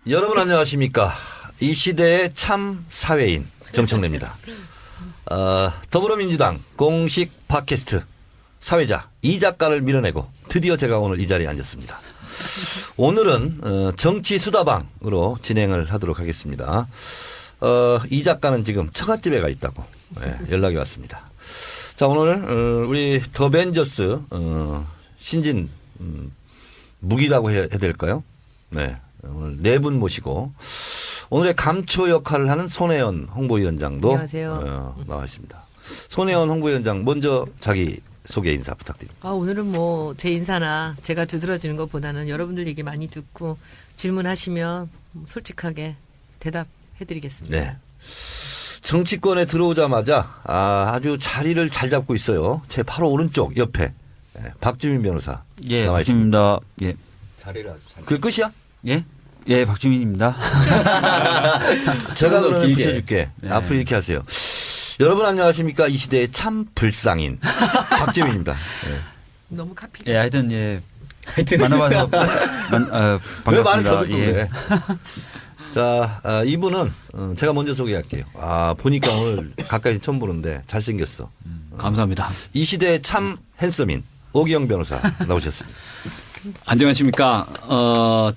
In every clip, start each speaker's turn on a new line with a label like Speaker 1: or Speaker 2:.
Speaker 1: 여러분 안녕하십니까. 이 시대의 참 사회인 정청래입니다. 더불어민주당 공식 팟캐스트 사회자 이 작가를 밀어내고 드디어 제가 오늘 이 자리에 앉았습니다. 오늘은 정치수다방으로 진행을 하도록 하겠습니다. 이 작가는 지금 처갓집에 가 있다고 연락이 왔습니다. 자, 오늘 우리 더벤져스 신진 무기라고 해야 될까요? 네. 오늘 네 분 모시고 오늘의 감초 역할을 하는 손혜원 홍보위원장도
Speaker 2: 안녕하세요.
Speaker 1: 나와 있습니다. 손혜원 홍보위원장 먼저 자기 소개 인사 부탁드립니다.
Speaker 2: 오늘은 뭐 제 인사나 제가 두드러지는 것보다는 여러분들 얘기 많이 듣고 질문하시면 솔직하게 대답해드리겠습니다.
Speaker 1: 네. 정치권에 들어오자마자 아주 자리를 잘 잡고 있어요. 제 바로 오른쪽 옆에 박주민 변호사 나와 있습니다.
Speaker 3: 예.
Speaker 4: 자리를 아주 잘.
Speaker 1: 그 끝이야?
Speaker 3: 예? 예, 박주민입니다.
Speaker 1: 제가 그러면
Speaker 4: 길게.
Speaker 1: 붙여줄게.
Speaker 3: 네.
Speaker 1: 앞으로 이렇게 하세요. 여러분 안녕하십니까. 이 시대의 참 불쌍인 박주민입니다. 네.
Speaker 2: 너무 카피.
Speaker 3: 예, 하여튼 만나봐서 반갑습니다.
Speaker 1: 왜 말을 더 듣고
Speaker 3: 예.
Speaker 1: 그래. 자, 이분은 제가 먼저 소개할게요. 보니까 오늘 가까이 처음 보는데 잘생겼어.
Speaker 5: 감사합니다.
Speaker 1: 이 시대의 참 핸섬인 오기영 변호사 나오셨습니다.
Speaker 5: 안녕하십니까.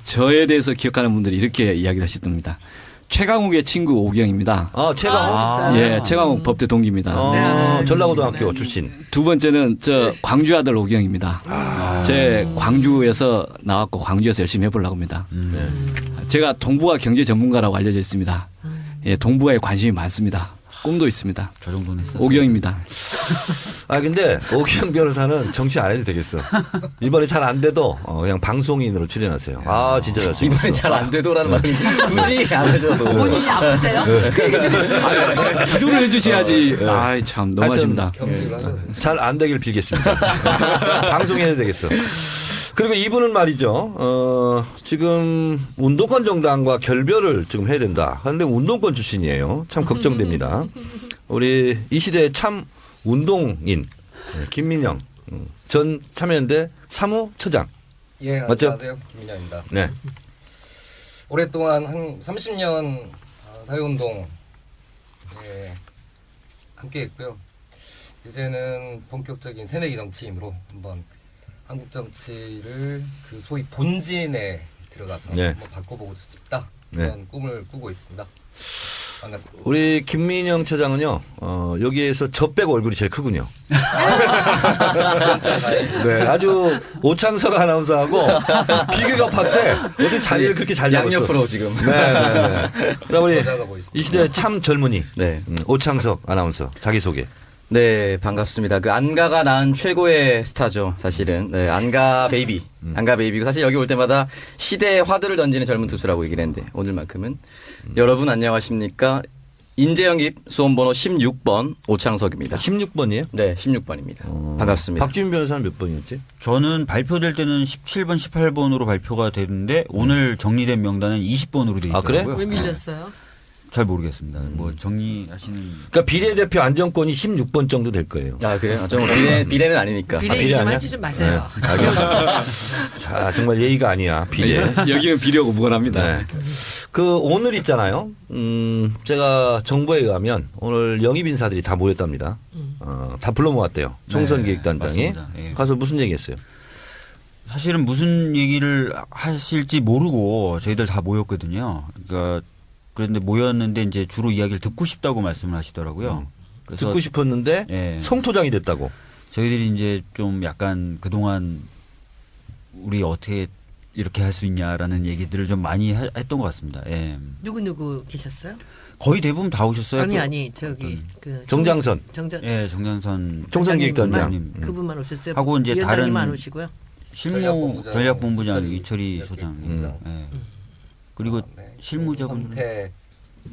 Speaker 5: 저에 대해서 기억하는 분들이 이렇게 이야기를 하시답니다. 최강욱의 친구 오기영입니다.
Speaker 1: 최강욱.
Speaker 2: 진짜요?
Speaker 5: 예, 최강욱 법대 동기입니다.
Speaker 1: 전라고등학교 출신.
Speaker 5: 두 번째는 저 광주 아들 오기영입니다. 제 광주에서 나왔고 광주에서 열심히 해보려고 합니다. 제가 동부가 경제 전문가라고 알려져 있습니다. 예, 동부에 관심이 많습니다. 꿈도 있습니다.
Speaker 3: 저 정도는 했었어요.
Speaker 5: 오기영입니다.
Speaker 1: 근데 오기영 변호사는 정치 안 해도 되겠어. 이번에 잘 안 돼도 그냥 방송인으로 출연하세요. 진짜 잘생겼어.
Speaker 4: 이번에 잘 안 되더라는 말은 굳이 안 해줘도.
Speaker 2: 본인이 아프세요? 그 얘기 들으시면
Speaker 5: 기도를 해주셔야지. 아이, 참, 너무하십니다.
Speaker 4: 경질을 하죠.
Speaker 1: 잘 안 되길 빌겠습니다. 방송해야 되겠어. 그리고 이분은 말이죠. 지금 운동권 정당과 결별을 지금 해야 된다. 그런데 운동권 출신이에요. 참 걱정됩니다. 우리 이 시대의 참 운동인 김민영 전 참여연대 사무처장.
Speaker 4: 예,
Speaker 1: 맞죠?
Speaker 4: 안녕하세요. 김민영입니다.
Speaker 1: 네.
Speaker 4: 오랫동안 한 30년 사회운동 함께했고요. 이제는 본격적인 새내기 정치인으로 한번 한국 정치를 그 소위 본진에 들어가서
Speaker 1: 네.
Speaker 4: 한번 바꿔보고 싶다. 그런 꿈을 꾸고 있습니다. 반갑습니다.
Speaker 1: 우리 김민영 처장은요. 여기에서 저 빼고 얼굴이 제일 크군요. 네, 아주 오창석 아나운서하고 비교가 팠대. 어떻게 자리를 그렇게 잘 잡았어.
Speaker 4: 양옆으로 지금.
Speaker 1: 네. 자, 우리
Speaker 4: 저자가 보이시죠?
Speaker 1: 이 시대 참 젊은이
Speaker 6: 네.
Speaker 1: 오창석 아나운서 자기소개.
Speaker 6: 네, 반갑습니다. 그 안가가 낳은 최고의 스타죠, 사실은. 네, 안가 베이비. 안가 베이비고 사실 여기 올 때마다 시대의 화두를 던지는 젊은 투수라고 얘기를 했는데 오늘만큼은 여러분 안녕하십니까? 인재영입 수험번호 16번 오창석입니다.
Speaker 1: 16번이에요?
Speaker 6: 네, 16번입니다. 반갑습니다.
Speaker 1: 박주민 변호사는 몇 번이었지?
Speaker 3: 저는 발표될 때는 17번, 18번으로 발표가 되는데 오늘 정리된 명단은 20번으로 돼
Speaker 1: 아, 그래?
Speaker 3: 있더라고요.
Speaker 2: 왜 밀렸어요?
Speaker 3: 잘 모르겠습니다. 뭐 정리하시는
Speaker 1: 그러니까 비례대표 안정권이 16번 정도 될 거예요.
Speaker 6: 아, 그래요? 좀 비례는 아니니까.
Speaker 2: 비례
Speaker 1: 비례
Speaker 2: 얘기 좀
Speaker 1: 아니야?
Speaker 2: 하지 좀 마세요.
Speaker 1: 자, 정말 예의가 아니야. 비례.
Speaker 5: 여기는 비례하고 무관합니다.
Speaker 1: 네. 그 오늘 있잖아요. 제가 정보에 의하면 오늘 영입 인사들이 다 모였답니다. 다 불러 모았대요. 총선기획단장이.
Speaker 3: 맞습니다. 예.
Speaker 1: 가서 무슨 얘기했어요?
Speaker 3: 사실은 무슨 얘기를 하실지 모르고 저희들 다 모였거든요. 그런데 모였는데 이제 주로 이야기를 듣고 싶다고 말씀을 하시더라고요. 그래서
Speaker 1: 듣고 싶었는데
Speaker 3: 예.
Speaker 1: 성토장이 됐다고.
Speaker 3: 저희들이 이제 좀 약간 그동안 우리 어떻게 이렇게 할 수 있냐라는 얘기들을 좀 많이 했던 것 같습니다. 예.
Speaker 2: 누구 계셨어요?
Speaker 3: 거의 대부분 다 오셨어요.
Speaker 2: 아니 저기 그
Speaker 1: 정장선.
Speaker 2: 정장
Speaker 3: 정장선
Speaker 1: 총선기획단장.
Speaker 3: 님
Speaker 2: 그분만 오셨어요.
Speaker 3: 하고 이제
Speaker 2: 위원장님
Speaker 3: 다른
Speaker 2: 안 오시고요.
Speaker 3: 실무 전략본부장 이철희 소장. 예. 그리고 실무자분
Speaker 4: 헌태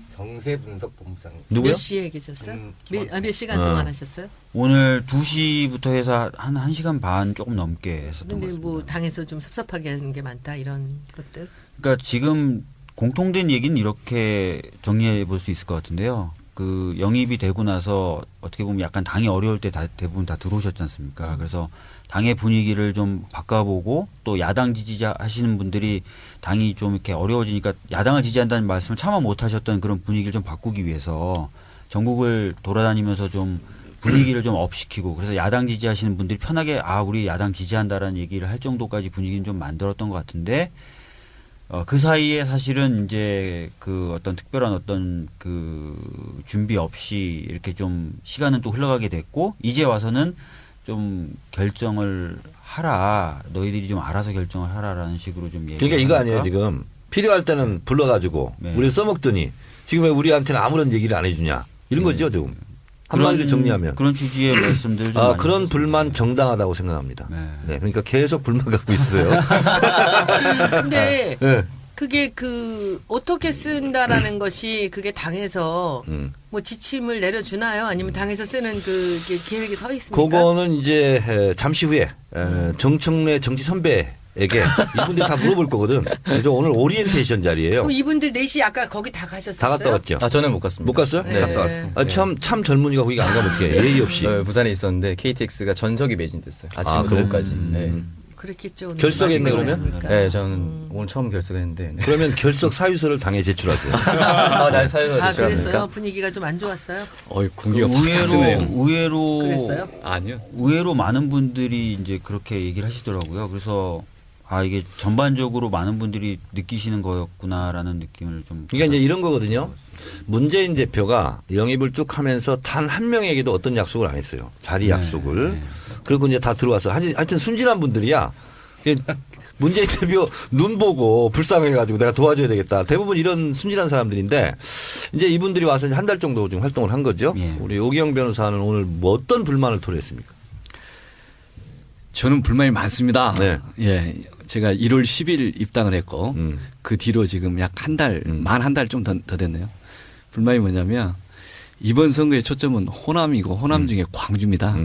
Speaker 4: 정세 분석 본부장님.
Speaker 1: 누구요?
Speaker 2: 몇 시에 계셨어요? 몇 시간 동안 하셨어요?
Speaker 3: 오늘 2시부터 해서 한 1시간 반 조금 넘게 했었던 것
Speaker 2: 근데
Speaker 3: 같습니다.
Speaker 2: 뭐 당에서 좀 섭섭하게 하는 게 많다 이런 것들.
Speaker 3: 그러니까 지금 공통된 얘기는 이렇게 정리해 볼 수 있을 것 같은데요. 그 영입이 되고 나서 어떻게 보면 약간 당이 어려울 때 대부분 다 들어오셨지 않습니까? 그래서 당의 분위기를 좀 바꿔보고 또 야당 지지자 하시는 분들이 당이 좀 이렇게 어려워지니까 야당을 지지한다는 말씀을 차마 못 하셨던 그런 분위기를 좀 바꾸기 위해서 전국을 돌아다니면서 좀 분위기를 좀 업시키고 그래서 야당 지지하시는 분들이 편하게 우리 야당 지지한다라는 얘기를 할 정도까지 분위기는 좀 만들었던 것 같은데 그 사이에 사실은 이제 그 어떤 특별한 어떤 그 준비 없이 이렇게 좀 시간은 또 흘러가게 됐고 이제 와서는 좀 결정을 하라. 너희들이 좀 알아서 결정을 하라라는 식으로 좀 얘기.
Speaker 1: 그러니까 이거 아니에요 지금 필요할 때는 불러가지고
Speaker 3: 네.
Speaker 1: 우리 써먹더니 지금 왜 우리한테는 아무런 얘기를 안 해주냐 이런 거죠 지금 한마디로 정리하면.
Speaker 3: 그런 취지의 말씀들 좀 많이
Speaker 1: 그런
Speaker 3: 하셨습니다.
Speaker 1: 불만 정당하다고 생각합니다.
Speaker 3: 네.
Speaker 1: 네, 그러니까 계속 불만 갖고 있어요.
Speaker 2: 근데
Speaker 1: 네.
Speaker 2: 그게 그 어떻게 쓴다라는 것이 그게 당에서 뭐 지침을 내려주나요? 아니면 당에서 쓰는 그 계획이 서 있습니까?
Speaker 1: 그거는 이제 잠시 후에 정청래 정치 선배에게 이분들 다 물어볼 거거든. 그래서 오늘 오리엔테이션 자리예요.
Speaker 2: 그럼 이분들 넷이 아까 거기 다 가셨어요?
Speaker 1: 다 갔다 왔죠.
Speaker 6: 저는 못 갔습니다.
Speaker 1: 못 갔어요?
Speaker 2: 네.
Speaker 4: 갔다 왔습니다.
Speaker 1: 참 젊은이가 거기 안 가면 어떻게 해. 예의 없이.
Speaker 6: 부산에 있었는데 KTX가 전석이 매진됐어요. 아침부터
Speaker 1: 그래?
Speaker 6: 오후까지. 네.
Speaker 2: 그랬겠죠. 오늘.
Speaker 1: 결석했네,
Speaker 2: 마지막에
Speaker 1: 그러면?
Speaker 2: 하니까.
Speaker 6: 네, 저는 오늘 처음 결석했는데. 네.
Speaker 1: 그러면 결석 사유서를 당에 제출하세요.
Speaker 6: 날 사유가
Speaker 2: 그랬어요?
Speaker 6: 제출합니까?
Speaker 2: 분위기가 좀 안 좋았어요?
Speaker 5: 공기가 팍 쓰네요.
Speaker 3: 의외로
Speaker 2: 그랬어요?
Speaker 5: 아니요.
Speaker 3: 의외로 많은 분들이 이제 그렇게 얘기를 하시더라고요. 그래서 이게 전반적으로 많은 분들이 느끼시는 거였구나라는 느낌을 좀.
Speaker 1: 그러니까 이제 이런 거거든요. 문재인 대표가 영입을 쭉 하면서 단 한 명에게도 어떤 약속을 안 했어요. 자리 약속을. 그리고 이제 다 들어와서 하여튼 순진한 분들이야. 문재인 대표 눈 보고 불쌍해가지고 내가 도와줘야 되겠다. 대부분 이런 순진한 사람들인데 이제 이분들이 와서 한 달 정도 지금 활동을 한 거죠.
Speaker 3: 예.
Speaker 1: 우리 오기영 변호사는 오늘 뭐 어떤 불만을 토로했습니까?
Speaker 5: 저는 불만이 많습니다.
Speaker 1: 네.
Speaker 5: 예. 제가 1월 10일 입당을 했고 그 뒤로 지금 약 한 달, 만 한 달 좀 더 됐네요. 불만이 뭐냐면 이번 선거의 초점은 호남이고 호남 중에 광주입니다.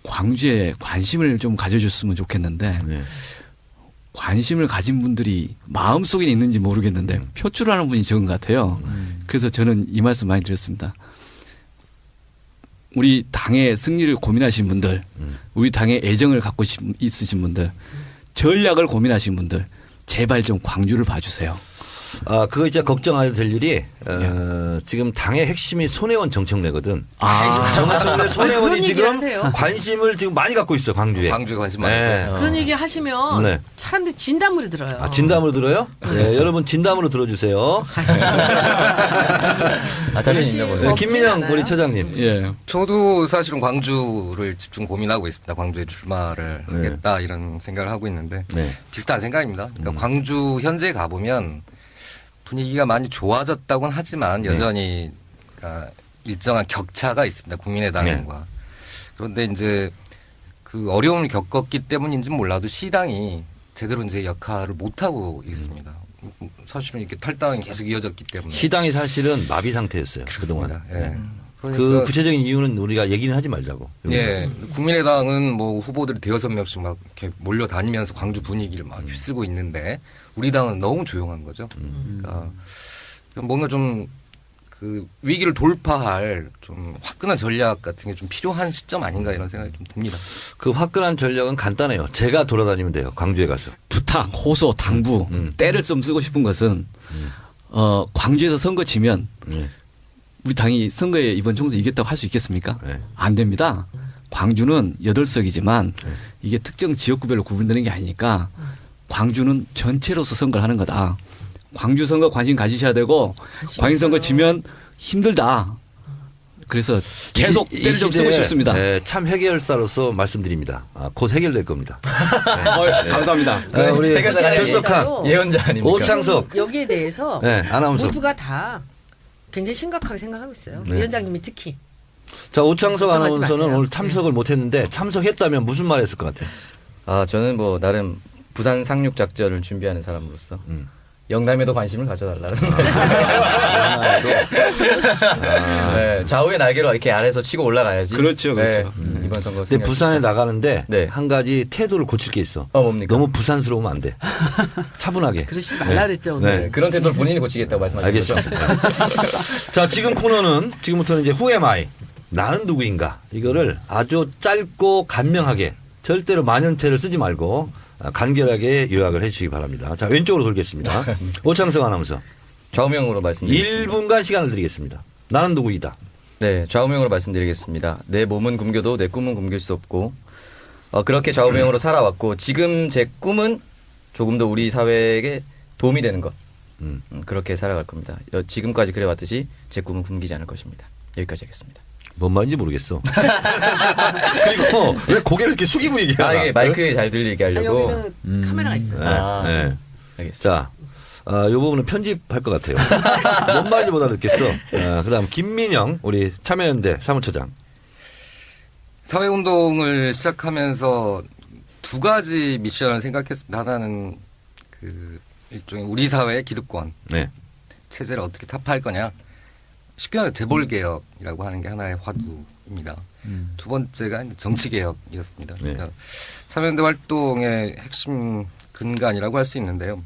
Speaker 5: 광주에 관심을 좀 가져줬으면 좋겠는데
Speaker 1: 네.
Speaker 5: 관심을 가진 분들이 마음속에 있는지 모르겠는데 표출하는 분이 적은 것 같아요. 그래서 저는 이 말씀 많이 드렸습니다. 우리 당의 승리를 고민하신 분들, 우리 당의 애정을 갖고 있으신 분들, 전략을 고민하신 분들, 제발 좀 광주를 봐주세요.
Speaker 1: 그거 이제 걱정해야 될 일이 지금 당의 핵심이 손혜원 정청래거든. 정청래 손혜원이
Speaker 2: 그런 얘기
Speaker 1: 지금
Speaker 2: 하세요.
Speaker 1: 관심을 지금 많이 갖고 있어 광주에.
Speaker 4: 광주에 관심
Speaker 1: 네.
Speaker 4: 많으세요?
Speaker 2: 그런 얘기 하시면
Speaker 1: 네.
Speaker 2: 사람들이 진담으로 들어요.
Speaker 1: 진담으로 들어요? 네, 여러분 진담으로 들어주세요.
Speaker 6: 자신 있나 보네요.
Speaker 2: 없진
Speaker 1: 김민영
Speaker 2: 않아요?
Speaker 1: 우리 처장님.
Speaker 5: 예.
Speaker 4: 저도 사실은 광주를 집중 고민하고 있습니다. 광주에 출마를 하겠다 이런 생각을 하고 있는데
Speaker 1: 네.
Speaker 4: 비슷한 생각입니다. 그러니까 광주 현재 가보면 분위기가 많이 좋아졌다고는 하지만 여전히 그러니까 일정한 격차가 있습니다. 국민의당과. 그런데 이제 그 어려움을 겪었기 때문인지는 몰라도 시당이 제대로 이제 역할을 못하고 있습니다. 사실은 이렇게 탈당이 계속 이어졌기 때문에.
Speaker 1: 시당이 사실은 마비 상태였어요. 그동안.
Speaker 4: 예.
Speaker 1: 그
Speaker 4: 그러니까
Speaker 1: 구체적인 이유는 우리가 얘기는 하지 말자고. 여기서.
Speaker 4: 예. 국민의당은 뭐 후보들이 5-6명씩 막 이렇게 몰려다니면서 광주 분위기를 막 휩쓸고 있는데 우리 당은 너무 조용한 거죠. 그러니까 뭔가 좀 그 위기를 돌파할 좀 화끈한 전략 같은 게 좀 필요한 시점 아닌가 이런 생각이 좀 듭니다.
Speaker 1: 그 화끈한 전략은 간단해요. 제가 돌아다니면 돼요. 광주에 가서.
Speaker 5: 부탁, 호소, 당부, 때를 좀 쓰고 싶은 것은 광주에서 선거 지면 우리 당이 선거에 이번 총선 이겼다고 할 수 있겠습니까?
Speaker 1: 네.
Speaker 5: 안 됩니다. 광주는 8석이지만 이게 특정 지역구별로 구분되는 게 아니니까 광주는 전체로서 선거를 하는 거다. 광주 선거 관심 가지셔야 되고 광주 선거 지면 힘들다. 그래서 계속
Speaker 1: 이
Speaker 5: 때를 좀 쓰고
Speaker 1: 시대에,
Speaker 5: 싶습니다.
Speaker 1: 네, 참 해결사로서 말씀드립니다. 곧 해결될 겁니다.
Speaker 5: 감사합니다.
Speaker 1: 우리
Speaker 6: 해결사가
Speaker 1: 결석한
Speaker 2: 아니에요.
Speaker 6: 예언자 아닙니까?
Speaker 1: 오창석
Speaker 2: 여기에 대해서
Speaker 1: 네, 아나운서.
Speaker 2: 모두가 다 굉장히 심각하게 생각하고 있어요.
Speaker 1: 네.
Speaker 2: 위원장님이 특히.
Speaker 1: 자, 오창석
Speaker 2: 걱정하지
Speaker 1: 아나운서는
Speaker 2: 마세요.
Speaker 1: 오늘 참석을 못했는데 참석했다면 무슨 말 했을 것 같아요?
Speaker 6: 저는 뭐 나름 부산 상륙 작전을 준비하는 사람으로서 영남에도 관심을 가져달라는 네, 좌우의 날개로 이렇게 아래에서 치고 올라가야지.
Speaker 5: 그렇죠, 그렇죠.
Speaker 6: 네, 이번 선거.
Speaker 1: 근데 부산에 나가는데
Speaker 6: 네.
Speaker 1: 한 가지 태도를 고칠 게 있어.
Speaker 6: 뭡니까?
Speaker 1: 너무 부산스러우면 안 돼. 차분하게.
Speaker 2: 그러지 말라 그랬죠 오늘.
Speaker 6: 네, 그런 태도를 본인이 고치겠다고 말씀하셨죠.
Speaker 1: 알겠습니다. 자, 지금 코너는 지금부터는 이제 Who am I? 나는 누구인가? 이거를 아주 짧고 간명하게 절대로 만연체를 쓰지 말고 간결하게 요약을 해 주시기 바랍니다. 자, 왼쪽으로 돌겠습니다. 오창석 아나운서.
Speaker 6: 좌우명으로 말씀드리겠습니다.
Speaker 1: 1분간 시간을 드리겠습니다. 나는 누구이다.
Speaker 6: 네, 좌우명으로 말씀드리겠습니다. 내 몸은 굶겨도 내 꿈은 굶길 수 없고 그렇게 좌우명으로 살아왔고 지금 제 꿈은 조금 더 우리 사회에게 도움이 되는 것. 그렇게 살아갈 겁니다. 지금까지 그래왔듯이 제 꿈은 굶기지 않을 것입니다. 여기까지 하겠습니다.
Speaker 1: 뭔 말인지 모르겠어. 그리고 왜 고개를 이렇게 숙이고 얘기하나?
Speaker 6: 이게 마이크에 잘 들리게
Speaker 2: 아니,
Speaker 6: 하려고.
Speaker 2: 여기는 카메라가 있어요.
Speaker 1: 네. 네.
Speaker 6: 알겠습니다.
Speaker 1: 자, 이 부분은 편집할 것 같아요. 뭔 말인지 못 알아듣겠어. 그다음 김민영 우리 참여연대 사무처장.
Speaker 4: 사회운동을 시작하면서 두 가지 미션을 생각했습니다. 하나는 그 일종의 우리 사회의 기득권
Speaker 1: 네.
Speaker 4: 체제를 어떻게 타파할 거냐. 쉽게 말해 재벌개혁이라고 하는 게 하나의 화두입니다. 두 번째가 정치개혁이었습니다.
Speaker 1: 네.
Speaker 4: 그러니까 참여연대 활동의 핵심 근간이라고 할 수 있는데요.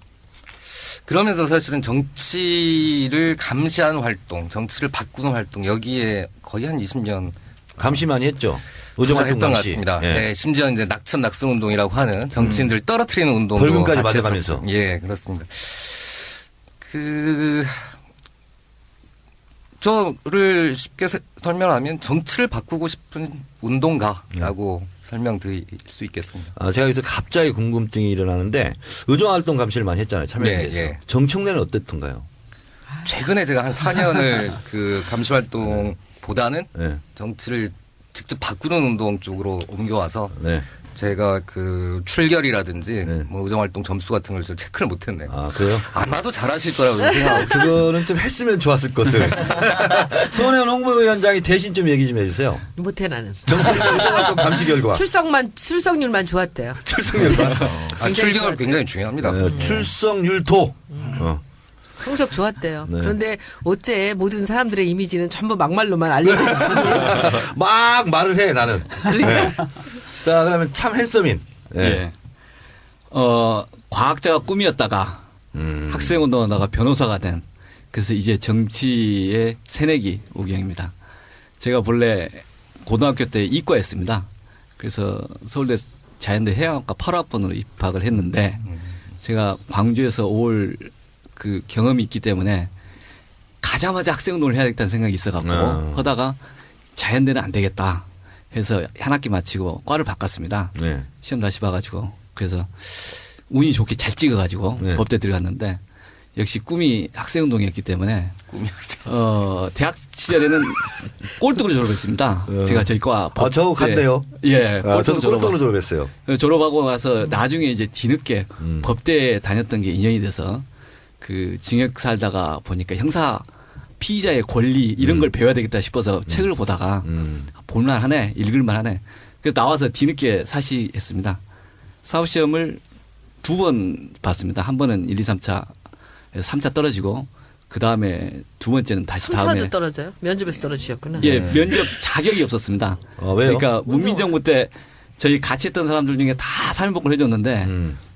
Speaker 4: 그러면서 사실은 정치를 감시하는 활동, 정치를 바꾸는 활동 여기에 거의 한 20년
Speaker 1: 감시 많이 했죠.
Speaker 4: 투자했던 것
Speaker 1: 감시.
Speaker 4: 같습니다.
Speaker 1: 예.
Speaker 4: 네, 심지어 이제 낙천 낙선 운동이라고 하는 정치인들 떨어뜨리는 운동도
Speaker 1: 벌금까지
Speaker 4: 같이
Speaker 1: 맞아가면서.
Speaker 4: 했었고. 예, 그렇습니다. 저를 쉽게 설명하면 정치를 바꾸고 싶은 운동가라고 설명드릴 수 있겠습니다.
Speaker 1: 제가 여기서 갑자기 궁금증이 일어나는데 의정활동 감시를 많이 했잖아요. 참여연대에서.
Speaker 4: 네, 예.
Speaker 1: 정청래는 어땠던가요?
Speaker 4: 최근에 제가 한 4년을 그 감시 활동보다는
Speaker 1: 네.
Speaker 4: 정치를 직접 바꾸는 운동 쪽으로 옮겨와서
Speaker 1: 네.
Speaker 4: 제가 그 출결이라든지
Speaker 1: 네.
Speaker 4: 뭐 의정활동 점수 같은 걸 좀 체크를 못했네요.
Speaker 1: 아, 그래요?
Speaker 4: 아마도 잘하실 거라고 생각하고
Speaker 1: 그거는 좀 했으면 좋았을 것을. 손혜원 홍보위원장이 대신 좀 얘기 좀 해주세요.
Speaker 2: 못해 나는.
Speaker 1: 정청래 의정활동 감시 결과.
Speaker 2: 출석률만 좋았대요.
Speaker 1: 출석률과.
Speaker 4: 출결 굉장히 중요합니다.
Speaker 1: 출석률도.
Speaker 2: 성적 좋았대요.
Speaker 1: 네.
Speaker 2: 그런데 어째 모든 사람들의 이미지는 전부 막말로만 알려져 있으니.
Speaker 1: 막 말을 해 나는.
Speaker 2: 그러니까.
Speaker 1: 네. 자, 그러면 참 핸섬인. 네.
Speaker 5: 예. 과학자가 꿈이었다가 학생운동하다가 변호사가 된 그래서 이제 정치의 새내기 우경입니다. 제가 본래 고등학교 때 이과였습니다. 그래서 서울대 자연대 해양학과 8학번으로 입학을 했는데 제가 광주에서 올 그 경험이 있기 때문에 가자마자 학생운동을 해야겠다는 생각이 있어갖고 하다가 자연대는 안 되겠다 해서 한 학기 마치고 과를 바꿨습니다.
Speaker 1: 네.
Speaker 5: 시험 다시 봐가지고 그래서 운이 좋게 잘 찍어가지고
Speaker 1: 네.
Speaker 5: 법대 들어갔는데 역시 꿈이 학생운동이었기 때문에
Speaker 4: 꿈이 학생.
Speaker 5: 대학 시절에는 꼴등으로 졸업했습니다. 제가 저희 과
Speaker 1: 저하고 같네요.
Speaker 5: 예,
Speaker 1: 저도 꼴등으로 졸업했어요.
Speaker 5: 졸업하고 나서 나중에 이제 뒤늦게 법대에 다녔던 게 인연이 돼서 그 징역 살다가 보니까 형사 피의자의 권리 이런 걸 배워야 되겠다 싶어서 책을 보다가 볼만하네, 읽을만하네. 그래서 나와서 뒤늦게 사시했습니다. 사법시험을 2번 봤습니다. 한 번은 1, 2, 3차, 3차 떨어지고 그 다음에 두 번째는 다시
Speaker 2: 3차도
Speaker 5: 다음에
Speaker 2: 떨어져요? 면접에서 떨어지셨구나.
Speaker 5: 예, 면접 자격이 없었습니다.
Speaker 1: 왜요?
Speaker 5: 그러니까 문민정부 때 저희 같이 했던 사람들 중에 다 사면복권을 해줬는데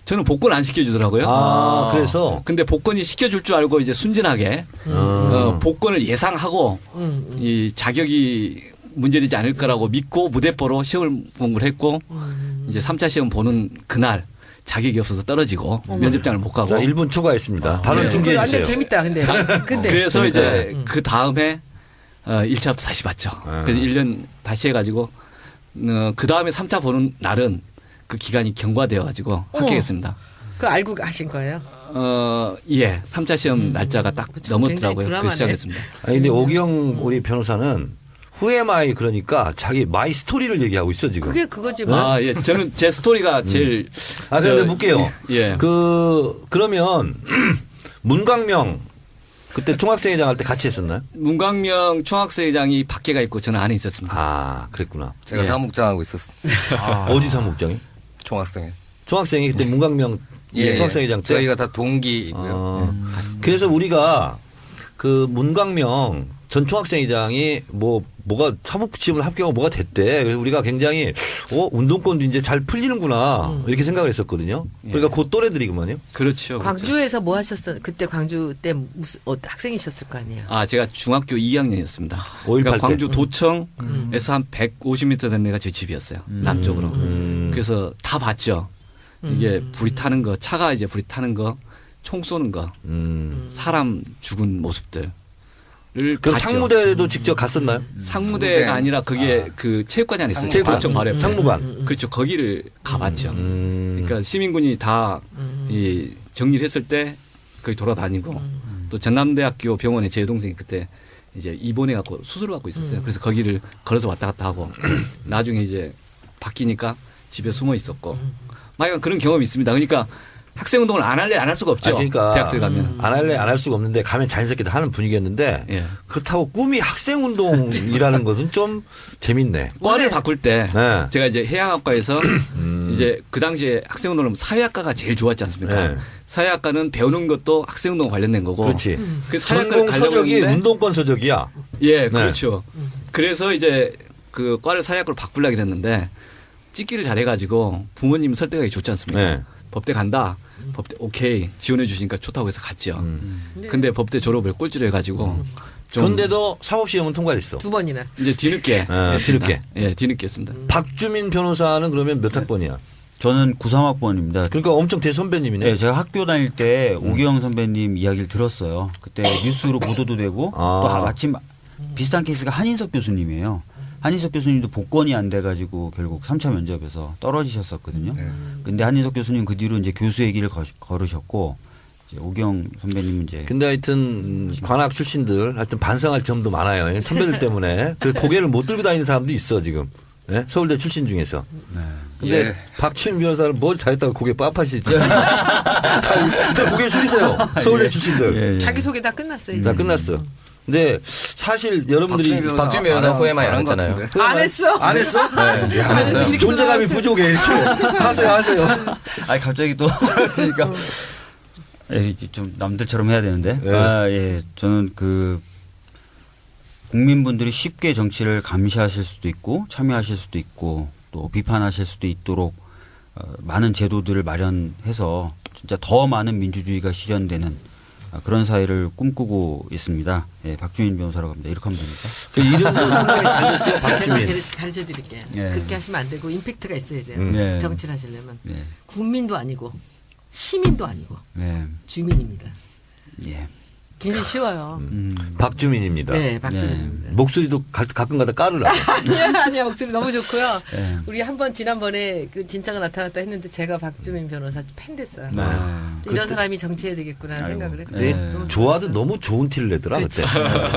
Speaker 5: 저는 복권 안 시켜주더라고요.
Speaker 1: 그래서?
Speaker 5: 근데 복권이 시켜줄 줄 알고 이제 순진하게 복권을 예상하고 이 자격이 문제되지 않을 거라고 믿고 무대뽀로 시험을 공부를 했고 이제 3차 시험 보는 그날 자격이 없어서 떨어지고 면접장을 못 가고.
Speaker 1: 자, 1분 초과했습니다. 발언
Speaker 5: 네.
Speaker 1: 중계해
Speaker 2: 완전
Speaker 1: 주세요.
Speaker 2: 재밌다. 근데
Speaker 5: 그래서 이제 그 다음에 1차부터 다시 봤죠. 그래서 1년 다시 해가지고 그 다음에 3차 보는 날은 그 기간이 경과되어 가지고 합격했습니다.
Speaker 2: 그거 알고 하신 거예요?
Speaker 5: 예. 3차 시험 날짜가 딱
Speaker 2: 그쵸.
Speaker 5: 넘었더라고요.
Speaker 2: 굉장히
Speaker 5: 그래서 시작했습니다.
Speaker 1: 아니, 근데 오기영 우리 변호사는 후에마이 그러니까 자기 마이 스토리를 얘기하고 있어 지금.
Speaker 2: 그게 그거지 뭐.
Speaker 5: 아, 예. 저는 제 스토리가 제일.
Speaker 1: 그런데 묻게요.
Speaker 5: 예.
Speaker 1: 그러면 문광명 그때 총학생회장 할 때 같이 했었나요?
Speaker 5: 문광명 총학생회장이 밖에 가 있고 저는 안에 있었습니다.
Speaker 1: 아, 그랬구나.
Speaker 4: 제가
Speaker 5: 예.
Speaker 4: 사무국장하고 있었습니다.
Speaker 1: 어디 사무국장이?
Speaker 4: 총학생회.
Speaker 1: 총학생이 그때 문광명
Speaker 4: 예,
Speaker 1: 중학생회장 때.
Speaker 4: 저희가 다 동기이고요.
Speaker 1: 그래서 우리가 그 문광명 전 총학생회장이 뭐가 사법시험을 합격하고 뭐가 됐대. 그래서 우리가 굉장히 운동권도 이제 잘 풀리는구나 이렇게 생각을 했었거든요. 그러니까 그 또래들이구만요.
Speaker 5: 그렇죠.
Speaker 2: 광주에서 뭐 하셨어? 그때 광주 때 무슨 학생이셨을 거 아니에요.
Speaker 5: 아, 제가 중학교 2학년이었습니다.
Speaker 1: 5.18
Speaker 5: 그러니까
Speaker 1: 때.
Speaker 5: 광주 도청에서 한 150m 된 데가 제 집이었어요. 남쪽으로. 그래서 다 봤죠. 이게 불이 타는 거, 차가 이제 불이 타는 거, 총 쏘는 거, 사람 죽은 모습들.
Speaker 1: 그럼
Speaker 5: 봤죠.
Speaker 1: 상무대도 직접 갔었나요?
Speaker 5: 상무대가 아니라 그게 그 체육관이 안에 있어요.
Speaker 1: 체육관.
Speaker 5: 도청 바로 옆에.
Speaker 1: 상무관.
Speaker 5: 그렇죠. 거기를 가봤죠. 그러니까 시민군이 다 이 정리를 했을 때 거기 돌아다니고 또 전남대학교 병원에 제 여동생이 그때 이제 입원해 갖고 수술을 받고 있었어요. 그래서 거기를 걸어서 왔다 갔다 하고 나중에 이제 바뀌니까 집에 숨어 있었고 막 약간 그런 경험이 있습니다. 그러니까 학생 운동을 안 할래 안 할 수가 없죠.
Speaker 1: 그러니까
Speaker 5: 대학들 가면.
Speaker 1: 안 할래 안 할 수가 없는데 가면 자연스럽게 다 하는 분위기였는데
Speaker 5: 예.
Speaker 1: 그렇다고 꿈이 학생 운동이라는 것은 좀 재밌네.
Speaker 5: 과를 바꿀 때
Speaker 1: 네.
Speaker 5: 제가 이제 해양학과에서 이제 그 당시에 학생운동을 하면 사회학과가 제일 좋았지 않습니까?
Speaker 1: 네.
Speaker 5: 사회학과는 배우는 것도 학생운동 관련된 거고.
Speaker 1: 그렇지.
Speaker 5: 그 사회학과를
Speaker 1: 전공
Speaker 5: 가려고
Speaker 1: 서적이
Speaker 5: 했는데
Speaker 1: 운동권 서적이야.
Speaker 5: 예, 그렇죠. 그래서 이제 그 과를 사회학과로 바꾸려고 했는데 찍기를 잘해가지고 부모님 설득하기 좋지 않습니까?
Speaker 1: 네.
Speaker 5: 법대 간다. 법대 오케이 지원해 주시니까 좋다고 해서 갔죠. 근데 법대 졸업을 꼴찌로 해가지고 좀
Speaker 1: 그런데도 사법시험은 통과했어.
Speaker 2: 2번이나.
Speaker 5: 이제 뒤늦게
Speaker 1: 아,
Speaker 5: 했습니다.
Speaker 1: 뒤늦게.
Speaker 5: 예, 뒤늦게 했습니다.
Speaker 1: 박주민 변호사는 그러면 몇 학번이야?
Speaker 3: 저는 93학번입니다.
Speaker 1: 그러니까 엄청 대선배님이네.
Speaker 3: 네, 제가 학교 다닐 때 오기영 선배님 이야기를 들었어요. 그때 뉴스로 보도도 되고
Speaker 1: 아.
Speaker 3: 또 마침 비슷한 케이스가 한인석 교수님이에요. 한인석 교수님도 복권이 안 돼가지고 결국 3차 면접에서 떨어지셨었거든요. 근데 한인석 교수님 그 뒤로 이제 교수의 길을 걸으셨고 이제 오기영 선배님은 이제
Speaker 1: 근데 하여튼 관악 출신들 하여튼 반성할 점도 많아요. 선배들 때문에 그 고개를 못 들고 다니는 사람도 있어 지금. 예? 서울대 출신 중에서. 근데
Speaker 4: 예.
Speaker 1: 박주민 변호사는 뭘 잘했다고 고개 빳빳이 자, 고개 숙이세요. 서울대 출신들.
Speaker 3: 예, 예.
Speaker 2: 자기소개 다 끝났어요. 이제.
Speaker 1: 다 끝났어. 근데 사실 여러분들이
Speaker 6: 박주민 변호사 후회 많이 안 했잖아요.
Speaker 2: 안 했어?
Speaker 1: 안 했어?
Speaker 6: 네,
Speaker 1: 야,
Speaker 6: 안 했어요.
Speaker 2: 이렇게
Speaker 1: 존재감이
Speaker 2: 돌아왔어요.
Speaker 1: 부족해. 이렇게. 하세요.
Speaker 3: 아니 갑자기 또 그러니까 좀 남들처럼 해야 되는데
Speaker 1: 예.
Speaker 3: 예 저는 그 국민분들이 쉽게 정치를 감시하실 수도 있고 참여하실 수도 있고 또 비판하실 수도 있도록 많은 제도들을 마련해서 진짜 더 많은 민주주의가 실현되는 그런 사회를 꿈꾸고 있습니다. 예, 박주민 변호사라고 합니다. 이렇게 하면 됩니까?
Speaker 1: 그 이름도 상당히 잘 됐어요. 박주민.
Speaker 2: 가르쳐 드릴게요.
Speaker 3: 예.
Speaker 2: 그렇게 하시면 안 되고 임팩트가 있어야 돼요.
Speaker 3: 예.
Speaker 2: 정치를 하시려면.
Speaker 3: 예,
Speaker 2: 국민도 아니고 시민도 아니고
Speaker 3: 예,
Speaker 2: 주민입니다.
Speaker 3: 예.
Speaker 2: 굉장히 쉬워요.
Speaker 1: 박주민입니다.
Speaker 2: 네, 박주민입니다.
Speaker 1: 목소리도 가끔가다 까르라.
Speaker 2: 아니야 목소리 너무 좋고요.
Speaker 3: 예.
Speaker 2: 우리 한번 지난번에 그 진짜가 나타났다 했는데 제가 박주민 변호사 팬 됐어요.
Speaker 3: 네.
Speaker 2: 또 이런 사람이 정치해야 되겠구나 하는 생각을 했거든요.
Speaker 1: 근데
Speaker 3: 네.
Speaker 2: 너무
Speaker 1: 좋아도 너무 좋은 티를 내더라 그때.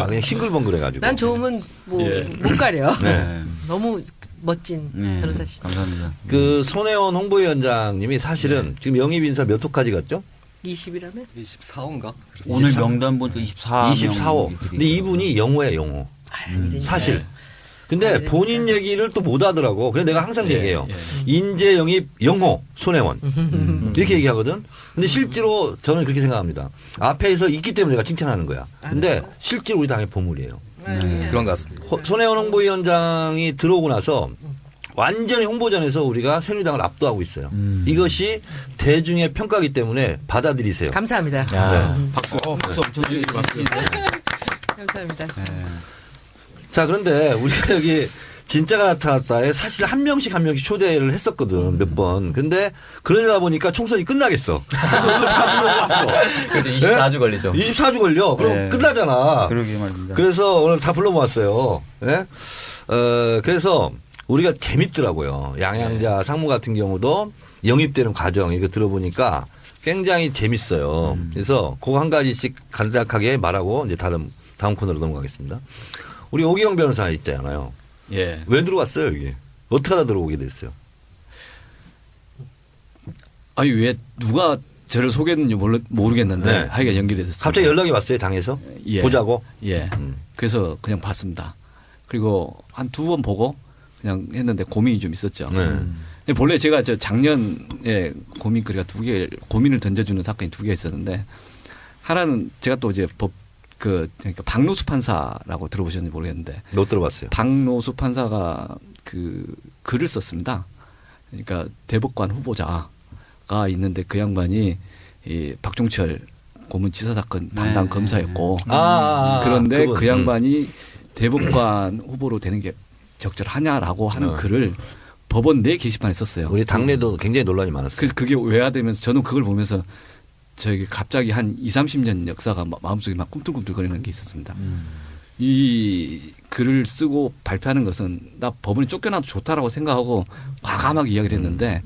Speaker 1: 그냥 싱글벙글해가지고.
Speaker 2: 난 좋으면 뭐 못
Speaker 5: 예.
Speaker 2: 가려.
Speaker 3: 네.
Speaker 2: 너무 멋진
Speaker 3: 네.
Speaker 2: 변호사시.
Speaker 3: 감사합니다.
Speaker 1: 그 손혜원 홍보위원장님이 사실은 지금 영입 인사 몇 호까지 갔죠?
Speaker 2: 20이라면?
Speaker 4: 24호인가?
Speaker 3: 오늘 명단 보니까 24명.
Speaker 1: 24호. 근데 이분이 영호야 영호.
Speaker 2: 이러니까.
Speaker 1: 사실. 근데 본인 얘기를 또 못 하더라고. 그래서 내가 항상 얘기해요. 인재 영입 영호 손혜원 이렇게 얘기하거든. 근데 실제로 저는 그렇게 생각합니다. 앞에서 있기 때문에 내가 칭찬하는 거야. 근데 실제로 우리 당의 보물이에요.
Speaker 4: 그런 것 같습니다.
Speaker 1: 손혜원 홍보위원장이 들어오고 나서 완전히 홍보전에서 우리가 새누리당을 압도하고 있어요. 이것이 대중의 평가이기 때문에 받아들이세요.
Speaker 2: 감사합니다.
Speaker 3: 박수 엄청 드리겠습니다.
Speaker 2: 감사합니다.
Speaker 1: 자, 그런데 우리가 여기 진짜가 나타났다에 사실 한 명씩 초대를 했었거든, 몇 번. 근데 그러다 보니까 총선이 끝나겠어. 그래서 오늘 다 불러모았어.
Speaker 6: 그렇죠. 24주 걸리죠.
Speaker 1: 24주 걸려. 그럼
Speaker 3: 네.
Speaker 1: 끝나잖아.
Speaker 3: 그러게 말입니다.
Speaker 1: 그래서 오늘 다 불러모았어요. 예? 그래서 우리가 재밌더라고요. 양양자 상무 같은 경우도 영입되는 과정 이거 들어보니까 굉장히 재밌어요. 그래서 그거 한 가지씩 간략하게 말하고 이제 다음 코너로 넘어가겠습니다. 우리 오기영 변호사 있잖아요.
Speaker 5: 예.
Speaker 1: 왜 들어왔어요 여기? 어떻게 하다 들어오게 됐어요?
Speaker 5: 아니 왜 누가 저를 소개했는지 모르겠는데
Speaker 1: 네.
Speaker 5: 하여간 연결됐어요.
Speaker 1: 갑자기 연락이 왔어요 당에서
Speaker 5: 예.
Speaker 1: 보자고.
Speaker 5: 예. 그래서 그냥 봤습니다. 그리고 한 2번 보고 그냥 했는데 고민이 좀 있었죠.
Speaker 1: 네.
Speaker 5: 본래 제가 저 작년에 고민거리가 고민을 던져주는 사건이 2개 있었는데 하나는 제가 또 이제 그러니까 박노수 판사라고 들어보셨는지 모르겠는데
Speaker 1: 못 들어봤어요.
Speaker 5: 박노수 판사가 그 글을 썼습니다. 그러니까 대법관 후보자가 있는데 그 양반이 이 박종철 고문치사 사건 담당 검사였고 그런데
Speaker 1: 그분.
Speaker 5: 그 양반이 대법관 후보로 되는 게 적절하냐라고 하는 글을 법원 내 게시판에 썼어요.
Speaker 1: 우리 당내도 굉장히 논란이 많았어요.
Speaker 5: 그래서 그게 외화되면서 저는 그걸 보면서 저기 갑자기 한 20-30년 역사가 마음속에 막 꿈틀꿈틀거리는 게 있었습니다. 이 글을 쓰고 발표하는 것은 나 법원에 쫓겨나도 좋다라고 생각하고 과감하게 이야기를 했는데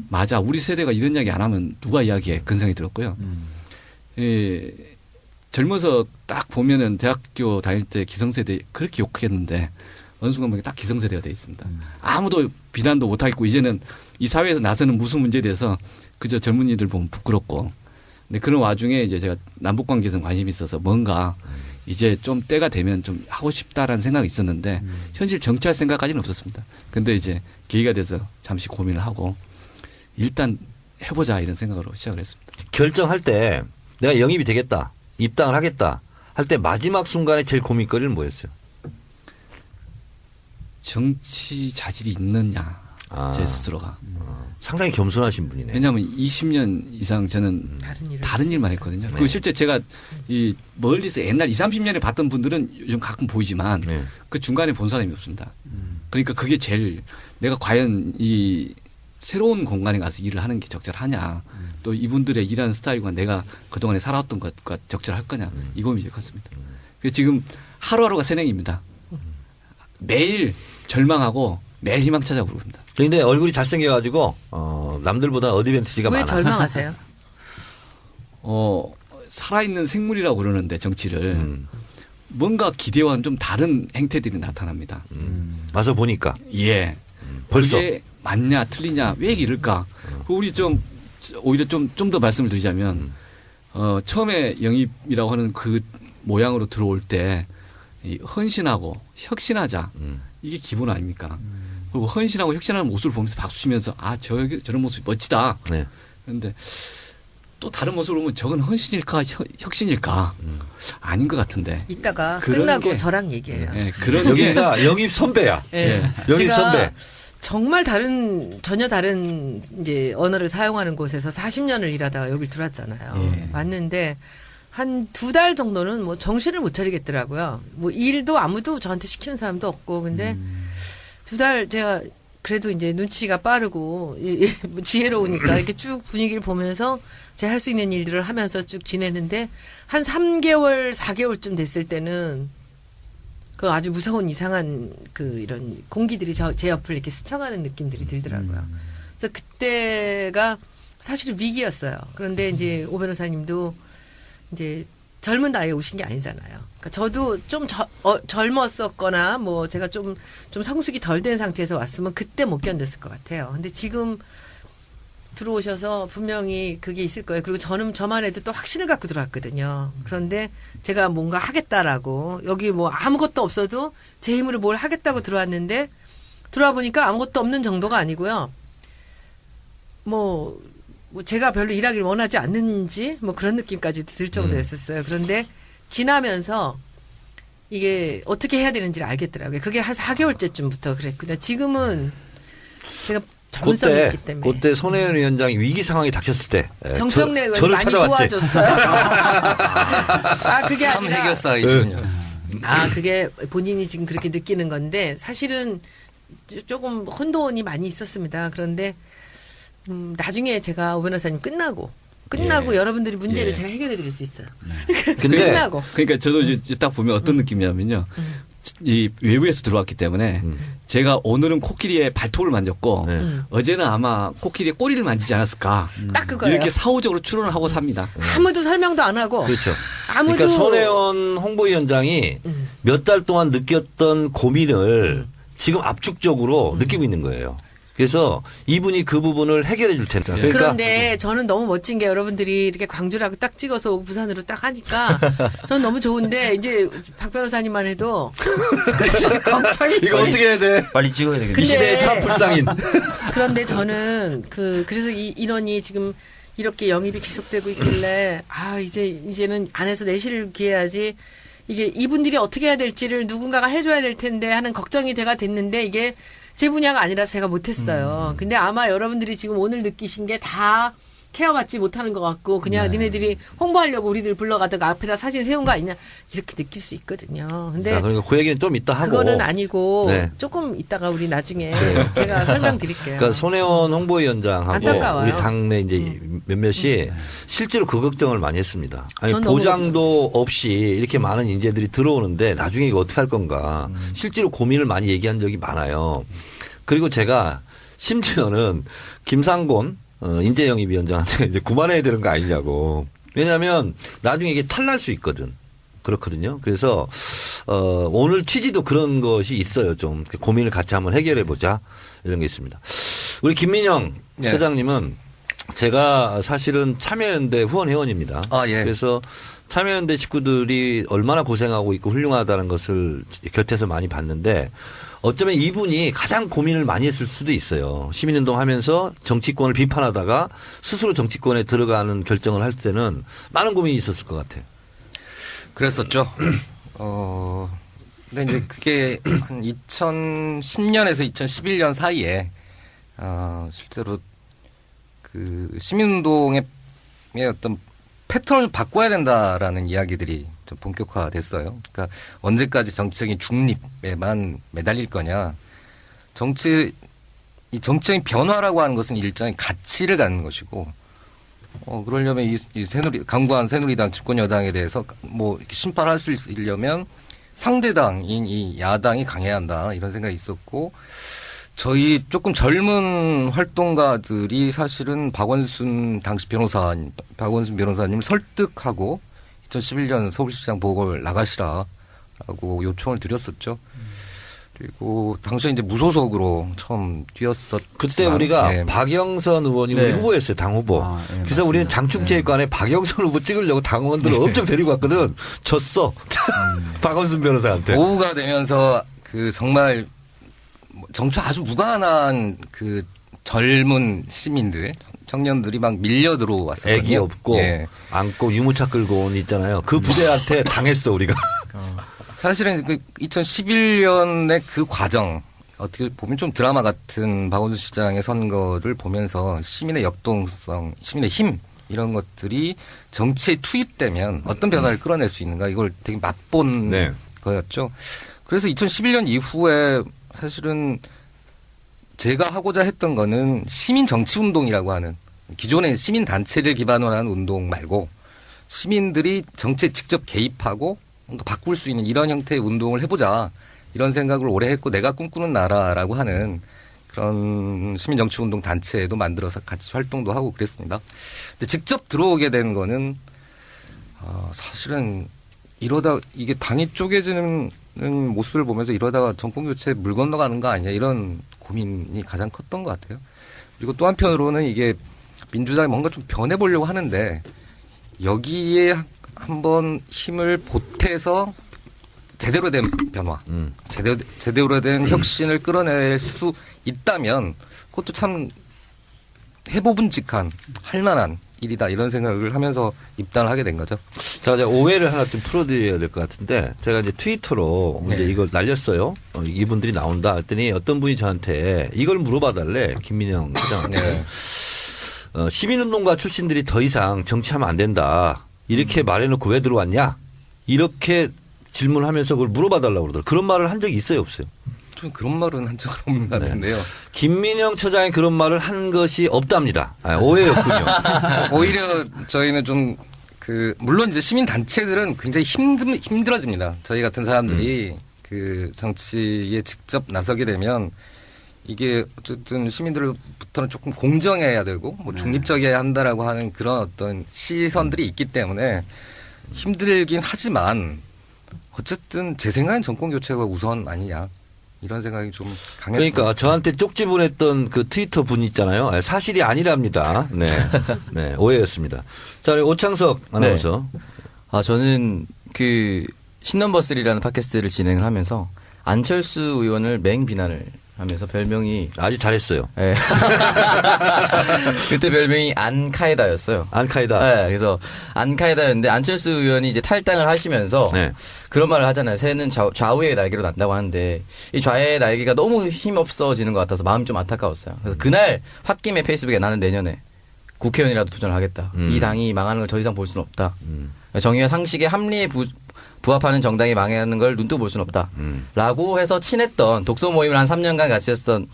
Speaker 5: 맞아 우리 세대가 이런 이야기 안 하면 누가 이야기해 그런 생각이 들었고요. 예, 젊어서 딱 보면은 대학교 다닐 때 기성세대 그렇게 욕했는데 어느 순간 보니까 딱 기성세대가 돼 있습니다. 아무도 비난도 못 하겠고 이제는 이 사회에서 나서는 무슨 문제에 대해서 그저 젊은이들 보면 부끄럽고 근데 그런 와중에 이제 제가 남북 관계에서 관심이 있어서 뭔가 이제 좀 때가 되면 좀 하고 싶다라는 생각이 있었는데 현실 정치할 생각까지는 없었습니다. 근데 이제 계기가 돼서 잠시 고민을 하고 일단 해보자 이런 생각으로 시작을 했습니다.
Speaker 1: 결정할 때 내가 영입이 되겠다, 입당을 하겠다 할 때 마지막 순간에 제일 고민거리는 뭐였어요?
Speaker 5: 정치 자질이 있느냐 제 스스로가.
Speaker 1: 상당히 겸손하신 분이네.
Speaker 5: 왜냐하면 20년 이상 저는 다른 일만 했거든요. 그리고 실제 제가 이 멀리서 옛날 20-30년에 봤던 분들은 요즘 가끔 보이지만
Speaker 1: 네.
Speaker 5: 그 중간에 본 사람이 없습니다. 그러니까 그게 제일 내가 과연 이 새로운 공간에 가서 일을 하는 게 적절하냐 또 이분들의 일하는 스타일과 내가 그동안에 살아왔던 것과 적절할 거냐 이 고민이 컸습니다. 그래서 지금 하루하루가 새내기입니다. 매일 절망하고 매일 희망 찾아보고 있습니다.
Speaker 1: 그런데 얼굴이 잘생겨가지고 남들보다 어드밴티지가
Speaker 2: 왜
Speaker 1: 많아.
Speaker 2: 절망하세요?
Speaker 5: 살아있는 생물이라고 그러는데 정치를 뭔가 기대와는 좀 다른 행태들이 나타납니다.
Speaker 1: 와서 보니까
Speaker 5: 예.
Speaker 1: 벌써
Speaker 5: 그게 맞냐 틀리냐 왜 이럴까? 우리 좀 오히려 좀 더 말씀을 드리자면 처음에 영입이라고 하는 그 모양으로 들어올 때 이 헌신하고 혁신하자 이게 기본 아닙니까? 그리고 헌신하고 혁신하는 모습을 보면서 박수 치면서 저런 모습이 멋지다.
Speaker 1: 네.
Speaker 5: 그런데 또 다른 모습을 보면 저건 헌신일까 혁신일까 아닌 것 같은데.
Speaker 2: 이따가
Speaker 5: 그런
Speaker 2: 끝나고
Speaker 5: 게-
Speaker 2: 저랑 얘기해요.
Speaker 5: 예, 그런 게
Speaker 1: 여기가 영입 선배야.
Speaker 5: 예.
Speaker 1: 영입
Speaker 2: 제가
Speaker 1: 선배.
Speaker 2: 정말 전혀 다른 이제 언어를 사용하는 곳에서 40년을 일하다가 여길 들어왔잖아요.
Speaker 5: 예.
Speaker 2: 왔는데 한 2달 정도는 뭐 정신을 못 차리겠더라고요. 뭐 일도 아무도 저한테 시키는 사람도 없고 근데 2달 제가 그래도 이제 눈치가 빠르고 뭐 지혜로우니까 이렇게 쭉 분위기를 보면서 제가 할 수 있는 일들을 하면서 쭉 지내는데 한 3개월, 4개월쯤 됐을 때는 그 아주 무서운 이상한 그 이런 공기들이 제 옆을 이렇게 스쳐가는 느낌들이 들더라고요. 그래서 그때가 사실은 위기였어요. 그런데 이제 오 변호사님도 이제 젊은 나이에 오신 게 아니잖아요. 그러니까 저도 좀 젊었었거나 뭐 제가 좀 성숙이 덜 된 상태에서 왔으면 그때 못 견뎠을 것 같아요. 근데 지금 들어오셔서 분명히 그게 있을 거예요. 그리고 저만 해도 또 확신을 갖고 들어왔거든요. 그런데 제가 뭔가 하겠다라고 여기 뭐 아무것도 없어도 제 힘으로 뭘 하겠다고 들어왔는데 들어와 보니까 아무것도 없는 정도가 아니고요. 뭐 제가 별로 일하기를 원하지 않는지 뭐 그런 느낌까지 들 정도였었어요. 그런데 지나면서 이게 어떻게 해야 되는지를 알겠더라고요. 그게 한 4개월째쯤부터 그랬거든요. 지금은 제가 전문성이 있기 때문에.
Speaker 1: 그때 손혜원 위원장이 위기 상황이 닥쳤을 때
Speaker 2: 정청래 의원이
Speaker 1: 저를
Speaker 2: 많이
Speaker 1: 찾아왔지.
Speaker 2: 도와줬어요. 그게
Speaker 4: 참
Speaker 2: 아니라
Speaker 4: 해결사이시군요.
Speaker 2: 그게 본인이 지금 그렇게 느끼는 건데 사실은 조금 혼돈이 많이 있었습니다. 그런데 나중에 제가 오 변호사님 끝나고 여러분들이 문제를 제가 해결해 드릴 수 있어요.
Speaker 1: 근데
Speaker 2: 끝나고.
Speaker 5: 그러니까 저도 이제 딱 보면 어떤 느낌이냐면요. 이 외부에서 들어왔기 때문에 제가 오늘은 코끼리의 발톱을 만졌고
Speaker 1: 네.
Speaker 5: 어제는 아마 코끼리의 꼬리를 만지지 않았을까.
Speaker 2: 딱 그거예요.
Speaker 5: 이렇게 사후적으로 추론을 하고 삽니다.
Speaker 2: 아무도 설명도 안 하고
Speaker 1: 그렇죠.
Speaker 2: 아무도
Speaker 1: 그러니까 손혜원 홍보위원장이 몇 달 동안 느꼈던 고민을 지금 압축적으로 느끼고 있는 거예요. 그래서 이분이 그 부분을 해결해 줄 텐데. 그러니까
Speaker 2: 그런데 저는 너무 멋진 게 여러분들이 이렇게 광주라고 딱 찍어서 오고 부산으로 딱 하니까 저는 너무 좋은데 이제 박 변호사님만 해도 걱정이
Speaker 1: 이거 어떻게 해야 돼?
Speaker 3: 빨리 찍어야 되겠네.
Speaker 1: 이
Speaker 2: 근데-
Speaker 1: 시대의 참 불쌍인.
Speaker 2: 그런데 저는 그래서 이 인원이 지금 이렇게 영입이 계속되고 있길래 이제는 안에서 내실을 기해야지 이게 이분들이 어떻게 해야 될지를 누군가가 해줘야 될 텐데 하는 걱정이 됐는데 이게 제 분야가 아니라서 제가 못했어요. 근데 아마 여러분들이 지금 오늘 느끼신 게 다 케어받지 못하는 것 같고 그냥 니네들이 홍보하려고 우리들 불러가다가 앞에다 사진 세운 거 아니냐 이렇게 느낄 수 있거든요. 근데
Speaker 1: 자, 그러니까 그 얘기는 좀 이따 하고.
Speaker 2: 그거는 아니고
Speaker 1: 네.
Speaker 2: 조금 이따가 우리 나중에 제가 설명드릴게요.
Speaker 1: 그러니까 손혜원 홍보위원장하고
Speaker 2: 안타까워요.
Speaker 1: 우리 당내 이제 몇몇이 실제로 그 걱정을 많이 했습니다. 아니
Speaker 2: 전 너무
Speaker 1: 보장도 없이 이렇게 많은 인재들이 들어오는데 나중에 이거 어떻게 할 건가. 실제로 고민을 많이 얘기한 적이 많아요. 그리고 제가 심지어는 김상곤 인재영입위원장한테 이제 그만해야 되는 거 아니냐고. 왜냐하면 나중에 이게 탈날 수 있거든. 그렇거든요. 그래서 오늘 취지도 그런 것이 있어요. 좀 고민을 같이 한번 해결해 보자 이런 게 있습니다. 우리 김민영
Speaker 4: 네.
Speaker 1: 처장님은 제가 사실은 참여연대 후원 회원입니다.
Speaker 4: 아, 예.
Speaker 1: 그래서 참여연대 식구들이 얼마나 고생하고 있고 훌륭하다는 것을 곁에서 많이 봤는데 어쩌면 이분이 가장 고민을 많이 했을 수도 있어요. 시민운동 하면서 정치권을 비판하다가 스스로 정치권에 들어가는 결정을 할 때는 많은 고민이 있었을 것 같아요.
Speaker 4: 그랬었죠. 근데 이제 그게 한 2010년에서 2011년 사이에 실제로 그 시민운동의 어떤 패턴을 바꿔야 된다라는 이야기들이 좀 본격화됐어요. 그러니까 언제까지 정치적인 중립에만 매달릴 거냐. 이 정치적인 변화라고 하는 것은 일정의 가치를 갖는 것이고, 그러려면 이 강구한 새누리당 집권 여당에 대해서 뭐 이렇게 심판할 수 있으려면 상대당인 이 야당이 강해야 한다 이런 생각이 있었고, 저희 조금 젊은 활동가들이 사실은 박원순 변호사님을 설득하고 2011년 서울시장 보궐 나가시라라고 요청을 드렸었죠. 그리고 당시에 이제 무소속으로 처음 뛰었었지만
Speaker 1: 그때 우리가
Speaker 4: 네.
Speaker 1: 박영선 의원이
Speaker 6: 네.
Speaker 1: 우리 후보였어요. 당 후보.
Speaker 3: 아, 네,
Speaker 1: 그래서 우리는
Speaker 3: 맞습니다.
Speaker 1: 장충체육관에 박영선 후보 찍으려고 당원들을 엄청 데리고 갔거든. 졌어. 박원순 변호사한테.
Speaker 4: 오후가 되면서 그 정말 정치 아주 무관한 그 젊은 시민들, 청년들이 막 밀려 들어왔었거든요.
Speaker 1: 애기 없고
Speaker 4: 예.
Speaker 1: 안고 유모차 끌고 온 있잖아요. 그 부대한테 당했어 우리가.
Speaker 4: 사실은 그 2011년의 그 과정 어떻게 보면 좀 드라마 같은 박원순 시장의 선거를 보면서 시민의 역동성, 시민의 힘 이런 것들이 정치에 투입되면 어떤 변화를 끌어낼 수 있는가 이걸 되게 맛본
Speaker 1: 네.
Speaker 4: 거였죠. 그래서 2011년 이후에 사실은 제가 하고자 했던 거는 시민 정치 운동이라고 하는 기존의 시민 단체를 기반으로 하는 운동 말고 시민들이 정치에 직접 개입하고 뭔가 바꿀 수 있는 이런 형태의 운동을 해보자 이런 생각을 오래 했고 내가 꿈꾸는 나라라고 하는 그런 시민 정치 운동 단체도 만들어서 같이 활동도 하고 그랬습니다. 근데 직접 들어오게 된 거는 사실은 이러다 이게 당이 쪼개지는 모습을 보면서 이러다가 정권 교체 물 건너가는 거 아니냐 이런 고민이 가장 컸던 것 같아요. 그리고 또 한편으로는 이게 민주당이 뭔가 좀 변해보려고 하는데 여기에 한번 힘을 보태서 제대로 된 변화, 제대로 된 혁신을 끌어낼 수 있다면 그것도 참 해보분직한 할 만한 일이다 이런 생각을 하면서 입당을 하게 된 거죠.
Speaker 1: 자, 제가 오해를 하나 좀 풀어드려야 될 것 같은데 제가 이제 트위터로 이제 이걸 날렸어요. 이분들이 나온다 했더니 어떤 분이 저한테 이걸 물어봐달래. 김민영 시장한테.
Speaker 4: 네.
Speaker 1: 시민운동가 출신들이 더 이상 정치하면 안 된다. 이렇게 말해놓고 왜 들어왔냐? 이렇게 질문하면서 그걸 물어봐달라고 그러더라고요. 그런 말을 한 적이 있어요, 없어요?
Speaker 4: 좀 그런 말은 한 적은 없는 것 같은데요.
Speaker 1: 김민영 처장이 그런 말을 한 것이 없답니다. 오해였군요.
Speaker 4: 오히려 저희는 좀 물론 이제 시민 단체들은 굉장히 힘들어집니다. 저희 같은 사람들이 그 정치에 직접 나서게 되면 이게 어쨌든 시민들부터는 조금 공정해야 되고 뭐 중립적이어야 한다라고 하는 그런 어떤 시선들이 있기 때문에 힘들긴 하지만 어쨌든 제 생각엔 정권 교체가 우선 아니냐. 이런 생각이 좀 강했습니다.
Speaker 1: 그러니까 저한테 쪽지 보냈던 그 트위터 분 있잖아요. 사실이 아니랍니다. 네. 네. 오해였습니다. 자, 우리 오창석 아나운서.
Speaker 6: 저는 그 신넘버3라는 팟캐스트를 진행을 하면서 안철수 의원을 맹비난을 하면서 별명이
Speaker 1: 아주 잘했어요.
Speaker 6: 네. 그때 별명이 안카에다였어요.
Speaker 1: 안카이다.
Speaker 6: 네, 그래서 안카에다였는데 안철수 의원이 이제 탈당을 하시면서
Speaker 1: 네.
Speaker 6: 그런 말을 하잖아요. 새는 좌우의 날개로 난다고 하는데 이 좌의 날개가 너무 힘없어지는 것 같아서 마음이 좀 안타까웠어요. 그래서 그날 홧김에 페이스북에 나는 내년에 국회의원이라도 도전을 하겠다. 이 당이 망하는 걸 더 이상 볼 수는 없다. 정의와 상식의 합리에 부합하는 정당이 망하는 걸 눈뜨고 볼 수는 없다. 라고 해서 친했던 독서 모임을 한 3년간 같이 했던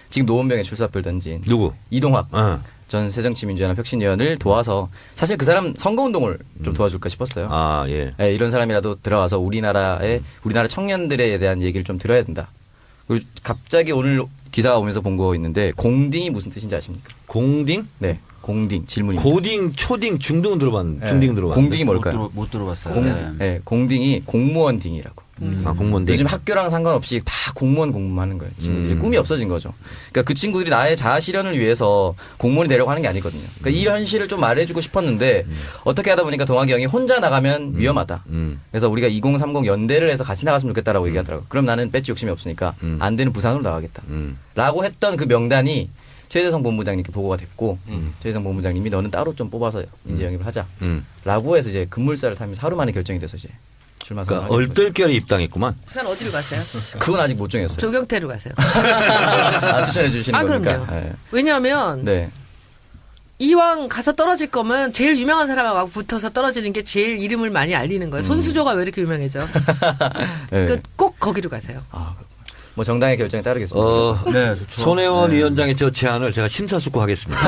Speaker 6: 지금 노원병에 출사표를 던진
Speaker 1: 누구?
Speaker 6: 이동학
Speaker 1: 어.
Speaker 6: 전 새정치민주연합 혁신위원을 도와서 사실 그 사람 선거운동을 좀 도와줄까 싶었어요.
Speaker 1: 아, 예.
Speaker 6: 네, 이런 사람이라도 들어와서 우리나라 청년들에 대한 얘기를 좀 들어야 된다. 그리고 갑자기 오늘 기사가 오면서 본 거 있는데 공딩이 무슨 뜻인지 아십니까?
Speaker 1: 공딩?
Speaker 6: 네, 공딩 질문입니다.
Speaker 1: 고딩, 초딩, 중등은 들어봤는데. 중딩 들어봤는데.
Speaker 6: 공딩이 뭘까요?
Speaker 3: 못 들어봤어요.
Speaker 6: 네, 공딩이 공무원 딩이라고.
Speaker 1: 아, 공무원딩.
Speaker 6: 요즘 학교랑 상관없이 다 공무원 하는 거예요. 친구들 이제 꿈이 없어진 거죠. 그러니까 그 친구들이 나의 자아 실현을 위해서 공무원이 되려고 하는 게 아니거든요. 그러니까 이 현실을 좀 말해주고 싶었는데 어떻게 하다 보니까 동학이 형이 혼자 나가면 위험하다. 그래서 우리가 2030 연대를 해서 같이 나갔으면 좋겠다라고 얘기하더라고요. 그럼 나는 배지 욕심이 없으니까 안 되는 부산으로 나가겠다. 라고 했던 그 명단이 최재성 본부장님께 보고가 됐고 최재성 본부장님이 너는 따로 좀 뽑아서 인재 영입을 하자. 라고 해서 이제 급물살을 타면서 하루 만에 결정이 돼서 이제 출마 선언을
Speaker 1: 그러니까 얼떨결에 입당했구만.
Speaker 2: 부산 어디로 가세요?
Speaker 6: 그건 아직 못 정했어요.
Speaker 2: 조경태로 가세요.
Speaker 6: 추천해 주시는
Speaker 2: 아,
Speaker 6: 겁니까?
Speaker 2: 그럼요.
Speaker 6: 네.
Speaker 2: 왜냐하면
Speaker 6: 네.
Speaker 2: 이왕 가서 떨어질 거면 제일 유명한 사람하고 붙어서 떨어지는 게 제일 이름을 많이 알리는 거예요. 손수조가 왜 이렇게 유명해져?
Speaker 6: 네.
Speaker 2: 그 꼭 거기로 가세요.
Speaker 6: 뭐 정당의 결정에 따르겠습니다.
Speaker 3: 네, 좋죠.
Speaker 1: 손혜원
Speaker 3: 네.
Speaker 1: 위원장의 저 제안을 제가 심사숙고하겠습니다.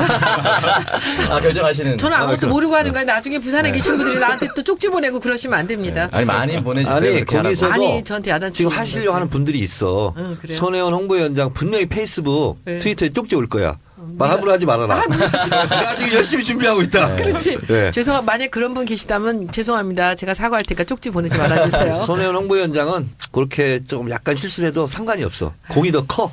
Speaker 6: 결정하시는.
Speaker 2: 저는 아무것도 모르고 하는 거예요. 나중에 부산에 계신 분들이 나한테 또 쪽지 보내고 그러시면 안 됩니다.
Speaker 6: 아니 많이 보내주세요.
Speaker 1: 아니,
Speaker 6: 그렇게 하라고.
Speaker 1: 거기서
Speaker 2: 아니 저한테 야단치고
Speaker 1: 지금 하시려고 하는 분들이 있어.
Speaker 2: 응, 그래요?
Speaker 1: 손혜원 홍보위원장 분명히 페이스북,
Speaker 2: 네.
Speaker 1: 트위터에 쪽지 올 거야. 말함을 하지 말아라. 나 지금 열심히 준비하고 있다.
Speaker 2: 그렇지.
Speaker 1: 네.
Speaker 2: 만약 그런 분 계시다면 죄송합니다. 제가 사과할 테니까 쪽지 보내지 말아주세요.
Speaker 1: 손혜원 홍보위원장은 그렇게 좀 약간 실수를 해도 상관이 없어. 공이 더 커.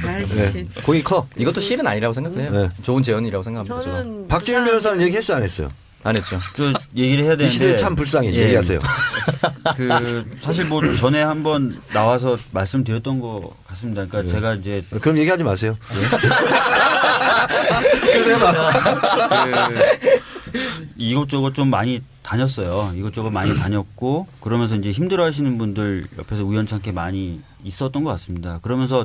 Speaker 2: 아이씨.
Speaker 1: 네. 공이 커.
Speaker 6: 이것도 실은 아니라고 생각해요.
Speaker 1: 네.
Speaker 6: 좋은 재현이라고 생각합니다. 저는.
Speaker 2: 저는
Speaker 1: 박주민 변호사는 얘기했어요, 안 했어요?
Speaker 6: 안 했죠.
Speaker 3: 저 얘기를 해야
Speaker 1: 이
Speaker 3: 되는데
Speaker 1: 시대에 참 불쌍해.
Speaker 3: 예.
Speaker 1: 얘기하세요.
Speaker 3: 그 사실 뭐 전에 한번 나와서 말씀드렸던 것 같습니다. 그러니까 제가 이제
Speaker 1: 그럼 얘기하지 마세요.
Speaker 3: 이것저것 좀 많이 다녔어요. 이것저것 많이 다녔고 그러면서 이제 힘들어하시는 분들 옆에서 우연찮게 많이 있었던 것 같습니다. 그러면서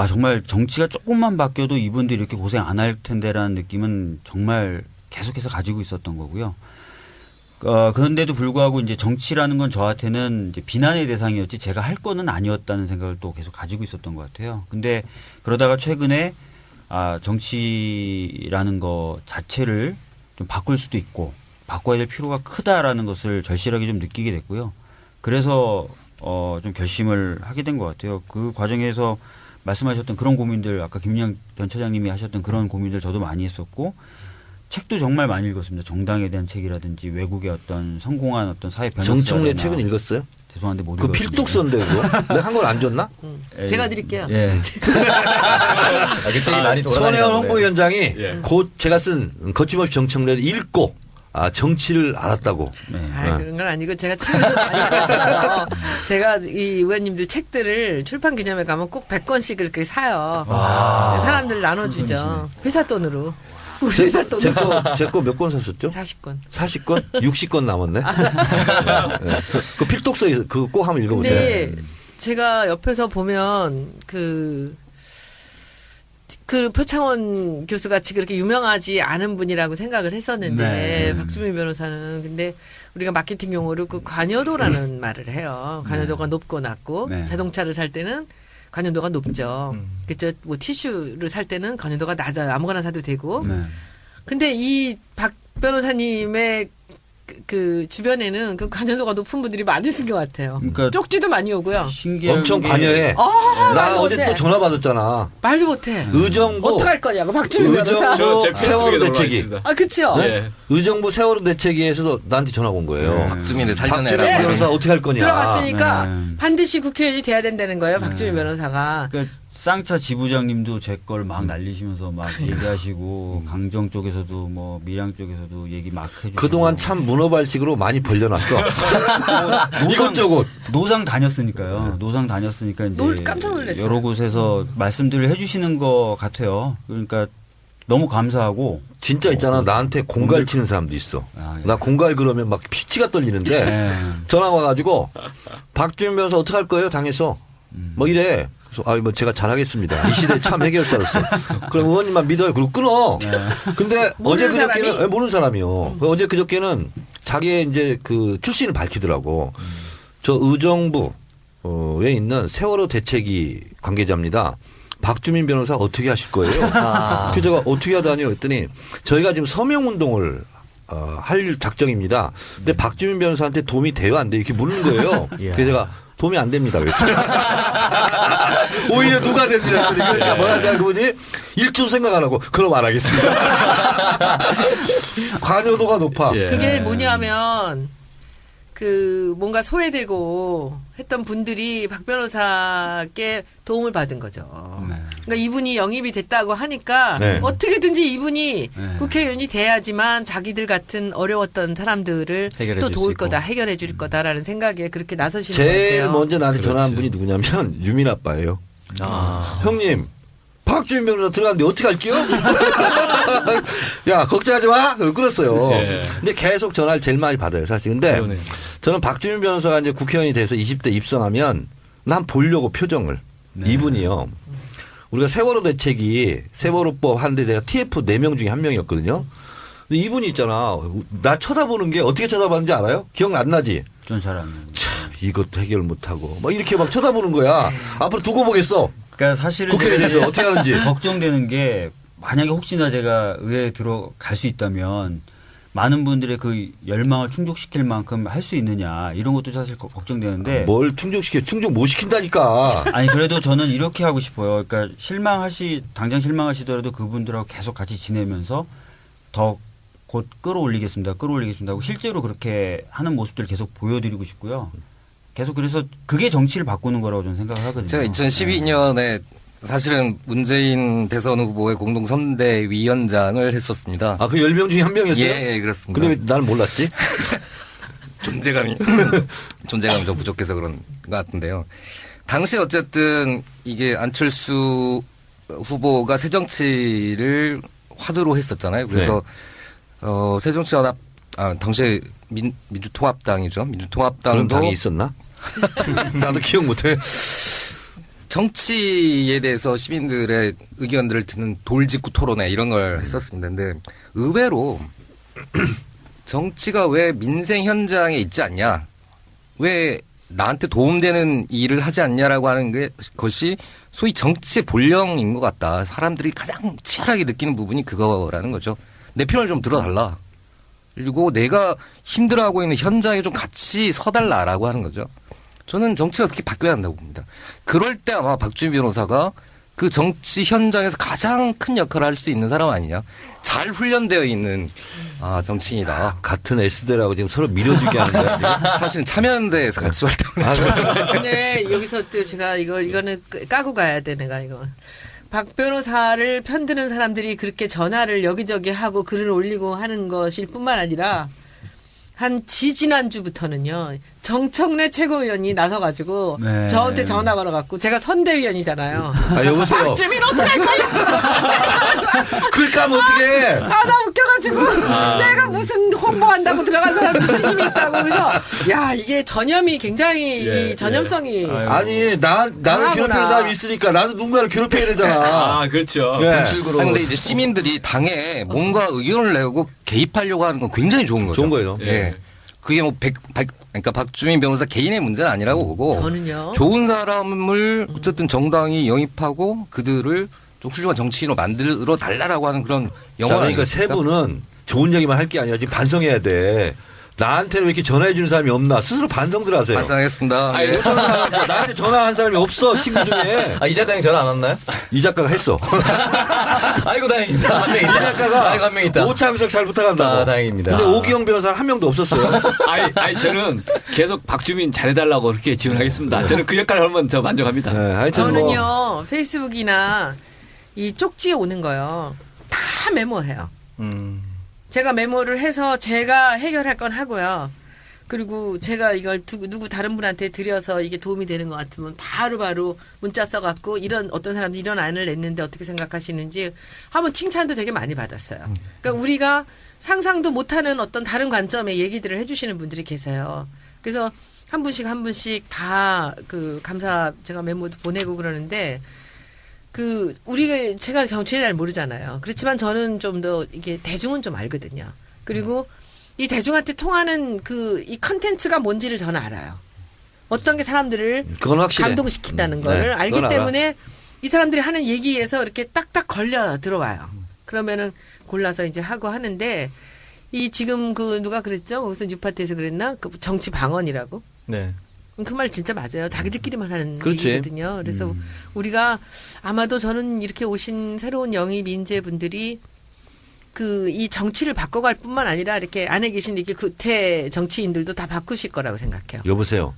Speaker 3: 정말 정치가 조금만 바뀌어도 이분들이 이렇게 고생 안 할 텐데라는 느낌은 정말 계속해서 가지고 있었던 거고요. 그런데도 불구하고 이제 정치라는 건 저한테는 이제 비난의 대상이었지 제가 할 거는 아니었다는 생각을 또 계속 가지고 있었던 것 같아요. 근데 그러다가 최근에 정치라는 거 자체를 좀 바꿀 수도 있고 바꿔야 될 필요가 크다라는 것을 절실하게 좀 느끼게 됐고요. 그래서 좀 결심을 하게 된 것 같아요. 그 과정에서 말씀하셨던 그런 고민들 아까 김양 전 차장님이 하셨던 그런 고민들 저도 많이 했었고 책도 정말 많이 읽었습니다. 정당에 대한 책이라든지 외국의 어떤 성공한 어떤 사회 변혁
Speaker 1: 정청래 책은 읽었어요?
Speaker 3: 죄송한데 못
Speaker 1: 그
Speaker 3: 읽었습니다.
Speaker 1: 필독서인데 그거? 내가 한 걸 안 줬나?
Speaker 2: 제가 드릴게요.
Speaker 3: 예.
Speaker 6: 그 책이 많이 돌아다니는데.
Speaker 1: 손혜원 홍보위원장이 곧 제가 쓴 거침없이 정청래를 읽고 정치를 알았다고.
Speaker 3: 네.
Speaker 2: 그런 건 아니고 제가 책을 좀 많이 썼어요. 제가 이 의원님들 책들을 출판 기념회 가면 꼭 100권씩 그렇게 사요. 사람들 나눠주죠. 회사 돈으로. 우리 회사 돈으로.
Speaker 1: 제 거 몇 권 샀었죠?
Speaker 2: 40권.
Speaker 1: 40권? 60권 남았네. 네. 그 필독서 그거 꼭 한번 읽어보세요.
Speaker 2: 근데 제가 옆에서 보면 그 표창원 교수 같이 그렇게 유명하지 않은 분이라고 생각을 했었는데
Speaker 3: 네.
Speaker 2: 박주민 변호사는 근데 우리가 마케팅 용어로 그 관여도라는 말을 해요. 관여도가 높고 낮고
Speaker 3: 네.
Speaker 2: 자동차를 살 때는 관여도가 높죠. 그죠? 뭐 티슈를 살 때는 관여도가 낮아요. 아무거나 사도 되고.
Speaker 3: 네.
Speaker 2: 근데 이 박 변호사님의 그 주변에는 그 관여도가 높은 분들이 많으신 것 같아요.
Speaker 3: 그러니까
Speaker 2: 쪽지도 많이 오고요.
Speaker 3: 신기한
Speaker 1: 엄청
Speaker 3: 게
Speaker 1: 관여해.
Speaker 2: 말도
Speaker 1: 나 어제
Speaker 2: 못해.
Speaker 1: 또 전화 받았잖아.
Speaker 2: 말도 못해.
Speaker 1: 의정부
Speaker 2: 어떡할 거냐고 박주민 변호사.
Speaker 1: 의정부
Speaker 5: 제 페이스북에
Speaker 1: 세월호
Speaker 5: 올라와
Speaker 1: 대책위.
Speaker 5: 있습니다.
Speaker 2: 아 그렇죠.
Speaker 5: 예.
Speaker 1: 의정부 세월호 대책위에서도 나한테 전화가 온 거예요.
Speaker 4: 박주민을
Speaker 1: 박주민
Speaker 4: 살려내라.
Speaker 1: 변호사 어떻게 할 거냐.
Speaker 2: 들어갔으니까
Speaker 3: 네.
Speaker 2: 반드시 국회의원이 돼야 된다는 거예요. 박주민 변호사가.
Speaker 3: 그러니까 쌍차 지부장님도 제 걸 막 날리시면서 막
Speaker 2: 그러니까.
Speaker 3: 얘기하시고 강정 쪽에서도 뭐 밀양 쪽에서도 얘기 막 해주시고
Speaker 1: 그동안 참 문어발식으로 많이 벌려놨어. 이것저것.
Speaker 3: 노상 다녔으니까요. 노상 다녔으니까 이제
Speaker 2: 깜짝 놀랐어요.
Speaker 3: 여러 곳에서 말씀들을 해주시는 것 같아요. 그러니까 너무 감사하고
Speaker 1: 진짜 있잖아. 나한테 공갈 치는 사람도 있어.
Speaker 3: 아, 예.
Speaker 1: 나 공갈 그러면 막 피치가 떨리는데
Speaker 3: 네.
Speaker 1: 전화 와가지고 박주민 변호사 어떻게 할 거예요? 당해서 뭐 이래. 그래서 뭐 제가 잘하겠습니다. 이 시대 참 해결사로서. 그럼 의원님만 믿어요. 그리고 끊어. 근데 어제
Speaker 2: 모르는
Speaker 1: 그저께는
Speaker 2: 사람이?
Speaker 1: 모르는 사람이요. 어제 그저께는 자기의 이제 그 출신을 밝히더라고. 저 의정부에 있는 세월호 대책위 관계자입니다. 박주민 변호사 어떻게 하실 거예요? 그래서 제가 어떻게 하다니요? 했더니 저희가 지금 서명운동을 할 작정입니다. 근데 박주민 변호사한테 도움이 돼요? 안 돼요? 이렇게 묻는 거예요. 그래서 제가 도움이 안 됩니다. 그랬어요. 오히려 누가 됩니다. 그러니까 뭐라 하자 그분이 1초 생각 안 하고 그럼 안 하겠습니다. 관여도가 높아.
Speaker 5: 예.
Speaker 2: 그게 뭐냐면 그 뭔가 소외되고 했던 분들이 박 변호사께 도움을 받은 거죠.
Speaker 3: 네.
Speaker 2: 그러니까 이분이 영입이 됐다고 하니까
Speaker 1: 네.
Speaker 2: 어떻게든지 이분이
Speaker 3: 네.
Speaker 2: 국회의원이 돼야지만 자기들 같은 어려웠던 사람들을
Speaker 6: 해결해
Speaker 2: 또
Speaker 6: 줄 수
Speaker 2: 도울
Speaker 6: 있고.
Speaker 2: 거다, 해결해 줄 거다라는 생각에 그렇게 나서시는 것
Speaker 1: 제일
Speaker 2: 같아요.
Speaker 1: 먼저 나한테 전화한
Speaker 5: 그렇지.
Speaker 1: 분이 누구냐면 유민 아빠예요.
Speaker 6: 아.
Speaker 1: 형님 박주민 변호사 들어갔는데 어떻게 할게요? 야 걱정하지 마. 그걸 끊었어요.
Speaker 5: 예.
Speaker 1: 근데 계속 전화를 제일 많이 받아요 사실. 근데
Speaker 5: 그러네요.
Speaker 1: 저는 박주민 변호사가 이제 국회의원이 돼서 20대 입성하면 난 보려고 표정을 이분이요. 우리가 세월호 대책이 세월호법 하는데 내가 TF 4명 중에 1명이었거든요. 근데 이분이 있잖아. 나 쳐다보는 게 어떻게 쳐다봤는지 알아요? 기억 안 나지?
Speaker 3: 전 잘 안 나요.
Speaker 1: 참 이것도 해결 못하고 막 이렇게 막 쳐다보는 거야. 앞으로 두고 보겠어.
Speaker 3: 그러니까 사실은
Speaker 1: 국회에 대해서 어떻게 하는지.
Speaker 3: 걱정되는 게 만약에 혹시나 제가 의회에 들어갈 수 있다면 많은 분들의 그 열망을 충족시킬 만큼 할 수 있느냐 이런 것도 사실 걱정되는데
Speaker 1: 뭘 충족시켜? 충족 못 시킨다니까.
Speaker 3: 아니 그래도 저는 이렇게 하고 싶어요. 그러니까 당장 실망하시더라도 그분들하고 계속 같이 지내면서 더 곧 끌어올리겠습니다 하고 실제로 그렇게 하는 모습들 계속 보여드리고 싶고요. 계속 그래서 그게 정치를 바꾸는 거라고 저는 생각을 하거든요.
Speaker 4: 제가 2012년에 사실은 문재인 대선 후보의 공동 선대위원장을 했었습니다.
Speaker 1: 아, 그 10명 중에 1명이었어요?
Speaker 4: 예, 그렇습니다.
Speaker 1: 근데 왜 나는 몰랐지?
Speaker 4: 존재감이 좀 부족해서 그런 것 같은데요. 당시 어쨌든 이게 안철수 후보가 새정치를 화두로 했었잖아요. 그래서 새정치연합 당시에 민주통합당이죠.
Speaker 1: 그런
Speaker 4: 민주통합당도
Speaker 1: 당이 있었나? 나도 기억 못해.
Speaker 4: 정치에 대해서 시민들의 의견들을 듣는 돌직구 토론회 이런 걸 했었습니다. 근데 의외로 정치가 왜 민생 현장에 있지 않냐? 왜 나한테 도움되는 일을 하지 않냐라고 하는 것이 소위 정치의 본령인 것 같다. 사람들이 가장 치열하게 느끼는 부분이 그거라는 거죠. 내 편을 좀 들어달라. 그리고 내가 힘들어하고 있는 현장에 좀 같이 서달라라고 하는 거죠. 저는 정치가 그렇게 바뀌어야 한다고 봅니다. 그럴 때 아마 박주민 변호사가 그 정치 현장에서 가장 큰 역할을 할 수 있는 사람 아니냐. 잘 훈련되어 있는 정치인이다.
Speaker 1: 같은 S대라고 지금 서로 밀어주게 하는 거야. 지금?
Speaker 4: 사실은 참여연대에서 같이 활동을 했죠.
Speaker 2: 근데 여기서 또 제가 이거는 까고 가야 돼 내가 이거. 박 변호사를 편드는 사람들이 그렇게 전화를 여기저기 하고 글을 올리고 하는 것일 뿐만 아니라 한 지지난주부터는요. 정청래 최고위원이 나서가지고
Speaker 3: 네.
Speaker 2: 저한테 전화 걸어갖고 제가 선대위원이잖아요.
Speaker 1: 아, 여보세요.
Speaker 2: 박주민 어떡할 거야?
Speaker 1: 그러니까 하면 어떡해.
Speaker 2: 아, 나 웃겨가지고 내가 무슨 홍보한다고 들어간 사람 무슨 힘이 있다고 그래서 야 이게 전염이 굉장히
Speaker 5: 예,
Speaker 2: 이 전염성이
Speaker 1: 아니, 나는
Speaker 2: 강하구나.
Speaker 1: 괴롭히는 사람이 있으니까 나도 누군가를 괴롭혀야 되잖아.
Speaker 5: 아, 그렇죠.
Speaker 1: 네.
Speaker 5: 분출구로.
Speaker 4: 근데 이제 시민들이 당에 뭔가 의견을 내고 개입하려고 하는 건 굉장히 좋은 거죠.
Speaker 1: 좋은 거예요.
Speaker 4: 예. 그게 뭐 그러니까 박주민 변호사 개인의 문제는 아니라고 보고
Speaker 2: 저는요.
Speaker 4: 좋은 사람을 어쨌든 정당이 영입하고 그들을 좀 훌륭한 정치인으로 만들어 달라라고 하는 그런
Speaker 1: 자,
Speaker 4: 영화
Speaker 1: 그러니까 세 분은 좋은 얘기만 할 게 아니라 지금 반성해야 돼. 나한테는 왜 이렇게 전화해 주는 사람이 없나 스스로 반성들 하세요.
Speaker 4: 반성하겠습니다.
Speaker 1: 아니,
Speaker 4: 예.
Speaker 1: 나한테 전화한 사람이 없어 친구 중에.
Speaker 6: 이 작가님 전화 안 왔나요?
Speaker 1: 이 작가가 했어.
Speaker 6: 아이고 다행입니다. 한 명
Speaker 1: 이
Speaker 6: 있다.
Speaker 1: 작가가
Speaker 6: 아이고 한 명 있다.
Speaker 1: 오창석 잘 부탁한다고.
Speaker 6: 아, 다행입니다.
Speaker 1: 근데 오기영 변호사는 한 명도 없었어요.
Speaker 5: 아니 저는 계속 박주민 잘해달라고 그렇게 지원하겠습니다. 저는 그 역할을 하면 더 만족합니다.
Speaker 1: 네, 하여튼 뭐
Speaker 2: 저는요 페이스북이나 이 쪽지에 오는 거요 다 메모해요. 제가 메모를 해서 제가 해결할 건 하고요. 그리고 제가 이걸 누구 다른 분한테 드려서 이게 도움이 되는 것 같으면 바로바로 문자 써갖고 이런 어떤 사람들이 이런 안을 냈는데 어떻게 생각하시는지 한번 칭찬도 되게 많이 받았어요. 그러니까 우리가 상상도 못하는 어떤 다른 관점의 얘기들을 해주시는 분들이 계세요. 그래서 한 분씩 한 분씩 다 그 감사 제가 메모도 보내고 그러는데 그 우리가 제가 정치를 잘 모르잖아요. 그렇지만 저는 좀 더 이게 대중은 좀 알거든요. 그리고 이 대중한테 통하는 그 이 컨텐츠가 뭔지를 저는 알아요. 어떤 게 사람들을
Speaker 1: 그건 확실해.
Speaker 2: 감동시킨다는
Speaker 1: 네,
Speaker 2: 거를 알기
Speaker 1: 그건 알아.
Speaker 2: 때문에 이 사람들이 하는 얘기에서 이렇게 딱딱 걸려 들어와요. 그러면은 골라서 이제 하고 하는데 이 지금 그 누가 그랬죠? 거기서 뉴파트에서 그랬나? 그 정치 방언이라고.
Speaker 6: 네.
Speaker 2: 그 말 진짜 맞아요. 자기들끼리만 하는
Speaker 1: 그렇지.
Speaker 2: 얘기거든요. 그래서 우리가 아마도 저는 이렇게 오신 새로운 영입 인재분들이 그 이 정치를 바꿔갈 뿐만 아니라 이렇게 안에 계신 이렇게 구태 정치인들도 다 바꾸실 거라고 생각해요.
Speaker 1: 여보세요.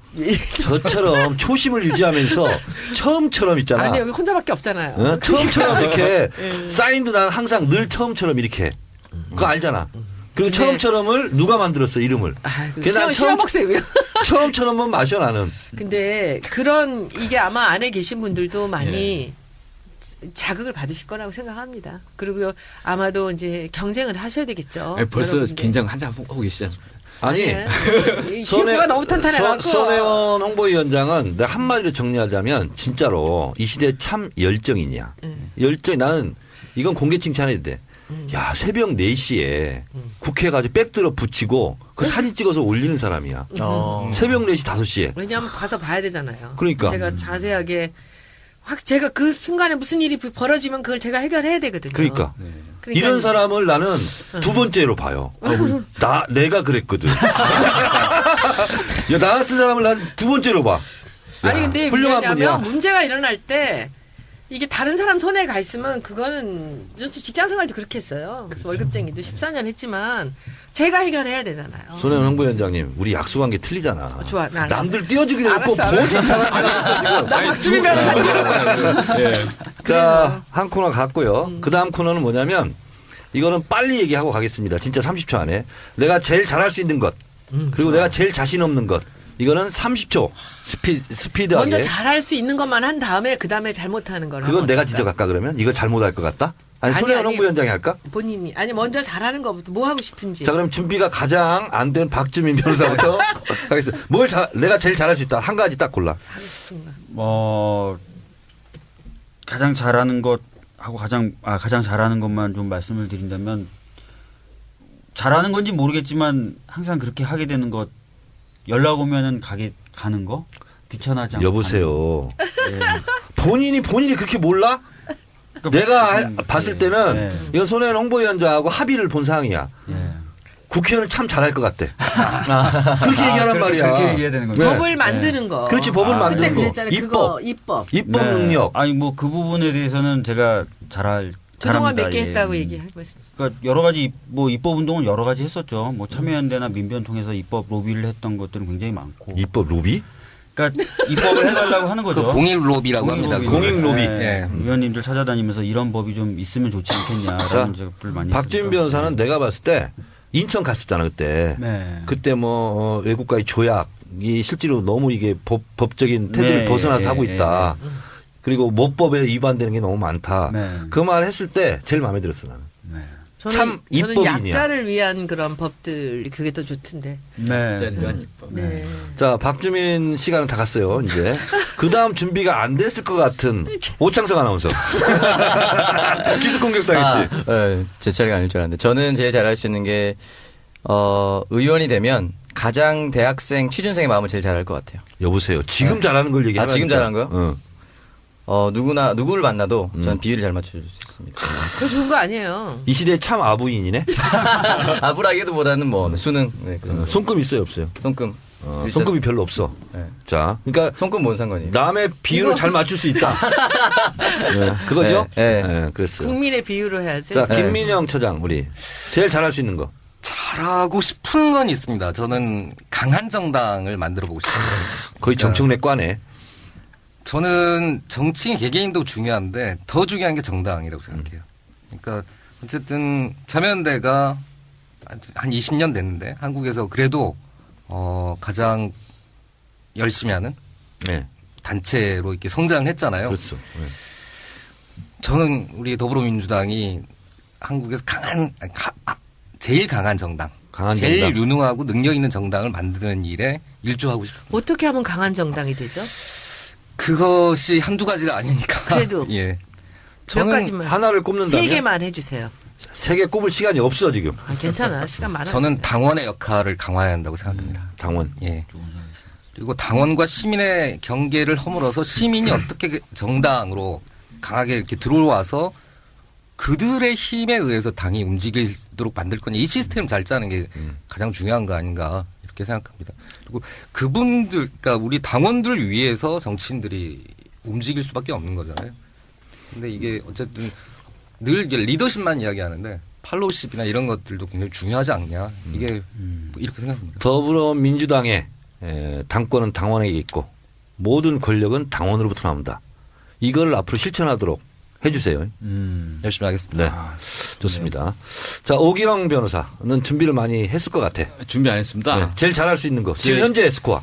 Speaker 1: 저처럼 초심을 유지하면서 처음처럼 있잖아.
Speaker 2: 아니 여기 혼자밖에 없잖아요.
Speaker 1: 어? 처음처럼 이렇게 사인도 난 항상 늘 처음처럼 이렇게 그거 알잖아. 그리고
Speaker 2: 근데-
Speaker 1: 처음처럼을 누가 만들었어 이름을.
Speaker 2: 아, 그
Speaker 1: 그게 난
Speaker 2: 시어먹쌤이요.
Speaker 1: 처음처럼만 마셔 나는.
Speaker 2: 근데 그런 이게 아마 안에 계신 분들도 많이 자극을 받으실 거라고 생각합니다. 그리고 아마도 이제 경쟁을 하셔야 되겠죠.
Speaker 5: 아니, 벌써
Speaker 2: 여러분들.
Speaker 5: 긴장 한참 하고 계시지 않습니까?
Speaker 1: 아니
Speaker 2: 기후가 너무 탄탄해갖고
Speaker 1: 손혜원 홍보위원장은 내가 한마디로 정리하자면 진짜로 이 시대에 참 열정이냐. 열정이 나는 이건 공개 칭찬해야 돼. 야 새벽 4시에 국회 가서 백들어 붙이고 그 사진 찍어서 올리는 사람이야. 새벽 4시 5시에.
Speaker 2: 왜냐하면 가서 봐야 되잖아요.
Speaker 1: 그러니까.
Speaker 2: 제가 자세하게 제가 그 순간에 무슨 일이 벌어지면 그걸 제가 해결해야 되거든요.
Speaker 1: 그러니까.
Speaker 2: 그러니까
Speaker 1: 이런 사람을 나는 두 번째로 봐요. 내가 그랬거든. 야, 나 같은 사람을 난 두 번째로 봐.
Speaker 2: 아니
Speaker 1: 야,
Speaker 2: 근데
Speaker 1: 훌륭한 분이야.
Speaker 2: 왜냐하면 문제가 일어날 때 이게 다른 사람 손에 가 있으면 그거는 저도 직장 생활도 그렇게 했어요.
Speaker 1: 그렇죠.
Speaker 2: 월급쟁이도 14년 했지만 제가 해결해야 되잖아요.
Speaker 1: 손혜원 홍보위원장님, 우리 약속한 게 틀리잖아.
Speaker 2: 좋아, 나
Speaker 1: 남들 띄워주기도 없고
Speaker 2: 알았어, 알았어.
Speaker 1: 본인 잘하는 지금.
Speaker 2: 나 박주민 변호사님.
Speaker 1: 자, 한 코너 갔고요. 그 다음 코너는 뭐냐면 이거는 빨리 얘기하고 가겠습니다. 진짜 30초 안에. 내가 제일 잘할 수 있는 것. 그리고 내가 제일 자신 없는 것. 이거는 30초 스피드하게.
Speaker 2: 먼저 잘할 수 있는 것만 한 다음에 그 다음에 잘못하는 걸.
Speaker 1: 그건
Speaker 2: 하면
Speaker 1: 내가
Speaker 2: 어떨까?
Speaker 1: 지적할까 그러면? 이거 잘못할 것 같다? 아니, 손혜원 홍보위원장이 할까?
Speaker 2: 본인이 아니 먼저 잘하는 것부터 뭐 하고 싶은지.
Speaker 1: 자, 그럼 준비가 가장 안 된 박주민 변호사부터 하겠습니다. 내가 제일 잘할 수 있다. 한 가지 딱 골라.
Speaker 2: 하고 싶은 거.
Speaker 3: 가장 잘하는 것하고 가장 잘하는 것만 좀 말씀을 드린다면 잘하는 건지 모르겠지만 항상 그렇게 하게 되는 것 연락 오면은 가는 거 귀찮아지 않고
Speaker 1: 여보세요.
Speaker 3: 가는 거.
Speaker 1: 본인이 그렇게 몰라? 내가 봤을 때는
Speaker 3: 네.
Speaker 1: 이건 손혜원 홍보위원장하고 합의를 본 사항이야.
Speaker 3: 예.
Speaker 1: 국회의원은 참 잘할 것 같대. 그렇게 얘기하란 말이야.
Speaker 3: 그렇게 얘기해야 되는 거죠.
Speaker 1: 네.
Speaker 2: 법을 만드는 거.
Speaker 1: 그렇지, 법을
Speaker 2: 그때
Speaker 1: 만드는 거.
Speaker 2: 그랬잖아요. 그거 입법.
Speaker 1: 입법
Speaker 3: 네.
Speaker 1: 능력.
Speaker 3: 아니 뭐 그 부분에 대해서는 제가
Speaker 2: 그동안
Speaker 3: 잘합니다.
Speaker 2: 몇 개
Speaker 3: 예.
Speaker 2: 했다고 얘기하고 있습니다.
Speaker 3: 그러니까 여러 가지 뭐 입법 운동은 여러 가지 했었죠. 뭐 참여연대나 민변 통해서 입법 로비를 했던 것들은 굉장히 많고.
Speaker 1: 입법 로비?
Speaker 3: 그러니까 입법을 해달라고 하는
Speaker 4: 그
Speaker 3: 거죠.
Speaker 4: 공익 로비라고 합니다. 그거를.
Speaker 1: 공익 로비.
Speaker 4: 예.
Speaker 3: 의원님들 찾아다니면서 이런 법이 좀 있으면 좋지 않겠냐라는 지적들 많이.
Speaker 1: 박주민
Speaker 3: 했었죠.
Speaker 1: 변호사는 내가 봤을 때 인천 갔었잖아 그때.
Speaker 3: 네.
Speaker 1: 그때 뭐 외국과의 조약이 실제로 너무 이게 법적인 테두리를
Speaker 3: 네,
Speaker 1: 벗어나서
Speaker 3: 예,
Speaker 1: 하고 있다. 그리고 모법에 위반되는 게 너무 많다.
Speaker 3: 네.
Speaker 1: 그 말 했을 때 제일 마음에 들었어 나는.
Speaker 3: 네.
Speaker 1: 참
Speaker 2: 저는
Speaker 1: 입법인이야.
Speaker 2: 약자를 위한 그런 법들 그게 더 좋던데.
Speaker 3: 네.
Speaker 2: 네.
Speaker 1: 자, 박주민 시간은 다 갔어요, 이제. 그 다음 준비가 안 됐을 것 같은 오창석 아나운서. 기습 공격 당했지.
Speaker 6: 제 차례가 아닐 줄 알았는데 저는 제일 잘할 수 있는 게 의원이 되면 가장 대학생 취준생의 마음을 제일 잘할 것 같아요.
Speaker 1: 여보세요. 지금 잘하는 걸 얘기하라.
Speaker 6: 지금 잘하는 거요?
Speaker 1: 응.
Speaker 6: 누구를 만나도 저는 비율을 잘 맞춰줄 수 있습니다.
Speaker 2: 그거 좋은 거 아니에요.
Speaker 1: 이 시대에 참 아부인이네.
Speaker 6: 아브라기보다는 뭐 수능, 네, 그런
Speaker 1: 손금 있어요 없어요?
Speaker 6: 손금.
Speaker 1: 손금이 별로 없어.
Speaker 6: 네.
Speaker 1: 자, 그러니까
Speaker 6: 손금 뭔 상관이에요?
Speaker 1: 남의 비율을 잘 맞출 수 있다. 네, 그거죠?
Speaker 6: 네,
Speaker 1: 네, 그랬어요.
Speaker 2: 국민의 비유로 해야지.
Speaker 1: 자,
Speaker 6: 네.
Speaker 1: 김민영 처장 우리 제일 잘할 수 있는 거.
Speaker 4: 잘하고 싶은 건 있습니다. 저는 강한 정당을 만들어 보고 싶습니다.
Speaker 1: 거의 정청래과네.
Speaker 4: 저는 정치인 개개인도 중요한데 더 중요한 게 정당이라고 생각해요. 그러니까 어쨌든 자면대가 한 20년 됐는데 한국에서 그래도 가장 열심히 하는
Speaker 1: 네,
Speaker 4: 단체로 이렇게 성장을 했잖아요.
Speaker 1: 그렇죠. 네.
Speaker 4: 저는 우리 더불어민주당이 한국에서 제일 강한 정당,
Speaker 1: 강한
Speaker 4: 제일
Speaker 1: 정당.
Speaker 4: 유능하고 능력 있는 정당을 만드는 일에 일조하고 싶습니다.
Speaker 2: 어떻게 하면 강한 정당이 되죠?
Speaker 4: 그것이 한두 가지가 아니니까.
Speaker 2: 그래도
Speaker 4: 예.
Speaker 2: 몇
Speaker 4: 저는
Speaker 2: 가지만.
Speaker 1: 하나를 꼽는다면
Speaker 2: 세 개만 해주세요.
Speaker 1: 세 개 꼽을 시간이 없어 지금.
Speaker 2: 아, 괜찮아. 시간 많아.
Speaker 4: 저는 당원의 역할을 강화해야 한다고 생각합니다.
Speaker 1: 당원.
Speaker 4: 예. 그리고 당원과 시민의 경계를 허물어서 시민이 어떻게 정당으로 강하게 이렇게 들어와서 그들의 힘에 의해서 당이 움직이도록 만들 거냐. 이 시스템 잘 짜는 게 가장 중요한 거 아닌가 이렇게 생각합니다. 그리고 그분들, 그러니까 우리 당원들 위해서 정치인들이 움직일 수밖에 없는 거잖아요. 근데 이게 어쨌든 늘 이제 리더십만 이야기하는데 팔로우십이나 이런 것들도 굉장히 중요하지 않냐. 이게 뭐 이렇게 생각합니다.
Speaker 1: 더불어민주당의 당권은 당원에게 있고 모든 권력은 당원으로부터 나온다. 이걸 앞으로 실천하도록 해주세요.
Speaker 4: 열심히 하겠습니다.
Speaker 1: 네, 좋습니다. 자, 오기영 변호사는 준비를 많이 했을 것 같아.
Speaker 5: 준비 안 했습니다.
Speaker 1: 네, 제일 잘할 수 있는 거. 지금
Speaker 5: 제-
Speaker 1: 현재 스코어.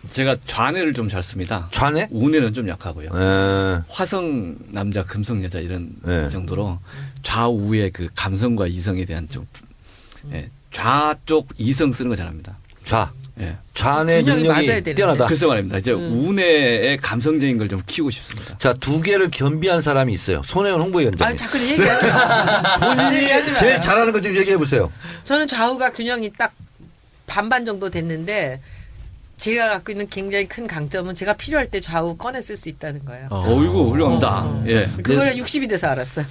Speaker 5: 제가 좌뇌를 좀 잘 씁니다.
Speaker 1: 좌뇌?
Speaker 5: 우뇌는 좀 약하고요.
Speaker 1: 에,
Speaker 5: 화성 남자, 금성 여자 이런
Speaker 1: 네.
Speaker 5: 정도로 좌우의 그 감성과 이성에 대한 좀 좌쪽 이성 쓰는 거 잘합니다.
Speaker 1: 좌.
Speaker 5: 예.
Speaker 1: 좌뇌
Speaker 2: 균형이 맞아야
Speaker 1: 능력이
Speaker 2: 되는데.
Speaker 1: 뛰어나다.
Speaker 5: 글쎄 말입니다. 이제 우뇌의 감성적인 걸 좀 키우고 싶습니다.
Speaker 1: 자, 두 개를 겸비한 사람이 있어요. 손혜원 홍보위원장.
Speaker 2: 아, 자꾸 얘기하지 마.
Speaker 1: 본인이
Speaker 2: 얘기하지 마요.
Speaker 1: 제일 잘하는 거 지금 얘기해 보세요.
Speaker 2: 저는 좌우가 균형이 딱 반반 정도 됐는데 제가 갖고 있는 굉장히 큰 강점은 제가 필요할 때 좌우 꺼내 쓸 수 있다는 거예요.
Speaker 5: 어이구 훌륭합니다. 예.
Speaker 2: 그걸 60이 돼서 알았어요.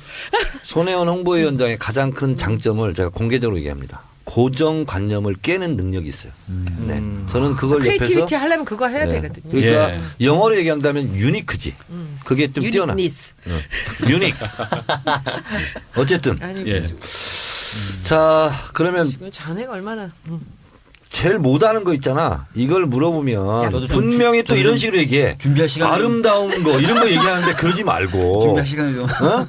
Speaker 1: 손혜원 홍보위원장의 가장 큰 장점을 제가 공개적으로 얘기합니다. 고정관념을 깨는 능력이 있어요. 네. 저는 그걸
Speaker 2: 크리에이티비티
Speaker 1: 옆에서
Speaker 2: 하려면 그거 해야
Speaker 1: 네.
Speaker 2: 되거든요.
Speaker 1: 그러니까
Speaker 5: 예.
Speaker 1: 영어로 얘기한다면 유니크지. 그게 좀 뛰어나.
Speaker 2: 유니크니스.
Speaker 1: 유닉. 어쨌든
Speaker 2: 아니,
Speaker 5: 예.
Speaker 1: 자 그러면
Speaker 2: 지금 자네가 얼마나.
Speaker 1: 제일 못하는 거 있잖아. 이걸 물어보면
Speaker 3: 저도 좀
Speaker 1: 분명히 또
Speaker 3: 저도
Speaker 1: 이런
Speaker 3: 좀
Speaker 1: 식으로 얘기해.
Speaker 3: 준비할 시간을
Speaker 1: 아름다운 거 이런 거 얘기하는데 그러지 말고.
Speaker 3: 준비할 시간을 좀.
Speaker 1: 어?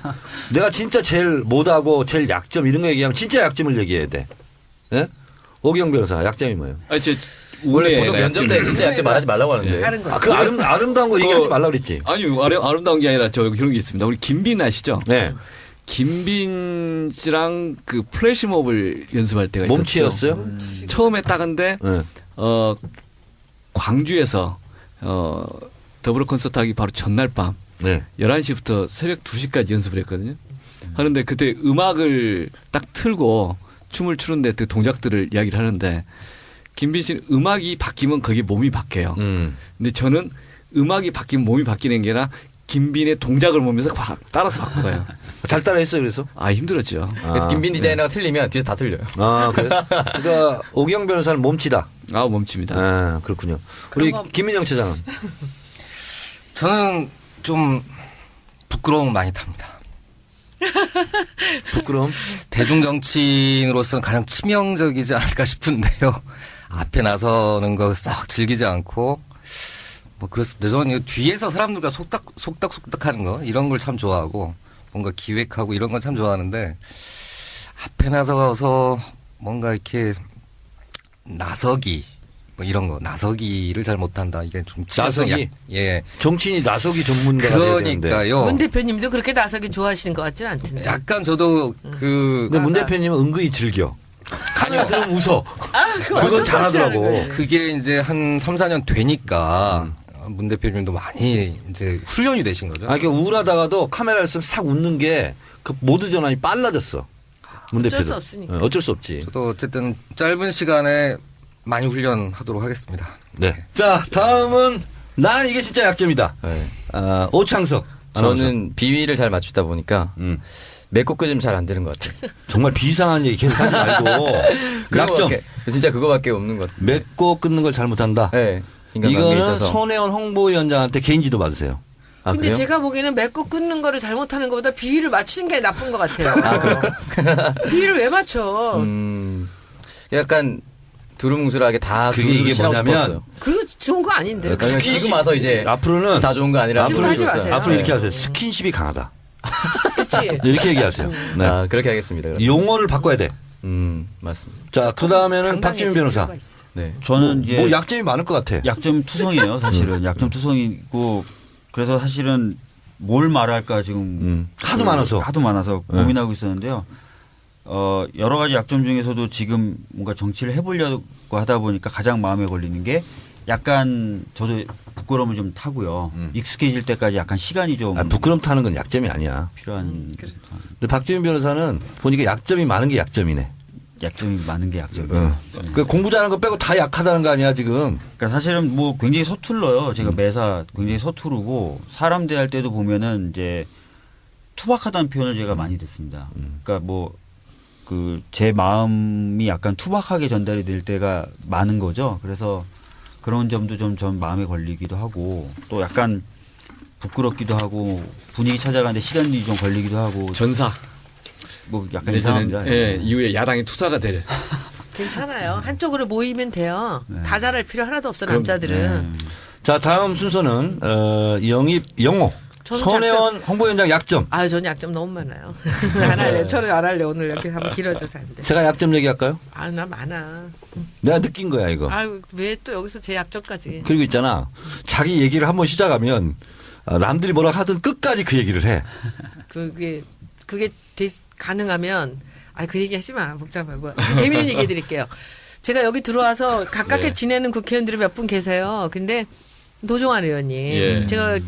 Speaker 1: 내가 진짜 제일 못하고 제일 약점 이런 거 얘기하면 진짜 약점을 얘기해야 돼. 예? 오기영 변호사 약점이 뭐예요?
Speaker 5: 아니, 제
Speaker 6: 원래
Speaker 5: 우뇌가
Speaker 6: 보통 면접 때
Speaker 5: 약점이-
Speaker 6: 진짜 약점 말하지 말라고 하는데.
Speaker 2: 다른 거.
Speaker 1: 아, 그 아름다운 거 얘기하지 말라 그랬지.
Speaker 5: 아니 아름다운 게 아니라 저 그런 게 있습니다. 우리 김빈 아시죠?
Speaker 1: 네.
Speaker 5: 김빈 씨랑 그 플래시몹을 연습할 때가 있었죠.
Speaker 1: 몸치였어요?
Speaker 5: 처음에 따근데
Speaker 1: 네.
Speaker 5: 광주에서 더불어 콘서트 하기 바로 전날 밤
Speaker 1: 네.
Speaker 5: 11시부터 새벽 2시까지 연습을 했거든요. 하는데 그때 음악을 딱 틀고 춤을 추는데 그 동작들을 이야기를 하는데 김빈 씨는 음악이 바뀌면 거기에 몸이 바뀌어요. 근데 저는 음악이 바뀌면 몸이 바뀌는 게 아니라 김빈의 동작을 보면서 따라서 바꿔요.
Speaker 1: 잘 따라했어요 그래서?
Speaker 5: 아 힘들었죠.
Speaker 1: 아,
Speaker 6: 김빈 디자이너가 틀리면 뒤에서 다 틀려요.
Speaker 1: 아 그래? 그러니까 오기영 변호사는 몸치다.
Speaker 5: 아 멈춥니다.
Speaker 1: 아 그렇군요. 우리
Speaker 2: 그런 거-
Speaker 1: 김민영 처장은
Speaker 4: 저는 좀 부끄러움 많이 탑니다.
Speaker 1: 부끄러움?
Speaker 4: 대중 정치인으로서는 가장 치명적이지 않을까 싶은데요. 앞에 나서는 거 싹 즐기지 않고 뭐 그렇습니다. 저는 뒤에서 사람들과 속닥속닥 하는 거 이런 걸 참 좋아하고 뭔가 기획하고 이런 걸 참 좋아하는데 앞에 나서서 뭔가 이렇게 나서기 뭐 이런 거 나서기를 잘 못한다. 이게 좀
Speaker 1: 나서기?
Speaker 4: 예.
Speaker 1: 정치인이 나서기 전문가가 돼야 되는데.
Speaker 4: 그러니까요.
Speaker 2: 문 대표님도 그렇게 나서기 좋아하시는 것 같지는 않던데.
Speaker 4: 약간 저도 그
Speaker 1: 근데 문 대표님은 은근히 즐겨. 카메라 들으면 웃어.
Speaker 2: 아, 그거
Speaker 1: 그건
Speaker 2: 어쩔 수 없이
Speaker 1: 잘하더라고.
Speaker 2: 하는 거지.
Speaker 4: 그게 이제 한 3, 4년 되니까 문 대표님도 많이 이제 훈련이 되신 거죠.
Speaker 1: 아, 이렇게 우울하다가도 카메라를 쓰면 싹 웃는 게 그 모드 전환이 빨라졌어. 문
Speaker 2: 어쩔
Speaker 1: 대표도.
Speaker 2: 수 없으니까.
Speaker 1: 어쩔 수 없지.
Speaker 4: 저도 어쨌든 짧은 시간에 많이 훈련하도록 하겠습니다.
Speaker 1: 네. 자, 다음은 난 이게 진짜 약점이다. 오창석 아나운서.
Speaker 6: 저는 비위를 잘 맞추다 보니까 맺고 끓이면 잘 안 되는 것 같아요.
Speaker 1: 정말 비상한 얘기 계속 하지 말고 약점.
Speaker 6: 그거밖에- 진짜 그거밖에 없는 것 같아요.
Speaker 1: 맺고 끊는 걸 잘못한다.
Speaker 6: 네. 인간관계에
Speaker 1: 이거는
Speaker 6: 있어서.
Speaker 1: 손혜원 홍보위원장한테 개인 지도 받으세요.
Speaker 6: 아,
Speaker 2: 근데
Speaker 6: 그래요?
Speaker 2: 제가 보기에는 맺고 끊는 거를 잘못하는 것보다 비위를 맞추는 게 나쁜 것 같아요. 비위를 왜 맞춰?
Speaker 6: 약간 두루뭉술하게 다
Speaker 1: 그게
Speaker 6: 두루두루
Speaker 1: 이게
Speaker 6: 친하고
Speaker 1: 뭐냐면
Speaker 6: 싶었어요.
Speaker 2: 그거 좋은 거 아닌데.
Speaker 6: 그러니까 지금 와서 이제
Speaker 1: 앞으로는
Speaker 6: 다 좋은 거 아니라
Speaker 2: 지금
Speaker 6: 앞으로
Speaker 2: 하지
Speaker 6: 있었어요.
Speaker 2: 마세요.
Speaker 1: 앞으로 이렇게
Speaker 2: 네.
Speaker 1: 하세요. 스킨십이 강하다.
Speaker 2: 그치?
Speaker 1: 이렇게 얘기하세요. 네.
Speaker 6: 아, 그렇게 하겠습니다. 그럼.
Speaker 1: 용어를 바꿔야 돼.
Speaker 6: 맞습니다.
Speaker 1: 자, 그 다음에는 박지민
Speaker 2: 당당해질
Speaker 1: 변호사.
Speaker 2: 필요가 있어.
Speaker 6: 네.
Speaker 3: 저는 이제
Speaker 1: 뭐 약점이 많을 것 같아.
Speaker 3: 약점 투성이에요, 사실은. 약점 투성이고 그래서 사실은 뭘 말할까 지금
Speaker 1: 하도 많아서.
Speaker 3: 하도 많아서
Speaker 1: 네.
Speaker 3: 고민하고 있었는데요. 여러 가지 약점 중에서도 지금 뭔가 정치를 해보려고 하다 보니까 가장 마음에 걸리는 게 약간 저도 부끄러움을 좀 타고요. 익숙해질 때까지 약간 시간이 좀
Speaker 1: 부끄럼 타는 건 약점이 아니야.
Speaker 3: 필요한
Speaker 1: 근데 박지민 변호사는 보니까 약점이 많은 게 약점이네.
Speaker 3: 약점이 많은 게 약점이에요.
Speaker 1: 그 공부 잘하는 거 빼고 다 약하다는 거 아니야 지금.
Speaker 3: 그러니까 사실은 뭐 굉장히 서툴러요. 제가 매사 굉장히 서투르고 사람 대할 때도 보면은 이제 투박하다는 표현을 제가 많이 듣습니다. 그러니까 뭐 그 제 마음이 약간 투박하게 전달이 될 때가 많은 거죠. 그래서 그런 점도 좀 전 마음에 걸리기도 하고 또 약간 부끄럽기도 하고 분위기 찾아가는데 시간이 좀 걸리기도 하고
Speaker 5: 전사.
Speaker 3: 뭐 약간 이상합니다.
Speaker 5: 예, 이후에 야당이 투사가 될.
Speaker 2: 괜찮아요. 한쪽으로 모이면 돼요.
Speaker 3: 네.
Speaker 2: 다 잘할 필요 하나도 없어
Speaker 5: 그럼,
Speaker 2: 남자들은.
Speaker 1: 자 다음 순서는 영입 영호.
Speaker 2: 저는
Speaker 1: 손혜원 홍보위원장 약점.
Speaker 2: 아, 저는 약점 너무 많아요. 안 할래. 저는 안 할래. 오늘 이렇게 하면 길어져서 안 돼.
Speaker 1: 제가 약점 얘기할까요?
Speaker 2: 아, 나 많아.
Speaker 1: 내가 느낀 거야 이거.
Speaker 2: 아, 왜 또 여기서 제 약점까지.
Speaker 1: 그리고 있잖아. 자기 얘기를 한번 시작하면 남들이 뭐라 하든 끝까지 그 얘기를 해.
Speaker 2: 그게 가능하면 그 얘기 하지 마. 복잡하고. 재미있는 얘기 해드릴게요. 제가 여기 들어와서 가깝게
Speaker 5: 네.
Speaker 2: 지내는 국회의원들이 몇 분 계세요. 근데 노종환 의원님,
Speaker 5: 예.
Speaker 2: 제가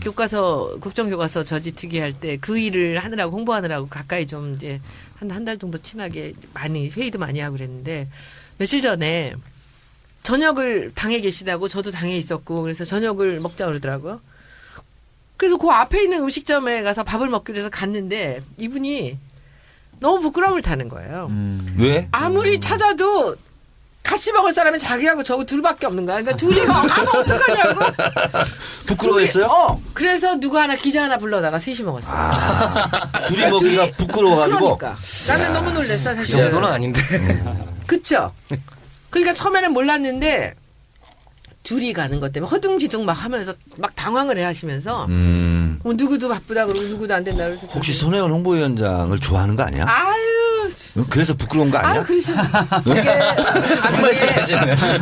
Speaker 2: 국정교과서 저지특위 할 때 그 일을 하느라고 홍보하느라고 가까이 좀 이제 한 달 정도 친하게 많이 회의도 많이 하고 그랬는데 며칠 전에 저녁을 당에 계시다고 저도 당에 있었고 그래서 저녁을 먹자 그러더라고요. 그래서 그 앞에 있는 음식점에 가서 밥을 먹기로 해서 갔는데 이분이 너무 부끄러움을 타는 거예요.
Speaker 1: 왜?
Speaker 2: 아무리 찾아도 같이 먹을 사람은 자기하고 저하고 둘밖에 없는 거야. 그러니까 둘이 어떡하냐고.
Speaker 1: 부끄러워했어요?
Speaker 2: 그래서 누구 하나 기자 하나 불러다가 셋이 먹었어요.
Speaker 1: 둘이 먹기가 부끄러워가지고.
Speaker 2: 그러니까 나는 너무 놀랬어
Speaker 4: 그
Speaker 2: 사실.
Speaker 4: 정도는 아닌데.
Speaker 2: 그쵸? 그러니까 처음에는 몰랐는데 둘이 가는 것 때문에 허둥지둥 막 하면서 막 당황을 해 하시면서 누구도 바쁘다 그러고 누구도 안 된다 그래서
Speaker 1: 혹시 손혜원 홍보위원장을 좋아하는 거 아니야?
Speaker 2: 아유
Speaker 1: 그래서 부끄러운 거 아니야?
Speaker 2: 그러시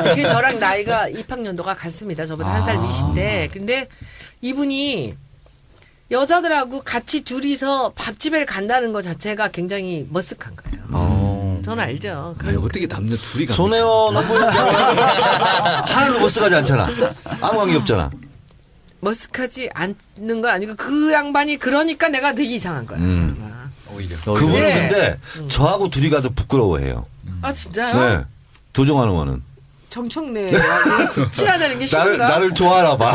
Speaker 2: 그게 저랑 나이가 입학연도가 같습니다. 저보다 한 살 위신데 근데 이분이 여자들하고 같이 둘이서 밥집에 간다는 것 자체가 굉장히 머쓱한 거예요. 저는 알죠.
Speaker 5: 아니, 어떻게 남녀 둘이 갑니까?
Speaker 1: 손혜원 홍보위원장은 하나도 머쓱하지 않잖아. 아무 관계 없잖아.
Speaker 2: 머쓱하지 않는 건 아니고 그 양반이 그러니까 내가 되게 이상한 거야.
Speaker 4: 오히려.
Speaker 1: 그분은
Speaker 2: 네.
Speaker 1: 근데 저하고 둘이 가도 부끄러워해요.
Speaker 2: 아 진짜요?
Speaker 1: 네. 도종환 의원은.
Speaker 2: 정청래하고 친하다는 게 싫은가?
Speaker 1: 나를 좋아하나 봐.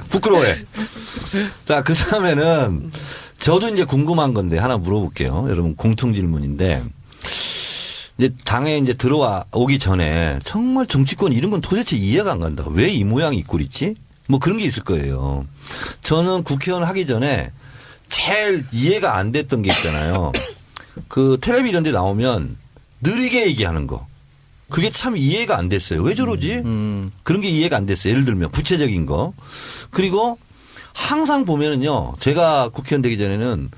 Speaker 1: 부끄러워해. 자, 그 다음에는 저도 이제 궁금한 건데 하나 물어볼게요. 여러분 공통 질문인데 이제 당에 이제 오기 전에 정말 정치권 이런 건 도대체 이해가 안 간다. 왜 이 모양 이 꼴이지? 뭐 그런 게 있을 거예요. 저는 국회의원 하기 전에 제일 이해가 안 됐던 게 있잖아요. 그 텔레비 이런 데 나오면 느리게 얘기하는 거. 그게 참 이해가 안 됐어요. 왜 저러지? 그런 게 이해가 안 됐어요. 예를 들면 구체적인 거. 그리고 항상 보면은요. 제가 국회의원 되기 전에는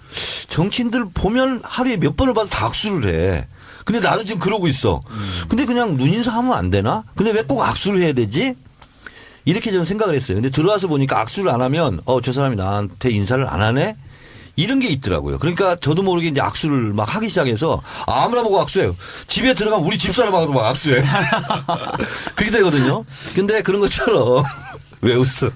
Speaker 1: 정치인들 보면 하루에 몇 번을 봐도 다 악수를 해. 근데 나도 지금 그러고 있어. 근데 그냥 눈인사하면 안 되나? 근데 왜 꼭 악수를 해야 되지? 이렇게 저는 생각을 했어요. 근데 들어와서 보니까 악수를 안 하면 저 사람이 나한테 인사를 안 하네? 이런 게 있더라고요. 그러니까 저도 모르게 이제 악수를 막 하기 시작해서 아무나 보고 악수해요. 집에 들어가면 우리 집사람하고도 막 악수해. 그렇게 되거든요. 근데 그런 것처럼 왜 웃어?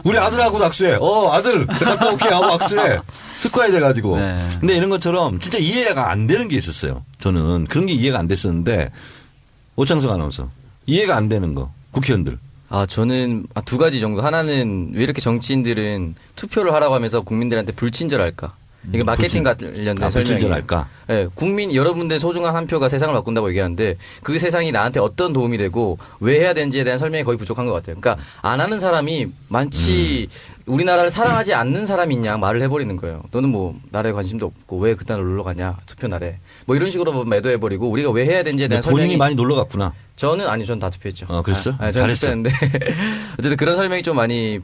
Speaker 1: 우리 아들하고도 악수해. 아들 갔다 올게 하고 악수해. 습관이 돼가지고.
Speaker 3: 네.
Speaker 1: 근데 이런 것처럼 진짜 이해가 안 되는 게 있었어요. 저는 그런 게 이해가 안 됐었는데 오창석 아나운서 이해가 안 되는 거 국회의원들
Speaker 6: 저는 두 가지 정도. 하나는 왜 이렇게 정치인들은 투표를 하라고 하면서 국민들한테 불친절할까? 이게 마케팅 관련된 설명이에요.
Speaker 1: 불친절할까?
Speaker 6: 네, 여러분들 소중한 한 표가 세상을 바꾼다고 얘기하는데 그 세상이 나한테 어떤 도움이 되고 왜 해야 되는지에 대한 설명이 거의 부족한 것 같아요. 그러니까 안 하는 사람이 마치 우리나라를 사랑하지 않는 사람이냐 말을 해버리는 거예요. 너는 뭐 나라에 관심도 없고 왜 그딴 놀러 가냐 투표 날에 뭐 이런 식으로 매도해버리고 우리가 왜 해야 되는지에 대한
Speaker 1: 본인이
Speaker 6: 설명이
Speaker 1: 많이 놀러 갔구나.
Speaker 6: 전 다 투표했죠.
Speaker 1: 그랬어?
Speaker 6: 저는
Speaker 1: 잘했어.
Speaker 6: 투표했는데 어쨌든 그런 설명이 좀 많이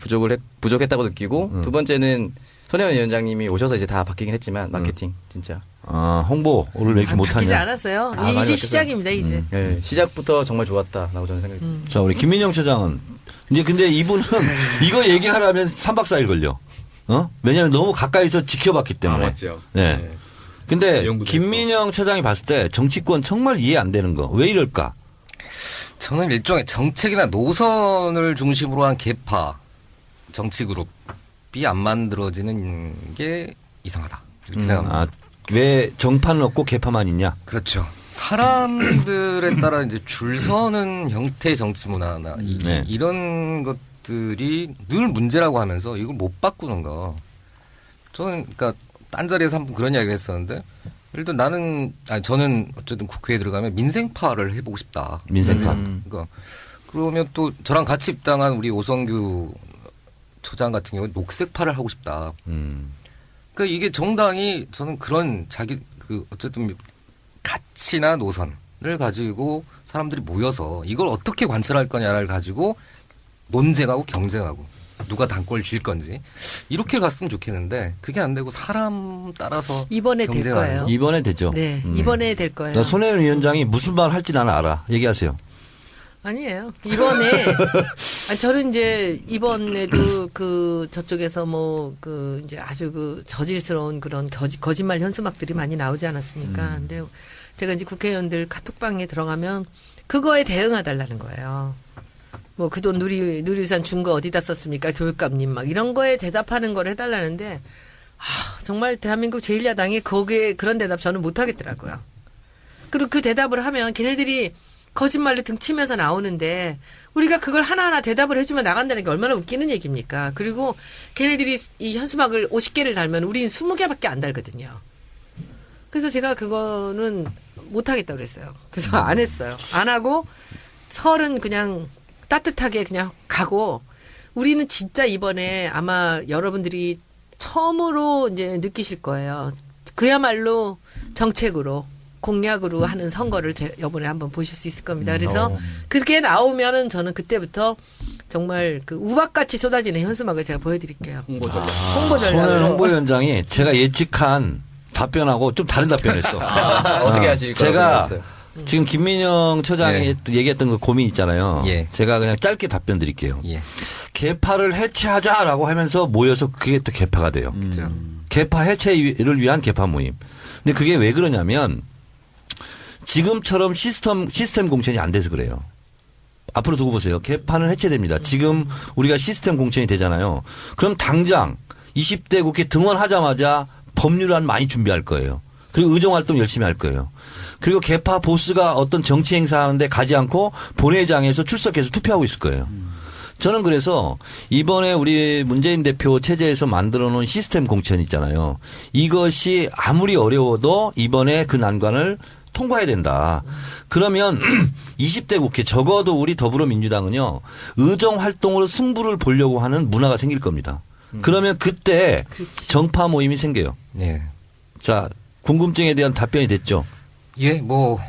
Speaker 6: 부족했다고 느끼고 두 번째는 손혜원 위원장님이 오셔서 이제 다 바뀌긴 했지만 마케팅 진짜.
Speaker 1: 홍보를 왜 이렇게
Speaker 2: 바뀌지
Speaker 1: 못하냐.
Speaker 2: 않았어요.
Speaker 6: 많이
Speaker 2: 이제
Speaker 6: 바뀌었어요.
Speaker 2: 시작입니다. 이제.
Speaker 6: 네, 시작부터 정말 좋았다라고 저는 생각이 듭니다.
Speaker 1: 자, 우리 김민영 처장은 이제 근데 이분은 이거 얘기하려면 3박 4일 걸려. 왜냐하면 너무 가까이서 지켜봤기 때문에.
Speaker 5: 맞죠.
Speaker 1: 네. 근데
Speaker 5: 연구도
Speaker 1: 김민영 처장이 봤을 때 정치권 정말 이해 안 되는 거. 왜 이럴까?
Speaker 4: 저는 일종의 정책이나 노선을 중심으로 한 개파 정치 그룹이 안 만들어지는 게 이상하다. 이렇게 생각합니다.
Speaker 1: 왜 정파는 없고 개파만 있냐?
Speaker 4: 그렇죠. 사람들에 따라 이제 줄 서는 형태의 정치 문화나
Speaker 1: 네.
Speaker 4: 이런 것들이 늘 문제라고 하면서 이걸 못 바꾸는가. 저는 그러니까 딴 자리에서 한번 그런 이야기를 했었는데 예를 들어 저는 어쨌든 국회에 들어가면 민생파를 해보고 싶다.
Speaker 1: 민생파.
Speaker 4: 그러니까 그러면 또 저랑 같이 입당한 우리 오성규 처장 같은 경우는 녹색파를 하고 싶다. 그러니까 이게 정당이 저는 그런 어쨌든 가치나 노선을 가지고 사람들이 모여서 이걸 어떻게 관철할 거냐를 가지고 논쟁하고 경쟁하고 누가 당권을 쥘 건지 이렇게 갔으면 좋겠는데 그게 안 되고 사람 따라서
Speaker 2: 이번에 될
Speaker 4: 경쟁하는
Speaker 2: 거예요.
Speaker 4: 거.
Speaker 1: 이번에 되죠.
Speaker 2: 네, 이번에 될 거예요.
Speaker 1: 나 손혜원 위원장이 무슨 말 할지 나는 알아. 얘기하세요.
Speaker 2: 아니에요. 이번에 저는 이제 이번에도 저쪽에서 이제 아주 저질스러운 그런 거짓말 현수막들이 많이 나오지 않았습니까? 근데 제가 이제 국회의원들 카톡방에 들어가면 그거에 대응해달라는 거예요. 뭐 그 돈 누리유산 준 거 어디다 썼습니까? 교육감님 막 이런 거에 대답하는 걸 해달라는데 정말 대한민국 제1야당이 거기에 그런 대답 저는 못 하겠더라고요. 그리고 그 대답을 하면 걔네들이 거짓말로 등치면서 나오는데 우리가 그걸 하나하나 대답을 해주면 나간다는 게 얼마나 웃기는 얘기입니까? 그리고 걔네들이 이 현수막을 50개를 달면 우리는 20개밖에 안 달거든요. 그래서 제가 그거는 못하겠다고 그랬어요. 그래서 안 했어요. 안 하고 설은 그냥 따뜻하게 그냥 가고 우리는 진짜 이번에 아마 여러분들이 처음으로 이제 느끼실 거예요. 그야말로 정책으로 공약으로 하는 선거를 이번에 한번 보실 수 있을 겁니다. 그래서 그게 나오면은 저는 그때부터 정말 그 우박같이 쏟아지는 현수막을 제가 보여드릴게요.
Speaker 5: 홍보 전략.
Speaker 2: 홍보
Speaker 1: 손혜원
Speaker 2: 전략으로.
Speaker 1: 홍보위원장이 제가 예측한 답변하고 좀 다른 답변했어.
Speaker 6: 어떻게 하실 거라고
Speaker 1: 제가
Speaker 6: 생각했어요?
Speaker 1: 지금 김민영 처장이 얘기했던 그 고민 있잖아요.
Speaker 4: 예.
Speaker 1: 제가 그냥 짧게 답변 드릴게요.
Speaker 4: 예.
Speaker 1: 개파를 해체하자라고 하면서 모여서 그게 또 개파가 돼요.
Speaker 4: 그렇죠.
Speaker 1: 개파 해체를 위한 개파 모임. 근데 그게 왜 그러냐면 지금처럼 시스템 공천이 안 돼서 그래요. 앞으로 두고 보세요. 개파는 해체됩니다. 지금 우리가 시스템 공천이 되잖아요. 그럼 당장 20대 국회 등원하자마자 법률안 많이 준비할 거예요. 그리고 의정활동 열심히 할 거예요. 그리고 개파 보스가 어떤 정치 행사하는데 가지 않고 본회의장에서 출석해서 투표하고 있을 거예요. 저는 그래서 이번에 우리 문재인 대표 체제에서 만들어 놓은 시스템 공천 있잖아요. 이것이 아무리 어려워도 이번에 그 난관을 통과해야 된다. 그러면 20대 국회 적어도 우리 더불어민주당은요. 의정활동으로 승부를 보려고 하는 문화가 생길 겁니다. 그러면 그때
Speaker 2: 그렇지.
Speaker 1: 정파 모임이 생겨요.
Speaker 4: 네.
Speaker 1: 자, 궁금증에 대한 답변이 됐죠.
Speaker 4: 예, 뭐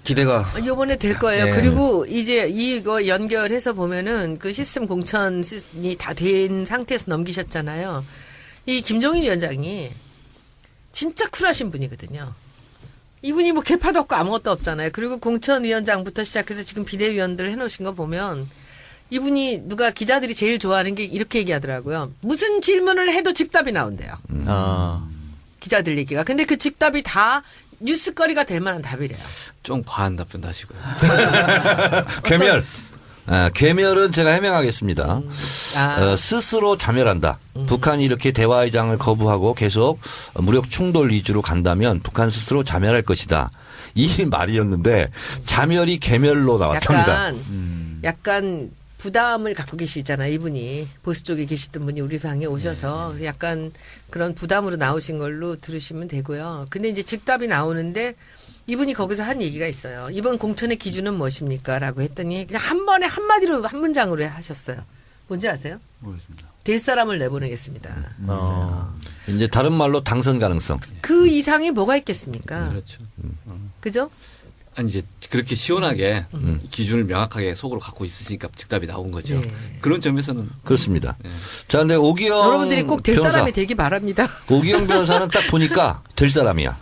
Speaker 4: 기대가
Speaker 2: 이번에 될 거예요.
Speaker 4: 네.
Speaker 2: 그리고 이제 이거 연결해서 보면은 그 시스템 공천이 다 된 상태에서 넘기셨잖아요. 이 김종인 위원장이 진짜 쿨하신 분이거든요. 이분이 뭐 개파도 없고 아무것도 없잖아요. 그리고 공천위원장부터 시작해서 지금 비대위원들 해놓으신 거 보면 이분이 누가 기자들이 제일 좋아하는 게 이렇게 얘기하더라고요. 무슨 질문을 해도 즉답이 나온대요. 기자들 얘기가. 근데 그 즉답이 다 뉴스거리가 될 만한 답이래요.
Speaker 5: 좀 과한 답변도 하시고요.
Speaker 1: 괴멸. 괴멸은 제가 해명하겠습니다.
Speaker 2: 아.
Speaker 1: 스스로 자멸한다. 북한이 이렇게 대화의장을 거부하고 계속 무력 충돌 위주로 간다면 북한 스스로 자멸할 것이다. 이 말이었는데 자멸이 괴멸로 나왔답니다.
Speaker 2: 약간 부담을 갖고 계시잖아요. 이분이 보수 쪽에 계시던 분이 우리 당에 오셔서 그래서 약간 그런 부담으로 나오신 걸로 들으시면 되고요. 근데 이제 즉답이 나오는데 이분이 거기서 한 얘기가 있어요. 이번 공천의 기준은 무엇입니까?라고 했더니 그냥 한 번에 한마디로 한 문장으로 하셨어요. 뭔지 아세요?
Speaker 3: 모르겠습니다.
Speaker 2: 될 사람을 내보내겠습니다. 했어요.
Speaker 1: 이제 다른 말로 당선 가능성.
Speaker 2: 그 이상이 뭐가 있겠습니까?
Speaker 5: 그렇죠.
Speaker 2: 그죠?
Speaker 5: 아니 이제 그렇게 시원하게 기준을 명확하게 속으로 갖고 있으니까 즉답이 나온 거죠.
Speaker 2: 네.
Speaker 5: 그런 점에서는
Speaker 1: 그렇습니다.
Speaker 5: 네.
Speaker 1: 자, 근데 오기영
Speaker 2: 여러분들이 꼭 될
Speaker 1: 변호사.
Speaker 2: 사람이 되기 바랍니다.
Speaker 1: 오기영 변호사는 딱 보니까 될 사람이야.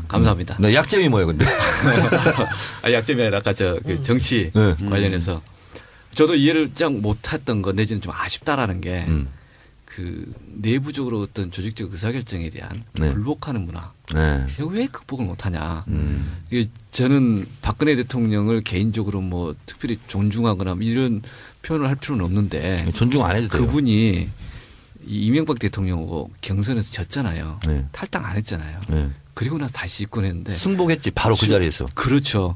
Speaker 5: 감사합니다.
Speaker 1: 네, 약점이 뭐예요, 근데?
Speaker 5: 아, 약점이 아니라 아까 그 정치
Speaker 1: 네.
Speaker 5: 관련해서 저도 이해를 좀 못했던 거 내지는 좀 아쉽다라는 게 그 내부적으로 어떤 조직적 의사결정에 대한
Speaker 1: 네.
Speaker 5: 불복하는 문화.
Speaker 1: 네.
Speaker 5: 이거 왜 극복을 못하냐. 이게 저는 박근혜 대통령을 개인적으로 뭐 특별히 존중하거나 이런 표현을 할 필요는 없는데
Speaker 1: 존중 안 해도 돼요.
Speaker 5: 그분이 이 이명박 대통령하고 경선에서 졌잖아요.
Speaker 1: 네.
Speaker 5: 탈당 안 했잖아요.
Speaker 1: 네.
Speaker 5: 그리고 나서 다시 집권했는데
Speaker 1: 승복했지, 바로 그 자리에서.
Speaker 5: 그렇죠.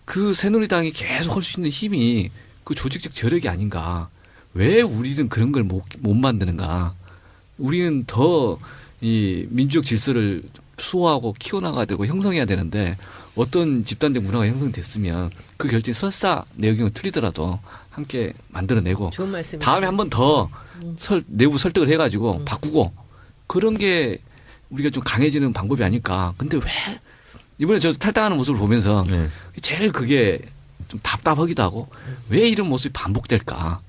Speaker 5: 그 새누리당이 계속 할 수 있는 힘이 그 조직적 저력이 아닌가. 왜 우리는 그런 걸 못 만드는가. 우리는 더 이 민주적 질서를 수호하고 키워나가야 되고 형성해야 되는데 어떤 집단적 문화가 형성됐으면 그 결정이 설사 내 의견은 틀리더라도 함께 만들어내고
Speaker 2: 좋은 말씀이세요.
Speaker 5: 다음에 한 번 더 내부 설득을 해가지고 바꾸고 그런 게 우리가 좀 강해지는 방법이 아닐까. 근데 왜 이번에 저 탈당하는 모습을 보면서
Speaker 1: 네.
Speaker 5: 제일 그게 좀 답답하기도 하고 왜 이런 모습이 반복될까.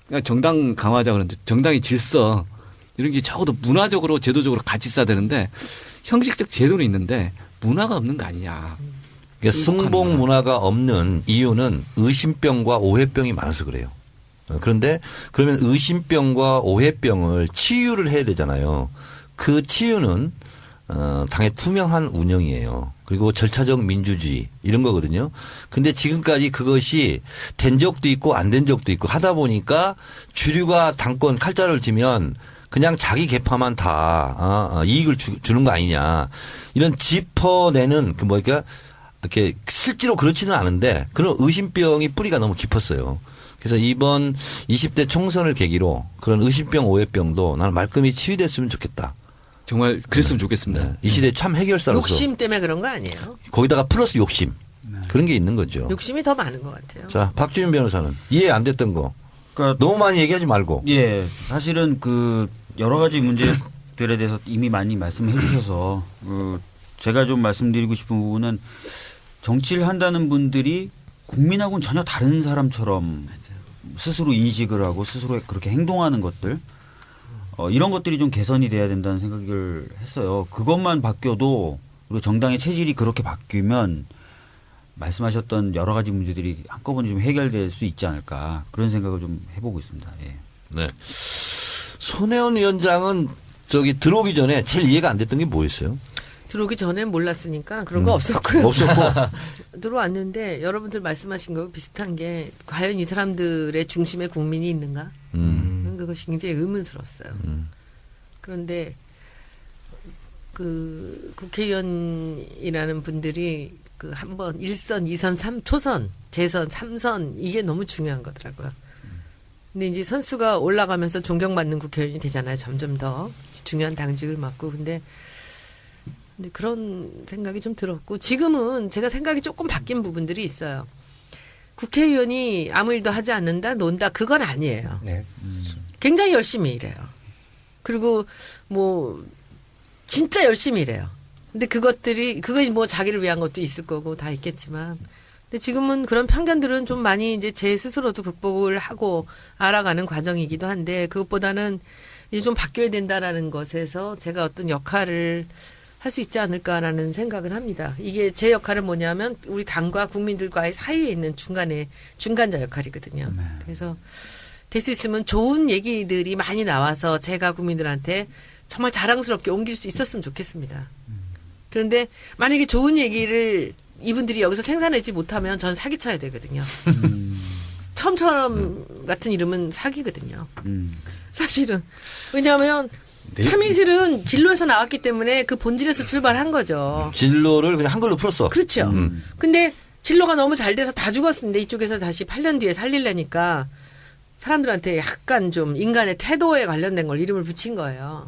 Speaker 5: 그러니까 정당 강화자 그러는데 정당의 질서 이런 게 적어도 문화적으로 제도적으로 같이 있어야 되는데 형식적 제도는 있는데 문화가 없는 거 아니냐.
Speaker 1: 그러니까 승복 문화가 없는 이유는 의심병과 오해병이 많아서 그래요. 그런데 그러면 의심병과 오해병을 치유를 해야 되잖아요. 그 치유는 당의 투명한 운영이에요. 그리고 절차적 민주주의 이런 거거든요. 근데 지금까지 그것이 된 적도 있고 안 된 적도 있고 하다 보니까 주류가 당권 칼자를 쥐면 그냥 자기 개파만 다 이익을 주는 거 아니냐. 이런 짚어내는 그 뭐랄까 이렇게 실제로 그렇지는 않은데 그런 의심병이 뿌리가 너무 깊었어요. 그래서 이번 20대 총선을 계기로 그런 의심병 오해병도 나는 말끔히 치유됐으면 좋겠다.
Speaker 5: 정말 그랬으면 좋겠습니다.
Speaker 1: 네. 이 시대 참 해결사로서.
Speaker 2: 욕심 때문에 그런 거 아니에요?
Speaker 1: 거기다가 플러스 욕심. 그런 게 있는 거죠.
Speaker 2: 욕심이 더 많은 것 같아요.
Speaker 1: 자, 박주민 변호사는 이해 안 됐던 거.
Speaker 3: 그러니까
Speaker 1: 너무 많이 얘기하지 말고.
Speaker 3: 예, 사실은 그 여러 가지 문제들에 대해서 이미 많이 말씀해 주셔서 제가 좀 말씀드리고 싶은 부분은 정치를 한다는 분들이 국민하고는 전혀 다른 사람처럼 스스로 인식을 하고 스스로 그렇게 행동하는 것들 이런 것들이 좀 개선이 돼야 된다는 생각을 했어요. 그것만 바뀌어도 그리고 정당의 체질이 그렇게 바뀌면 말씀하셨던 여러 가지 문제들이 한꺼번에 좀 해결될 수 있지 않을까 그런 생각을 좀 해보고 있습니다. 예.
Speaker 1: 네. 손혜원 위원장은 저기 들어오기 전에 제일 이해가 안 됐던 게 뭐였어요?
Speaker 2: 들어오기 전엔 몰랐으니까 그런 거 없었고요.
Speaker 1: 없었고.
Speaker 2: 들어왔는데 여러분들 말씀하신 거 비슷한 게 과연 이 사람들의 중심에 국민이 있는가? 그것이 굉장히 의문스러웠어요. 그런데 그 국회의원이라는 분들이 그 한번 1선, 2선, 3초선, 재선, 3선 이게 너무 중요한 거더라고요. 근데 이제 선수가 올라가면서 존경받는 국회의원이 되잖아요. 점점 더 중요한 당직을 맡고 근데 그런 생각이 좀 들었고 지금은 제가 생각이 조금 바뀐 부분들이 있어요. 국회의원이 아무 일도 하지 않는다, 논다 그건 아니에요.
Speaker 4: 네.
Speaker 2: 굉장히 열심히 일해요. 그리고 뭐 진짜 열심히 일해요. 근데 그것이 뭐 자기를 위한 것도 있을 거고 다 있겠지만 근데 지금은 그런 편견들은 좀 많이 이제 제 스스로도 극복을 하고 알아가는 과정이기도 한데 그것보다는 이제 좀 바뀌어야 된다라는 것에서 제가 어떤 역할을 할 수 있지 않을까라는 생각을 합니다. 이게 제 역할은 뭐냐면 우리 당과 국민들과의 사이에 있는 중간자 역할이거든요. 그래서 될 수 있으면 좋은 얘기들이 많이 나와서 제가 국민들한테 정말 자랑스럽게 옮길 수 있었으면 좋겠습니다. 그런데 만약에 좋은 얘기를 이분들이 여기서 생산하지 못하면 저는 사기쳐야 되거든요. 처음처럼 같은 이름은 사기거든요. 사실은. 왜냐하면 참이슬은 진로에서 나왔기 때문에 그 본질에서 출발한 거죠.
Speaker 1: 진로를 그냥 한글로 풀었어.
Speaker 2: 그렇죠. 근데 진로가 너무 잘 돼서 다 죽었는데 이쪽에서 다시 8년 뒤에 살리려니까 사람들한테 약간 좀 인간의 태도에 관련된 걸 이름을 붙인 거예요.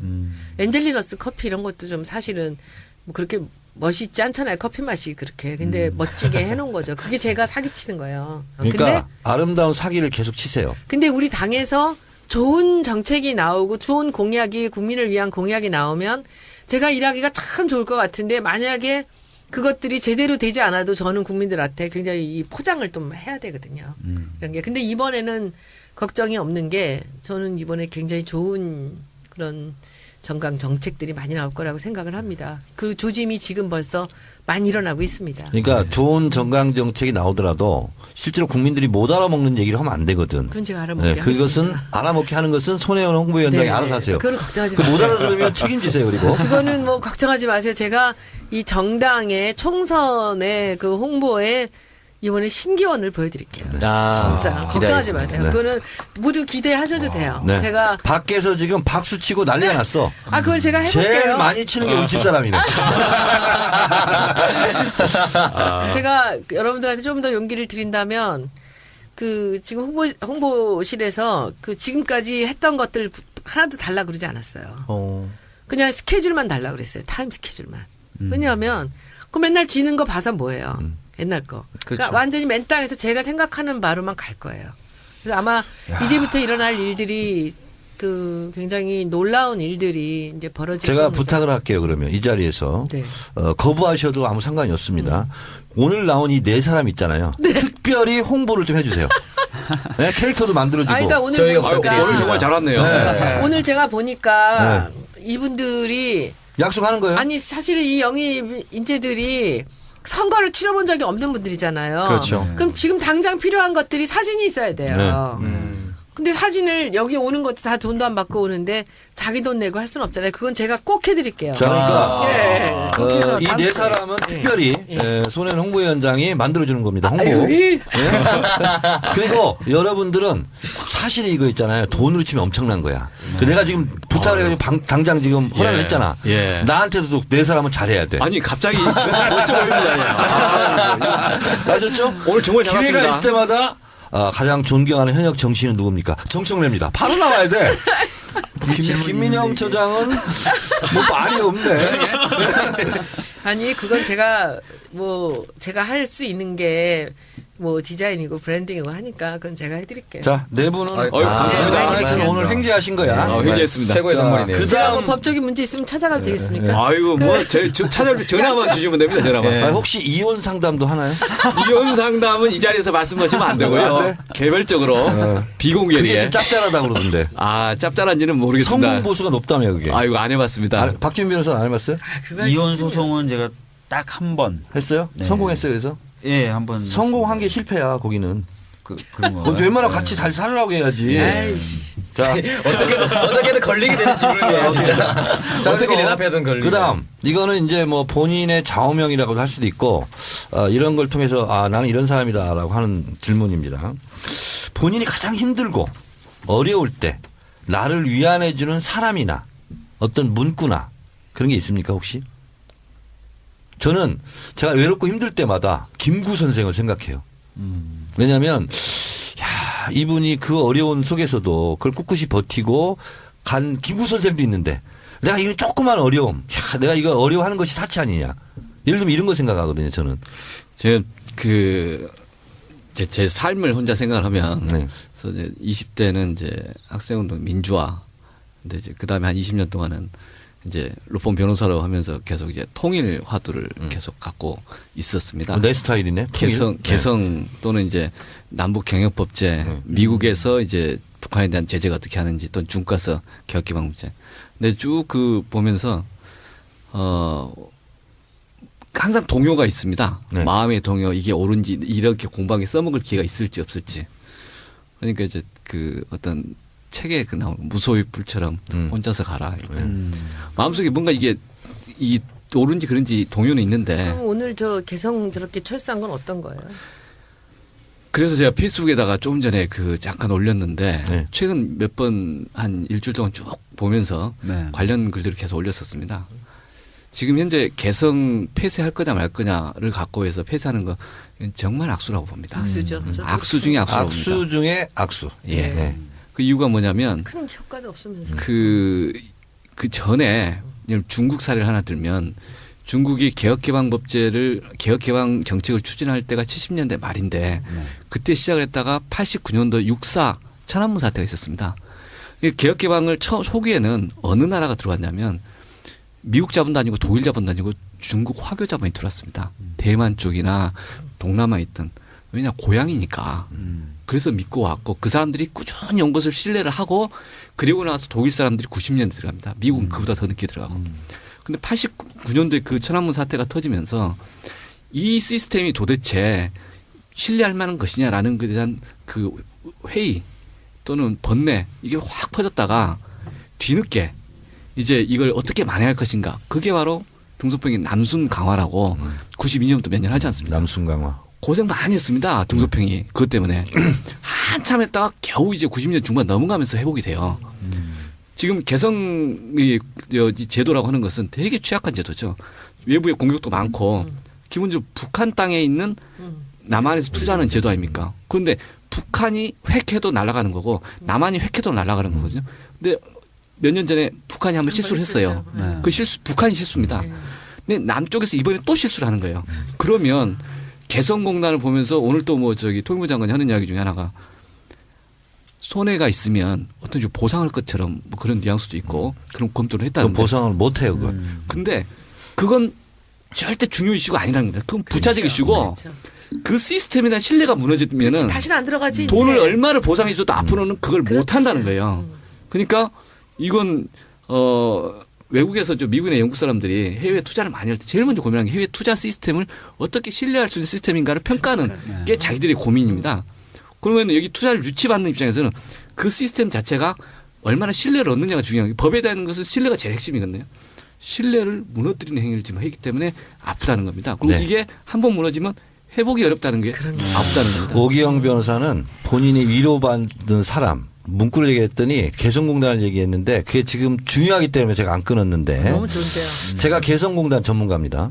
Speaker 2: 엔젤리너스 커피 이런 것도 좀 사실은 뭐 그렇게 멋있지 않잖아요. 커피 맛이 그렇게. 근데 멋지게 해놓은 거죠. 그게 제가 사기치는 거예요.
Speaker 1: 그러니까 아름다운 사기를 계속 치세요.
Speaker 2: 근데 우리 당에서 좋은 정책이 나오고 좋은 공약이 국민을 위한 공약이 나오면 제가 일하기가 참 좋을 것 같은데 만약에 그것들이 제대로 되지 않아도 저는 국민들한테 굉장히 이 포장을 좀 해야 되거든요. 이런 게. 근데 이번에는 걱정이 없는 게 저는 이번에 굉장히 좋은 그런 정강 정책들이 많이 나올 거라고 생각을 합니다. 그 조짐이 지금 벌써 많이 일어나고 있습니다.
Speaker 1: 그러니까 좋은 정강 정책이 나오더라도 실제로 국민들이 못 알아먹는 얘기를 하면 안 되거든.
Speaker 2: 그건 제가 알아먹게
Speaker 1: 네, 그것은
Speaker 2: 하겠습니다.
Speaker 1: 알아먹게 하는 것은 손혜원 홍보위원장이
Speaker 2: 네,
Speaker 1: 알아서 하세요.
Speaker 2: 그건 걱정하지
Speaker 1: 그 못
Speaker 2: 마세요.
Speaker 1: 알아들으면 책임지세요. 그리고
Speaker 2: 그거는 뭐 걱정하지 마세요. 제가 이 정당의 총선의 그 홍보에 이번에 신기원을 보여드릴게요. 진짜 걱정하지 마세요.
Speaker 1: 네.
Speaker 2: 그거는 모두 기대하셔도 돼요.
Speaker 1: 네.
Speaker 2: 제가
Speaker 1: 밖에서 지금 박수 치고 난리가 났어.
Speaker 2: 그걸 제가 해볼게요.
Speaker 1: 제일 많이 치는 게 우리 집사람이네.
Speaker 2: 제가 여러분들한테 좀 더 용기를 드린다면 그 지금 홍보실에서 그 지금까지 했던 것들 하나도 달라 그러지 않았어요. 그냥 스케줄만 달라 그랬어요. 타임 스케줄만. 왜냐하면 그 맨날 지는 거 봐서 뭐예요. 옛날 거. 그러니까 완전히 맨 땅에서 제가 생각하는 바로만 갈 거예요. 그래서 아마 이제부터 일어날 일들이 그 굉장히 놀라운 일들이 이제 벌어질
Speaker 1: 제가
Speaker 2: 겁니다.
Speaker 1: 부탁을 할게요. 그러면 이 자리에서
Speaker 2: 네.
Speaker 1: 거부하셔도 아무 상관이 없습니다. 오늘 나온 이 네 사람 있잖아요. 특별히 홍보를 좀 해주세요. 네, 캐릭터도 만들어주고.
Speaker 2: 일단 오늘
Speaker 6: 저희가
Speaker 2: 보니까
Speaker 5: 오늘 정말 잘왔네요.
Speaker 2: 오늘 제가 보니까 이분들이
Speaker 1: 약속하는 거예요?
Speaker 2: 아니 사실 이 영입 인재들이 선거를 치러본 적이 없는 분들이잖아요.
Speaker 6: 그렇죠.
Speaker 2: 그럼 지금 당장 필요한 것들이 사진이 있어야 돼요. 근데 사진을 여기 오는 것도 다 돈도 안 받고 오는데 자기 돈 내고 할 수는 없잖아요. 그건 제가 꼭 해드릴게요.
Speaker 1: 자, 그러니까
Speaker 2: 그렇게 해서
Speaker 1: 이
Speaker 2: 다음
Speaker 1: 네
Speaker 2: 주에.
Speaker 1: 사람은 특별히 손혜원 홍보위원장이 만들어주는 겁니다. 홍보.
Speaker 2: 아유,
Speaker 1: 예? 그리고 여러분들은 사실이 이거 있잖아요. 돈으로 치면 엄청난 거야. 내가 지금 부탁을 해가지고 당장 지금 허락을
Speaker 5: 예.
Speaker 1: 했잖아.
Speaker 5: 예.
Speaker 1: 나한테도 네 사람은 잘해야 돼.
Speaker 5: 아니 갑자기 멋져 보입니다.
Speaker 1: 아셨죠?
Speaker 5: 오늘 정말
Speaker 1: 기회가
Speaker 5: 잘했습니다.
Speaker 1: 있을 때마다 가장 존경하는 현역 정치인은 누굽니까? 정청래입니다. 바로 나와야 돼. 김민영 처장은 뭐 말이 없네.
Speaker 2: 아니 그건 제가 할 수 있는 게 뭐 디자인이고 브랜딩이고 하니까 그건 제가 해드릴게요.
Speaker 1: 자, 네 분은
Speaker 5: 감사합니다.
Speaker 1: 하여튼 오늘 횡재하신 거야.
Speaker 5: 회개했습니다.
Speaker 6: 최고의 선물이네요.
Speaker 1: 그
Speaker 2: 제가 뭐
Speaker 1: 다음
Speaker 2: 법적인 문제 있으면 찾아가도 되겠습니까?
Speaker 5: 아이고 전화만 주시면 됩니다. 전화만.
Speaker 1: 혹시 이혼 상담도 하나요?
Speaker 5: 이혼 상담은 이 자리에서 말씀하시면 안 되고요. 개별적으로
Speaker 1: 그게
Speaker 5: 비공개리에.
Speaker 1: 좀 짭짤하다고 그러던데.
Speaker 5: 짭짤한지는 모르겠습니다.
Speaker 1: 성공 보수가 높다며 그게.
Speaker 5: 아이고 안 해봤습니다.
Speaker 1: 박준 변호사는 안 해봤어요?
Speaker 2: 그거
Speaker 3: 이혼
Speaker 2: 있으면.
Speaker 3: 소송은 제가 딱 한 번.
Speaker 1: 했어요?
Speaker 3: 네.
Speaker 1: 성공했어요 그래서?
Speaker 3: 예, 한 번.
Speaker 1: 성공한 게 실패야 거기는.
Speaker 3: 그런 거.
Speaker 1: 웬만하면 같이 잘 살라고 해야지.
Speaker 2: 아이씨.
Speaker 1: 자,
Speaker 6: 어떻게든 걸리게 되는 질문이에요, 진짜. 어떻게 대답해야 걸리게.
Speaker 1: 그다음 이거는 이제 뭐 본인의 좌우명이라고도 할 수도 있고 이런 걸 통해서 나는 이런 사람이다라고 하는 질문입니다. 본인이 가장 힘들고 어려울 때 나를 위안해 주는 사람이나 어떤 문구나 그런 게 있습니까 혹시? 저는 제가 외롭고 힘들 때마다 김구 선생을 생각해요. 왜냐하면 이분이 그 어려운 속에서도 그걸 꿋꿋이 버티고 간 김구 선생도 있는데 내가 이 조그만 어려움, 내가 이거 어려워하는 것이 사치 아니냐. 예를 들면 이런 거 생각하거든요. 저는.
Speaker 5: 제가 제 삶을 혼자 생각을 하면
Speaker 1: 네.
Speaker 5: 그래서 이제 20대는 이제 학생운동 민주화 근데 이제 그다음에 한 20년 동안은 이제 로펌 변호사로 하면서 계속 이제 통일 화두를 계속 갖고 있었습니다.
Speaker 1: 내 스타일이네. 통일.
Speaker 5: 개성 또는 이제 남북 경영법제, 미국에서 이제 북한에 대한 제재가 어떻게 하는지 또는 중과서 개혁기반문제. 근데 쭉 그 보면서 항상 동요가 있습니다.
Speaker 1: 네.
Speaker 5: 마음의 동요 이게 옳은지 이렇게 공방에 써먹을 기회가 있을지 없을지. 그러니까 이제 그 어떤 책에 그 나오는 무소의 불처럼 혼자서 가라. 마음속에 뭔가 이게 이 옳은지 그런지 동요는 있는데
Speaker 2: 그럼 오늘 저 개성 저렇게 철수한 건 어떤 거예요?
Speaker 5: 그래서 제가 페이스북에다가 조금 전에 그 잠깐 올렸는데
Speaker 1: 네.
Speaker 5: 최근 몇 번 한 일주일 동안 쭉 보면서
Speaker 3: 네.
Speaker 5: 관련 글들을 계속 올렸었습니다. 지금 현재 개성 폐쇄할 거냐 말 거냐를 갖고 해서 폐쇄하는 거 이건 정말 악수라고 봅니다.
Speaker 2: 악수죠. 저도
Speaker 5: 악수 중에 악수라고
Speaker 1: 악수
Speaker 5: 봅니다.
Speaker 1: 중에 악수.
Speaker 5: 예.
Speaker 1: 네.
Speaker 5: 그 이유가 뭐냐면
Speaker 2: 큰 효과도 없으면서.
Speaker 5: 그 전에 중국 사례를 하나 들면 중국이 개혁개방 정책을 추진할 때가 70년대 말인데 그때 시작을 했다가 89년도 6.4 천안문 사태가 있었습니다. 이 개혁개방을 초기에는 어느 나라가 들어왔냐면 미국 자본도 아니고 독일 자본도 아니고 중국 화교 자본이 들어왔습니다. 대만 쪽이나 동남아에 있던. 왜냐 고향이니까. 그래서 믿고 왔고 그 사람들이 꾸준히 온 것을 신뢰를 하고 그리고 나서 독일 사람들이 90년대 들어갑니다. 미국은 그보다 더 늦게 들어가고. 근데 89년도에 그 천안문 사태가 터지면서 이 시스템이 도대체 신뢰할 만한 것이냐라는 것에 대한 그 회의 또는 번뇌 이게 확 퍼졌다가 뒤늦게 이제 이걸 어떻게 만회할 것인가. 그게 바로 등소평의 남순 강화라고 92년부터 몇 년 하지 않습니까?
Speaker 1: 남순 강화.
Speaker 5: 고생 많이 했습니다. 등소평이. 그것 때문에. 한참 했다가 겨우 이제 90년 중반 넘어가면서 회복이 돼요. 지금 개성의 제도라고 하는 것은 되게 취약한 제도죠. 외부의 공격도 많고 기본적으로 북한 땅에 있는 남한에서 투자하는 제도 아닙니까? 그런데 북한이 획해도 날아가는 거고 남한이 획해도 날아가는 거거든요. 근데 몇 년 전에 북한이 한번 실수를 했어요.
Speaker 3: 네.
Speaker 5: 그 실수 북한이 실수입니다. 근데 남쪽에서 이번에 또 실수를 하는 거예요. 그러면 개성공단을 보면서 오늘 또 뭐 저기 통일부 장관이 하는 이야기 중에 하나가 손해가 있으면 어떤 좀 보상할 것처럼 뭐 그런 뉘앙스도 있고 그런 검토를
Speaker 1: 그
Speaker 5: 했다는데.
Speaker 1: 보상을 못 해요, 그걸.
Speaker 5: 근데 그건 절대 중요 이슈가 아니라는 겁니다. 그건 부차적 이슈고
Speaker 2: 그렇죠.
Speaker 5: 그 시스템에 대한 신뢰가 무너지면은
Speaker 2: 다시는 안 들어가지.
Speaker 5: 돈을
Speaker 2: 이제.
Speaker 5: 얼마를 보상해줘도 앞으로는 그걸 못
Speaker 2: 그렇지.
Speaker 5: 한다는 거예요. 그러니까 이건 외국에서 좀 미국이나 영국 사람들이 해외 투자를 많이 할 때 제일 먼저 고민하는 게 해외 투자 시스템을 어떻게 신뢰할 수 있는 시스템인가를 평가하는 게 자기들의 고민입니다. 그러면 여기 투자를 유치받는 입장에서는 그 시스템 자체가 얼마나 신뢰를 얻느냐가 중요한 거예요. 법에 대한 것은 신뢰가 제일 핵심이거든요. 신뢰를 무너뜨리는 행위를 지금 하기 때문에 아프다는 겁니다. 그리고
Speaker 1: 네.
Speaker 5: 이게 한 번 무너지면 회복이 어렵다는 게 아프다는 겁니다.
Speaker 1: 오기영 변호사는 본인이 위로받는 사람 문구를 얘기했더니 개성공단을 얘기했는데 그게 지금 중요하기 때문에 제가 안 끊었는데
Speaker 2: 너무 좋은데요.
Speaker 1: 제가 개성공단 전문가입니다.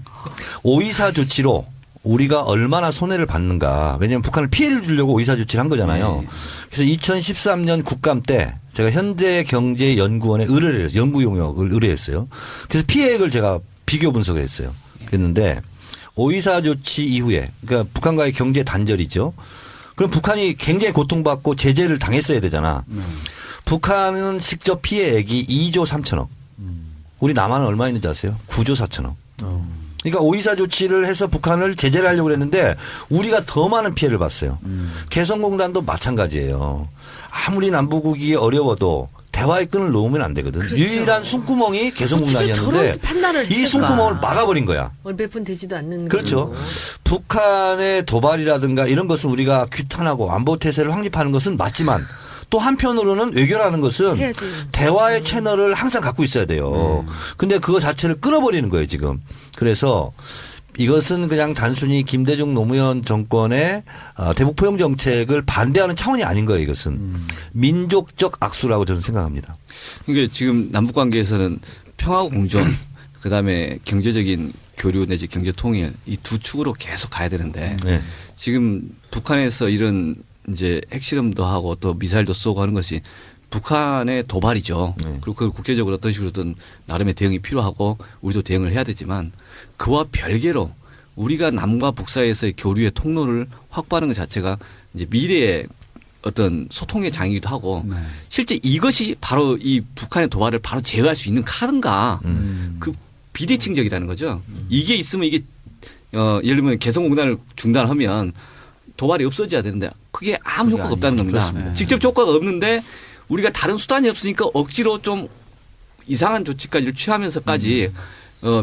Speaker 1: 524 조치로 우리가 얼마나 손해를 받는가. 왜냐하면 북한을 피해를 주려고 524 조치를 한 거잖아요. 그래서 2013년 국감 때 제가 현대경제연구원에 의뢰를 해서 연구 용역을 의뢰했어요. 그래서 피해액을 제가 비교 분석을 했어요. 그랬는데 524 조치 이후에 그러니까 북한과의 경제 단절이죠. 그럼 북한이 굉장히 고통받고 제재를 당했어야 되잖아. 북한은 직접 피해액이 2조 3천억. 우리 남한은 얼마 있는지 아세요? 9조 4천억. 그러니까 524 조치를 해서 북한을 제재를 하려고 했는데 우리가 더 많은 피해를 봤어요. 개성공단도 마찬가지예요. 아무리 남북국이 어려워도 대화의 끈을 놓으면 안 되거든.
Speaker 2: 그렇죠.
Speaker 1: 유일한 숨구멍이
Speaker 2: 어떻게
Speaker 1: 개성공단이었는데
Speaker 2: 저런 판단을
Speaker 1: 이
Speaker 2: 했을까?
Speaker 1: 숨구멍을 막아버린 거야.
Speaker 2: 몇 분 되지도 않는
Speaker 1: 그렇죠.
Speaker 2: 거고.
Speaker 1: 북한의 도발이라든가 이런 것을 우리가 규탄하고 안보 태세를 확립하는 것은 맞지만 또 한편으로는 외교라는 것은
Speaker 2: 해야지.
Speaker 1: 대화의 채널을 항상 갖고 있어야 돼요. 근데 그거 자체를 끊어버리는 거예요, 지금. 그래서 이것은 그냥 단순히 김대중 노무현 정권의 대북 포용 정책을 반대하는 차원이 아닌 거예요, 이것은. 민족적 악수라고 저는 생각합니다.
Speaker 5: 이게 지금 남북 관계에서는 평화와 공존, 그다음에 경제적인 교류 내지 경제 통일 이 두 축으로 계속 가야 되는데
Speaker 1: 네.
Speaker 5: 지금 북한에서 이런 이제 핵실험도 하고 또 미사일도 쏘고 하는 것이 북한의 도발이죠.
Speaker 1: 네.
Speaker 5: 그리고 그걸 국제적으로 어떤 식으로든 나름의 대응이 필요하고 우리도 대응을 해야 되지만 그와 별개로 우리가 남과 북 사이에서의 교류의 통로를 확보하는 것 자체가 이제 미래의 어떤 소통의 장이기도 하고 실제 이것이 바로 이 북한의 도발을 바로 제어할 수 있는 카드인가 그 비대칭적이라는 거죠. 이게 있으면 이게 예를 들면 개성공단을 중단하면 도발이 없어져야 되는데 그게 아무 효과가 없다는 겁니다.
Speaker 3: 그렇습니다.
Speaker 5: 직접 효과가 없는데 우리가 다른 수단이 없으니까 억지로 좀 이상한 조치까지를 취하면서까지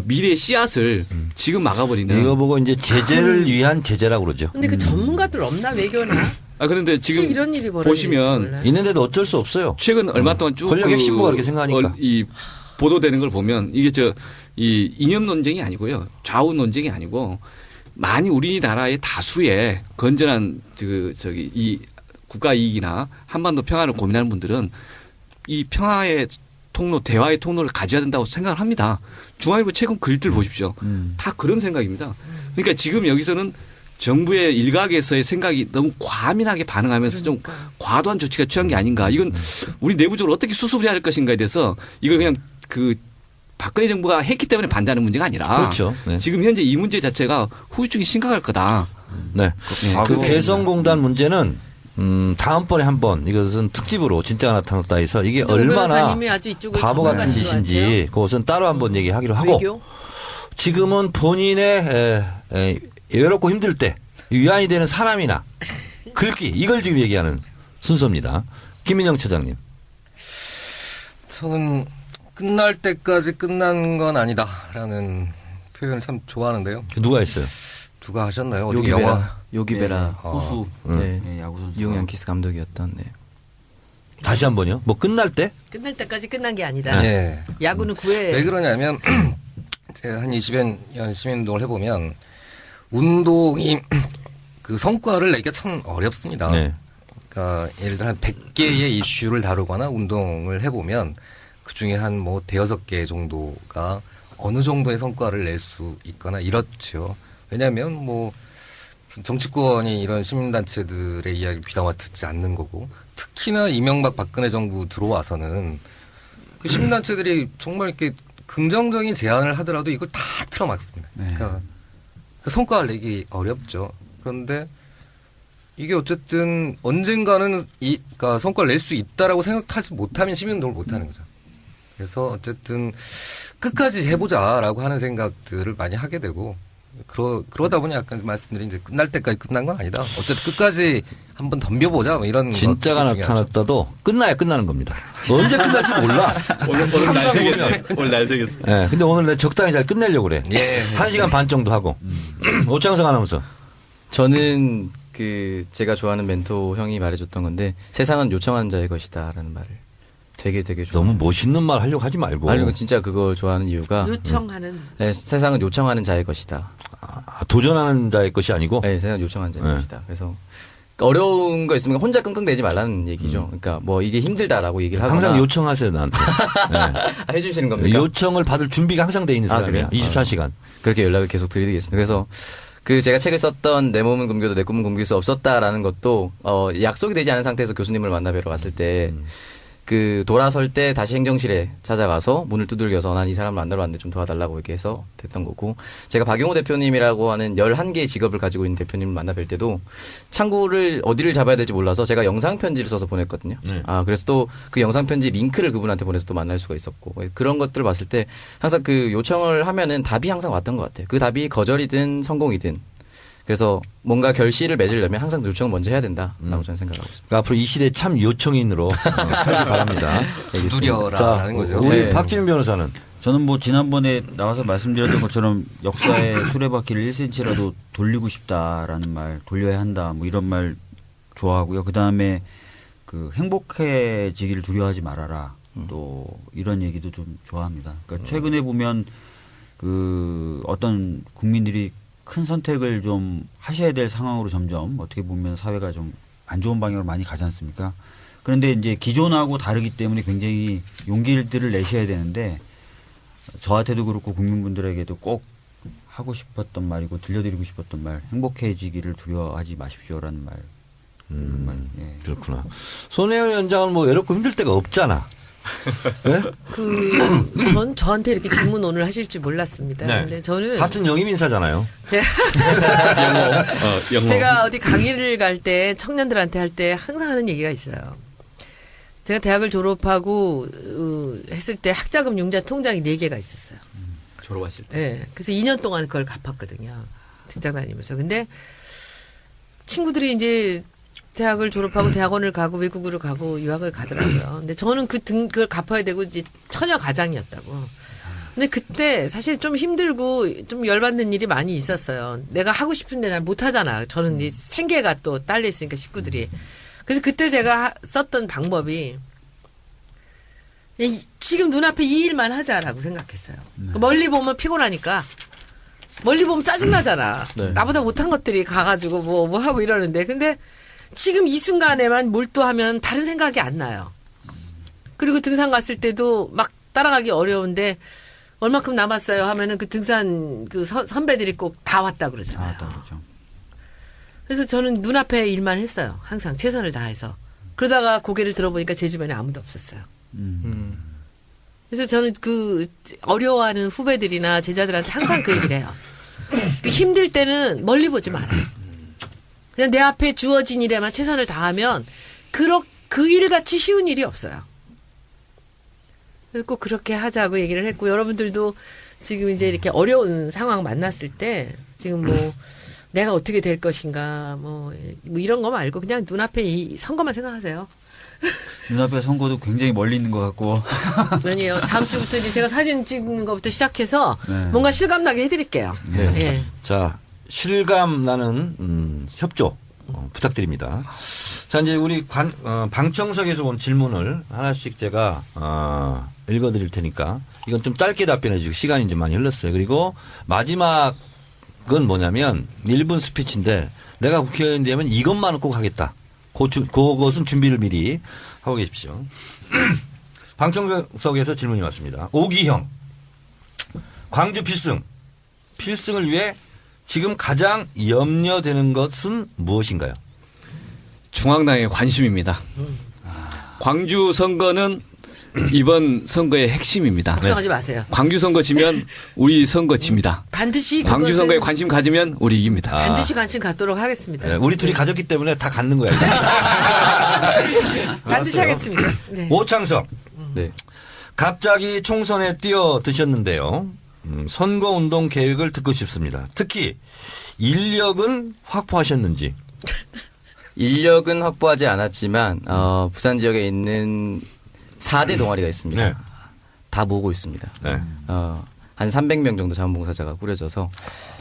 Speaker 5: 미래의 씨앗을 지금 막아버리는.
Speaker 1: 이거 보고 이제 제재를 위한 제재라고 그러죠.
Speaker 2: 근데 그 전문가들 없나 외교나?
Speaker 5: 그런데 지금
Speaker 2: 이런 일이
Speaker 5: 보시면
Speaker 1: 있는데도 어쩔 수 없어요.
Speaker 5: 최근 얼마 동안 쭉
Speaker 1: 권력 핵심부가 그렇게 생각하니까.
Speaker 5: 이 보도되는 걸 보면 이게 이 이념 논쟁이 아니고요. 좌우 논쟁이 아니고 많이 우리나라의 다수의 건전한 이 국가 이익이나 한반도 평화를 고민하는 분들은 이 평화의 통로, 대화의 통로를 가져야 된다고 생각을 합니다. 중앙일보 최근 글들 보십시오. 다 그런 생각입니다. 그러니까 지금 여기서는 정부의 일각에서의 생각이 너무 과민하게 반응하면서 좀 과도한 조치가 취한 게 아닌가. 이건 우리 내부적으로 어떻게 수습을 해야 할 것인가에 대해서 이걸 그냥 그 박근혜 정부가 했기 때문에 반대하는 문제가 아니라
Speaker 1: 그렇죠. 네.
Speaker 5: 지금 현재 이 문제 자체가 후유증이 심각할 거다.
Speaker 1: 네. 그
Speaker 3: 과거에
Speaker 1: 개성공단 문제는 다음번에 한번 이것은 특집으로 진짜가 나타났다 해서 이게
Speaker 2: 오
Speaker 1: 얼마나
Speaker 2: 변호사님이 아주 이쪽을
Speaker 1: 바보 같은
Speaker 2: 전문가신 것
Speaker 1: 짓인지
Speaker 2: 같아요.
Speaker 1: 그것은 따로 한번 얘기하기로 하고
Speaker 2: 외교?
Speaker 1: 지금은 본인의 외롭고 힘들 때 위안이 되는 사람이나 글귀 이걸 지금 얘기하는 순서입니다. 김민영 처장님.
Speaker 4: 저는 끝날 때까지 끝난 건 아니다라는 표현을 참 좋아하는데요.
Speaker 1: 누가 했어요?
Speaker 4: 누가 하셨나요? 어디 영화?
Speaker 6: 요기베라
Speaker 3: 호수
Speaker 6: 네.
Speaker 3: 네, 야구 선수.
Speaker 6: 유영양키스 감독이었던 네.
Speaker 1: 다시 한 번요. 뭐 끝날 때?
Speaker 2: 끝날 때까지 끝난 게 아니다.
Speaker 4: 예.
Speaker 2: 야구는 9회.
Speaker 4: 왜 그러냐면 제가 한 20년 시민운동을 해보면 운동이 그 성과를 내기가 참 어렵습니다.
Speaker 1: 네.
Speaker 4: 그러니까 예를 들어 한 100개의 이슈를 다루거나 운동을 해보면 그중에 한 뭐 대여섯 개 정도가 어느 정도의 성과를 낼 수 있거나 이렇죠. 왜냐하면 뭐 정치권이 이런 시민단체들의 이야기를 귀담아 듣지 않는 거고 특히나 이명박 박근혜 정부 들어와서는 그 시민단체들이 정말 이렇게 긍정적인 제안을 하더라도 이걸 다 틀어막습니다.
Speaker 3: 네.
Speaker 4: 그러니까 그 성과를 내기 어렵죠. 그런데 이게 어쨌든 언젠가는 그러니까 성과를 낼 수 있다라고 생각하지 못하면 시민운동을 못하는 거죠. 그래서 어쨌든 끝까지 해보자라고 하는 생각들을 많이 하게 되고 그러다 보니 아까 말씀드린 이제 끝날 때까지 끝난 건 아니다. 어쨌든 끝까지 한번 덤벼보자 뭐 이런
Speaker 1: 진짜가
Speaker 4: 것들이 중요하죠.
Speaker 1: 나타났다도 끝나야 끝나는 겁니다. 언제 끝날지 몰라.
Speaker 5: 오늘 날 새겼어.
Speaker 1: 네, 근데 오늘 내가 적당히 잘 끝내려고 그래.
Speaker 4: 예.
Speaker 1: 1시간 반 정도 하고. 오창석 아나운서.
Speaker 6: 저는 그 제가 좋아하는 멘토 형이 말해줬던 건데 세상은 요청하는 자의 것이다라는 말을 되게 좋아.
Speaker 1: 너무 멋있는 말 하려고 하지 말고.
Speaker 6: 아니 그 진짜 그걸 좋아하는 이유가
Speaker 2: 요청하는.
Speaker 6: 네, 세상은 요청하는 자의 것이다.
Speaker 1: 도전하는 자의 것이 아니고.
Speaker 6: 네, 세상은 요청하는 자의
Speaker 1: 네.
Speaker 6: 것이다. 그래서 어려운 거 있으면 혼자 끙끙대지 말라는 얘기죠. 그러니까 뭐 이게 힘들다라고 얘기를 하거나
Speaker 1: 항상 요청하세요 나한테. 네.
Speaker 6: 해주시는 겁니까?
Speaker 1: 요청을 받을 준비가 항상 돼 있는
Speaker 6: 아,
Speaker 1: 사람이야.
Speaker 6: 그래요?
Speaker 1: 24시간.
Speaker 6: 그렇게 연락을 계속 드리겠습니다. 그래서 그 제가 책을 썼던 내 몸은 굶겨도 내 꿈은 굶길 수 없었다라는 것도 약속이 되지 않은 상태에서 교수님을 만나 뵈러 왔을 때 그 돌아설 때 다시 행정실에 찾아가서 문을 두들겨서 난 이 사람을 만나러 왔는데 좀 도와달라고 이렇게 해서 됐던 거고 제가 박용호 대표님이라고 하는 11개의 직업을 가지고 있는 대표님을 만나 뵐 때도 창구를 어디를 잡아야 될지 몰라서 제가 영상 편지를 써서 보냈거든요.
Speaker 1: 네.
Speaker 6: 그래서 또 그 영상 편지 링크를 그분한테 보내서 또 만날 수가 있었고 그런 것들을 봤을 때 항상 그 요청을 하면은 답이 항상 왔던 것 같아요. 그 답이 거절이든 성공이든 그래서 뭔가 결실을 맺으려면 항상 요청을 먼저 해야 된다라고 저는 생각하고 있습니다.
Speaker 1: 그러니까 앞으로 이 시대 참 요청인으로 살기 바랍니다.
Speaker 4: 두드려라라는 거죠.
Speaker 1: 우리
Speaker 6: 네.
Speaker 1: 박진민 변호사는
Speaker 3: 저는 뭐 지난번에 나와서 말씀드렸던 것처럼 역사의 수레바퀴를 1cm라도 돌리고 싶다라는 말, 돌려야 한다 뭐 이런 말 좋아하고요. 그다음에 그 행복해지기를 두려워하지 말아라. 또 이런 얘기도 좀 좋아합니다. 그러니까 최근에 보면 그 어떤 국민들이 큰 선택을 좀 하셔야 될 상황으로 점점 어떻게 보면 사회가 좀 안 좋은 방향으로 많이 가지 않습니까? 그런데 이제 기존하고 다르기 때문에 굉장히 용기들을 내셔야 되는데 저한테도 그렇고 국민분들에게도 꼭 하고 싶었던 말이고 들려드리고 싶었던 말 행복해지기를 두려워하지 마십시오라는 말. 예.
Speaker 1: 그렇구나. 손혜원 위원장은 뭐 외롭고 힘들 때가 없잖아. 네?
Speaker 2: 전 저한테 이렇게 질문 오늘 하실 줄 몰랐습니다.
Speaker 1: 네.
Speaker 2: 근데 저는
Speaker 1: 같은 영입 인사잖아요.
Speaker 5: 영어.
Speaker 2: 제가 어디 강의를 갈 때 청년들한테 할 때 항상 하는 얘기가 있어요. 제가 대학을 졸업하고 했을 때 학자금 융자 통장이 4개가 있었어요.
Speaker 5: 졸업하실 때.
Speaker 2: 네. 그래서 2년 동안 그걸 갚았거든요. 직장 다니면서. 근데 친구들이 이제 대학을 졸업하고 대학원을 가고 외국으로 가고 유학을 가더라고요. 근데 저는 그걸 갚아야 되고 이제 처녀 가장이었다고. 근데 그때 사실 좀 힘들고 좀 열받는 일이 많이 있었어요. 내가 하고 싶은데 난 못하잖아. 저는 이제 생계가 또 딸려 있으니까 식구들이. 그래서 그때 제가 썼던 방법이 지금 눈앞에 이 일만 하자라고 생각했어요. 멀리 보면 피곤하니까 멀리 보면 짜증나잖아. 나보다 못한 것들이 가가지고 뭐 하고 이러는데 근데 지금 이 순간에만 몰두하면 다른 생각이 안 나요. 그리고 등산 갔을 때도 막 따라가기 어려운데 얼마큼 남았어요 하면은 그 등산 그 선배들이 꼭 다 왔다 그러잖아요.
Speaker 3: 그렇죠.
Speaker 2: 그래서 저는 눈앞에 일만 했어요. 항상 최선을 다해서. 그러다가 고개를 들어보니까 제 주변에 아무도 없었어요. 그래서 저는 그 어려워하는 후배들이나 제자들한테 항상 그 얘기를 해요. 그 힘들 때는 멀리 보지 말아요. 그냥 내 앞에 주어진 일에만 최선을 다하면 그 일같이 쉬운 일이 없어요. 그래서 꼭 그렇게 하자고 얘기를 했고 여러분들도 지금 이제 이렇게 어려운 상황 만났을 때 지금 뭐 내가 어떻게 될 것인가 뭐 이런 거 말고 그냥 눈앞에 이 선거만 생각하세요.
Speaker 3: 눈앞에 선거도 굉장히 멀리 있는 것 같고.
Speaker 2: 아니에요. 다음 주부터 이제 제가 사진 찍는 것부터 시작해서
Speaker 3: 네.
Speaker 2: 뭔가 실감나게 해드릴게요.
Speaker 1: 네.
Speaker 2: 예.
Speaker 1: 자, 실감 나는 협조 부탁드립니다. 자, 이제 우리 방청석에서 온 질문을 하나씩 제가 읽어드릴 테니까 이건 좀 짧게 답변해 주시고 시간이 좀 많이 흘렀어요. 그리고 마지막은 뭐냐면 1분 스피치인데 내가 국회의원이 되면 이것만은 꼭 하겠다. 그것은 준비를 미리 하고 계십시오. 방청석에서 질문이 왔습니다. 오기형, 광주 필승을 위해 지금 가장 염려되는 것은 무엇인가요?
Speaker 5: 중앙당의 관심입니다. 광주 선거는 이번 선거의 핵심입니다.
Speaker 2: 걱정하지 마세요.
Speaker 5: 광주 선거 지면 우리 선거 집니다.
Speaker 2: 반드시
Speaker 5: 광주
Speaker 2: 그것은
Speaker 5: 선거에 관심 가지면 우리 이깁니다.
Speaker 2: 반드시 관심 갖도록 하겠습니다.
Speaker 1: 네, 우리 둘이 가졌기 때문에 다 갖는 거야.
Speaker 2: 반드시
Speaker 1: 알았어요.
Speaker 2: 하겠습니다. 네.
Speaker 1: 오창석,
Speaker 6: 네.
Speaker 1: 갑자기 총선에 뛰어드셨는데요. 선거운동 계획을 듣고 싶습니다. 특히 인력은 확보하셨는지.
Speaker 6: 인력은 확보하지 않았지만 부산 지역에 있는 4대 동아리가 있습니다.
Speaker 1: 네.
Speaker 6: 다 모으고 있습니다.
Speaker 1: 네.
Speaker 6: 한 300명 정도 자원봉사자가 꾸려져서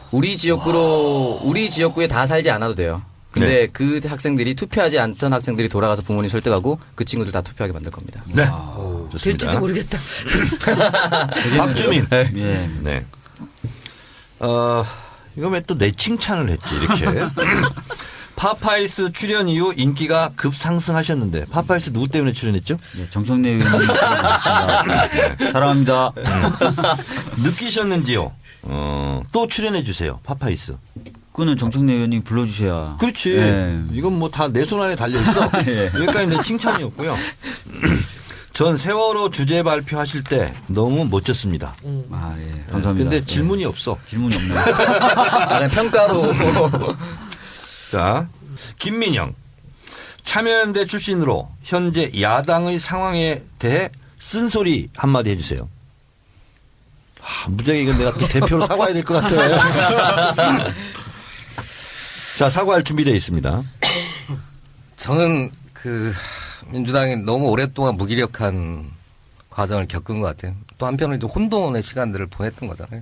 Speaker 6: 우리 지역구에 다 살지 않아도 돼요. 근데 그 학생들이 투표하지 않던 학생들이 돌아가서 부모님 설득하고 그 친구들 다 투표하게 만들 겁니다.
Speaker 1: 네. 좋습니다.
Speaker 2: 될지도 모르겠다.
Speaker 1: 박주민.
Speaker 3: 예.
Speaker 1: 네. 이거 왜 또 내 칭찬을 했지, 이렇게. 파파이스 출연 이후 인기가 급상승하셨는데, 파파이스 누구 때문에 출연했죠?
Speaker 3: 예, 정청래 의원님 네, 사랑합니다.
Speaker 1: 느끼셨는지요? 또 출연해 주세요, 파파이스.
Speaker 3: 그거는 정청래 의원님 불러주셔야.
Speaker 1: 그렇지.
Speaker 3: 예.
Speaker 1: 이건 뭐 다 내 손 안에 달려있어.
Speaker 3: 예.
Speaker 1: 여기까지 내 칭찬이었고요. 전 세월호 주제 발표하실 때 너무 멋졌습니다.
Speaker 3: 아, 예. 감사합니다.
Speaker 1: 근데 질문이 없어.
Speaker 3: 질문이 없네요.
Speaker 6: 그냥 평가로
Speaker 1: 자, 김민영. 참여연대 출신으로 현재 야당의 상황에 대해 쓴소리 한마디 해주세요. 무지하게 이건 내가 또 대표로 사과해야 될 것 같아. 자, 사과할 준비되어 있습니다.
Speaker 4: 저는 민주당이 너무 오랫동안 무기력한 과정을 겪은 것 같아요. 또 한편으로 이제 혼돈의 시간들을 보냈던 거잖아요.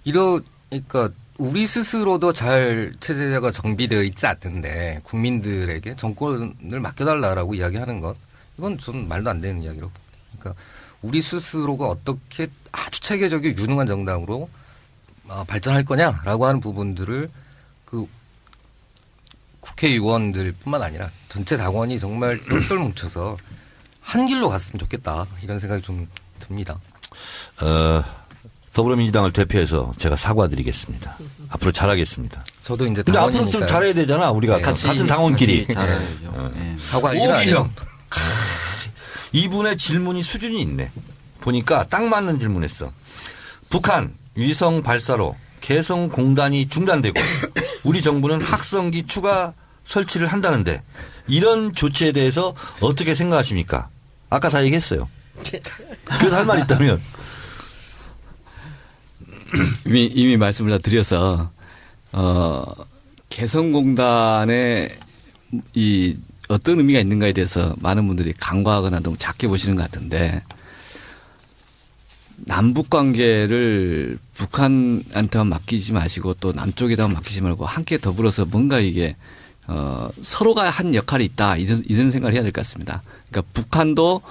Speaker 4: 그러니까 우리 스스로도 잘 체제가 정비되어 있지 않던데 국민들에게 정권을 맡겨달라라고 이야기하는 것 이건 저는 말도 안 되는 이야기라고. 그러니까 우리 스스로가 어떻게 아주 체계적이고 유능한 정당으로 발전할 거냐라고 하는 부분들을 그 국회의원들뿐만 아니라 전체 당원이 정말 똘똘 뭉쳐서 한 길로 갔으면 좋겠다 이런 생각이 좀 듭니다.
Speaker 1: 더불어민주당을 대표해서 제가 사과드리겠습니다. 앞으로 잘하겠습니다.
Speaker 4: 저도 이제
Speaker 1: 근데 앞으로 좀
Speaker 4: 당원이니까요.
Speaker 1: 잘해야 되잖아. 우리가
Speaker 4: 네.
Speaker 1: 같은 당원끼리.
Speaker 3: 잘해야죠. 예.
Speaker 4: 사과할 일은 아니에요.
Speaker 1: 오기형. 이분의 질문이 수준이 있네. 보니까 딱 맞는 질문했어. 북한 위성 발사로 개성공단이 중단되고 우리 정부는 확성기 추가 설치를 한다는데 이런 조치에 대해서 어떻게 생각하십니까? 아까 다 얘기했어요. 그래서 할 말 있다면.
Speaker 5: 이미 말씀을 다 드려서 개성공단의 이 어떤 의미가 있는가에 대해서 많은 분들이 간과하거나 너무 작게 보시는 것 같은데 남북 관계를 북한한테만 맡기지 마시고 또 남쪽에다만 맡기지 말고 함께 더불어서 뭔가 이게 서로가 한 역할이 있다 이런 생각을 해야 될 것 같습니다. 그러니까 북한도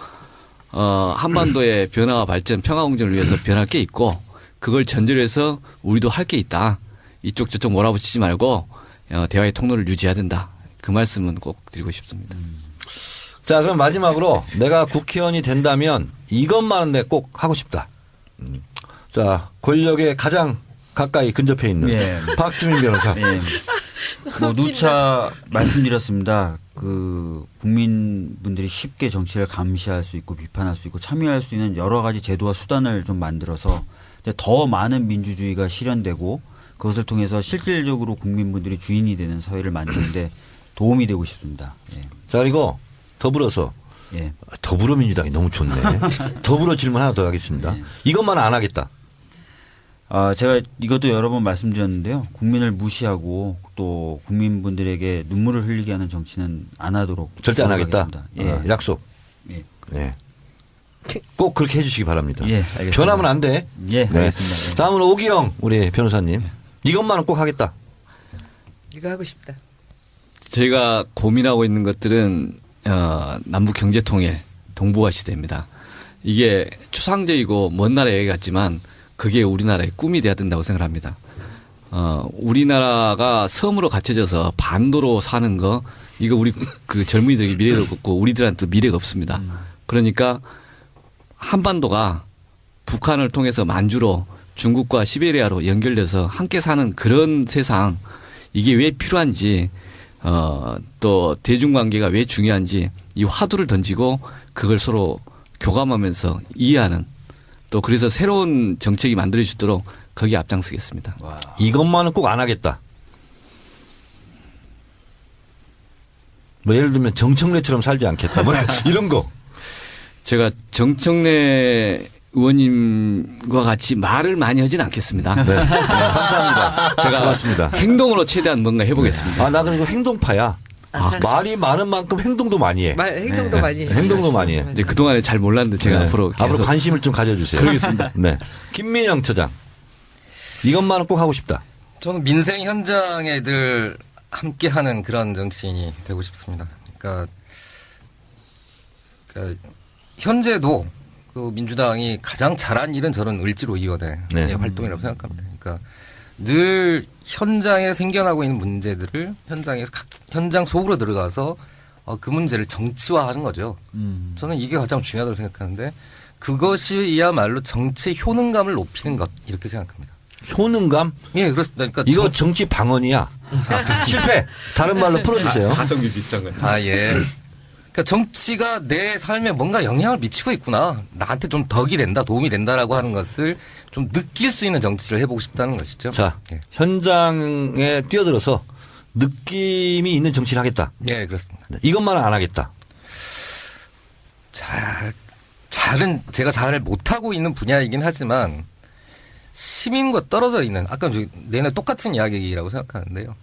Speaker 5: 한반도의 변화와 발전, 평화 공존을 위해서 변할 게 있고 그걸 전제로 해서 우리도 할 게 있다. 이쪽 저쪽 몰아붙이지 말고 대화의 통로를 유지해야 된다. 그 말씀은 꼭 드리고 싶습니다.
Speaker 1: 자, 그럼 마지막으로 내가 국회의원이 된다면 이것만은 내 꼭 하고 싶다. 자, 권력에 가장 가까이 근접해 있는
Speaker 3: 예.
Speaker 1: 박주민 변호사.
Speaker 3: 예. 뭐 누차 말씀드렸습니다. 그 국민분들이 쉽게 정치를 감시할 수 있고 비판할 수 있고 참여할 수 있는 여러 가지 제도와 수단을 좀 만들어서 이제 더 많은 민주주의가 실현되고 그것을 통해서 실질적으로 국민분들이 주인이 되는 사회를 만드는데 도움이 되고 싶습니다. 예.
Speaker 1: 자, 그리고 더불어서
Speaker 3: 예.
Speaker 1: 더불어민주당이 너무 좋네. 더불어 질문 하나 더 하겠습니다. 이것만 안 하겠다.
Speaker 3: 제가 이것도 여러 번 말씀드렸는데요. 국민을 무시하고 또 국민분들에게 눈물을 흘리게 하는 정치는 안 하도록
Speaker 1: 절대 안 하겠다.
Speaker 3: 노력하겠습니다. 예.
Speaker 1: 약속.
Speaker 3: 예.
Speaker 1: 네. 꼭 그렇게 해주시기 바랍니다.
Speaker 3: 예, 알겠습니다.
Speaker 1: 변하면 안 돼.
Speaker 3: 예,
Speaker 1: 네.
Speaker 3: 알겠습니다. 예.
Speaker 1: 다음은 오기영 우리 변호사님. 이것만은 꼭 하겠다.
Speaker 2: 이거 하고 싶다.
Speaker 5: 저희가 고민하고 있는 것들은 남북 경제 통일, 동북아 시대입니다. 이게 추상적이고 먼 나라 얘기 같지만 그게 우리나라의 꿈이 돼야 된다고 생각합니다. 우리나라가 섬으로 갇혀져서 반도로 사는 거 이거 우리 그 젊은이들에게 미래가 없고 우리들한테 미래가 없습니다. 그러니까 한반도가 북한을 통해서 만주로 중국과 시베리아로 연결돼서 함께 사는 그런 세상 이게 왜 필요한지 또 대중관계가 왜 중요한지 이 화두를 던지고 그걸 서로 교감하면서 이해하는 또 그래서 새로운 정책이 만들어질 수 있도록 거기에 앞장서겠습니다.
Speaker 3: 와.
Speaker 1: 이것만은 꼭 안 하겠다. 뭐 예를 들면 정청래처럼 살지 않겠다. 뭐 이런 거.
Speaker 5: 제가 정청래 의원님과 같이 말을 많이 하진 않겠습니다.
Speaker 1: 네. 감사합니다.
Speaker 5: 제가
Speaker 1: 고맙습니다.
Speaker 5: 행동으로 최대한 뭔가 해보겠습니다.
Speaker 1: 아, 나 그리고 행동파야. 말이 많은 만큼 행동도 많이 해.
Speaker 2: 말 행동도 많이 해.
Speaker 1: 행동도 많이 해.
Speaker 5: 이제 그동안에 잘 몰랐는데 제가
Speaker 1: 네.
Speaker 5: 앞으로 계속
Speaker 1: 관심을 좀 가져주세요.
Speaker 5: 그러겠습니다.
Speaker 1: 네. 김민영 처장. 이것만은 꼭 하고 싶다.
Speaker 4: 저는 민생 현장에 늘 함께하는 그런 정치인이 되고 싶습니다. 그러니까 현재도 그 민주당이 가장 잘한 일은 저는 을지로위원회
Speaker 1: 네.
Speaker 4: 활동이라고 생각합니다. 그러니까 늘 현장에 생겨나고 있는 문제들을 현장 속으로 들어가서 그 문제를 정치화하는 거죠. 저는 이게 가장 중요하다고 생각하는데 그것이야말로 정치의 효능감을 높이는 것 이렇게 생각합니다.
Speaker 1: 효능감?
Speaker 4: 예, 그렇습니다. 그러니까
Speaker 1: 이거 정치 방언이야. 실패. 다른 말로 풀어주세요.
Speaker 5: 가성비 비싼 거.
Speaker 4: 예. 그러니까 정치가 내 삶에 뭔가 영향을 미치고 있구나. 나한테 좀 덕이 된다, 도움이 된다라고 하는 것을 좀 느낄 수 있는 정치를 해보고 싶다는 것이죠.
Speaker 1: 자,
Speaker 4: 예.
Speaker 1: 현장에 뛰어들어서 느낌이 있는 정치를 하겠다.
Speaker 4: 예, 그렇습니다.
Speaker 1: 네, 이것만은 안 하겠다.
Speaker 4: 잘은 제가 잘 못하고 있는 분야이긴 하지만 시민과 떨어져 있는 아까 내내 똑같은 이야기라고 생각하는데요.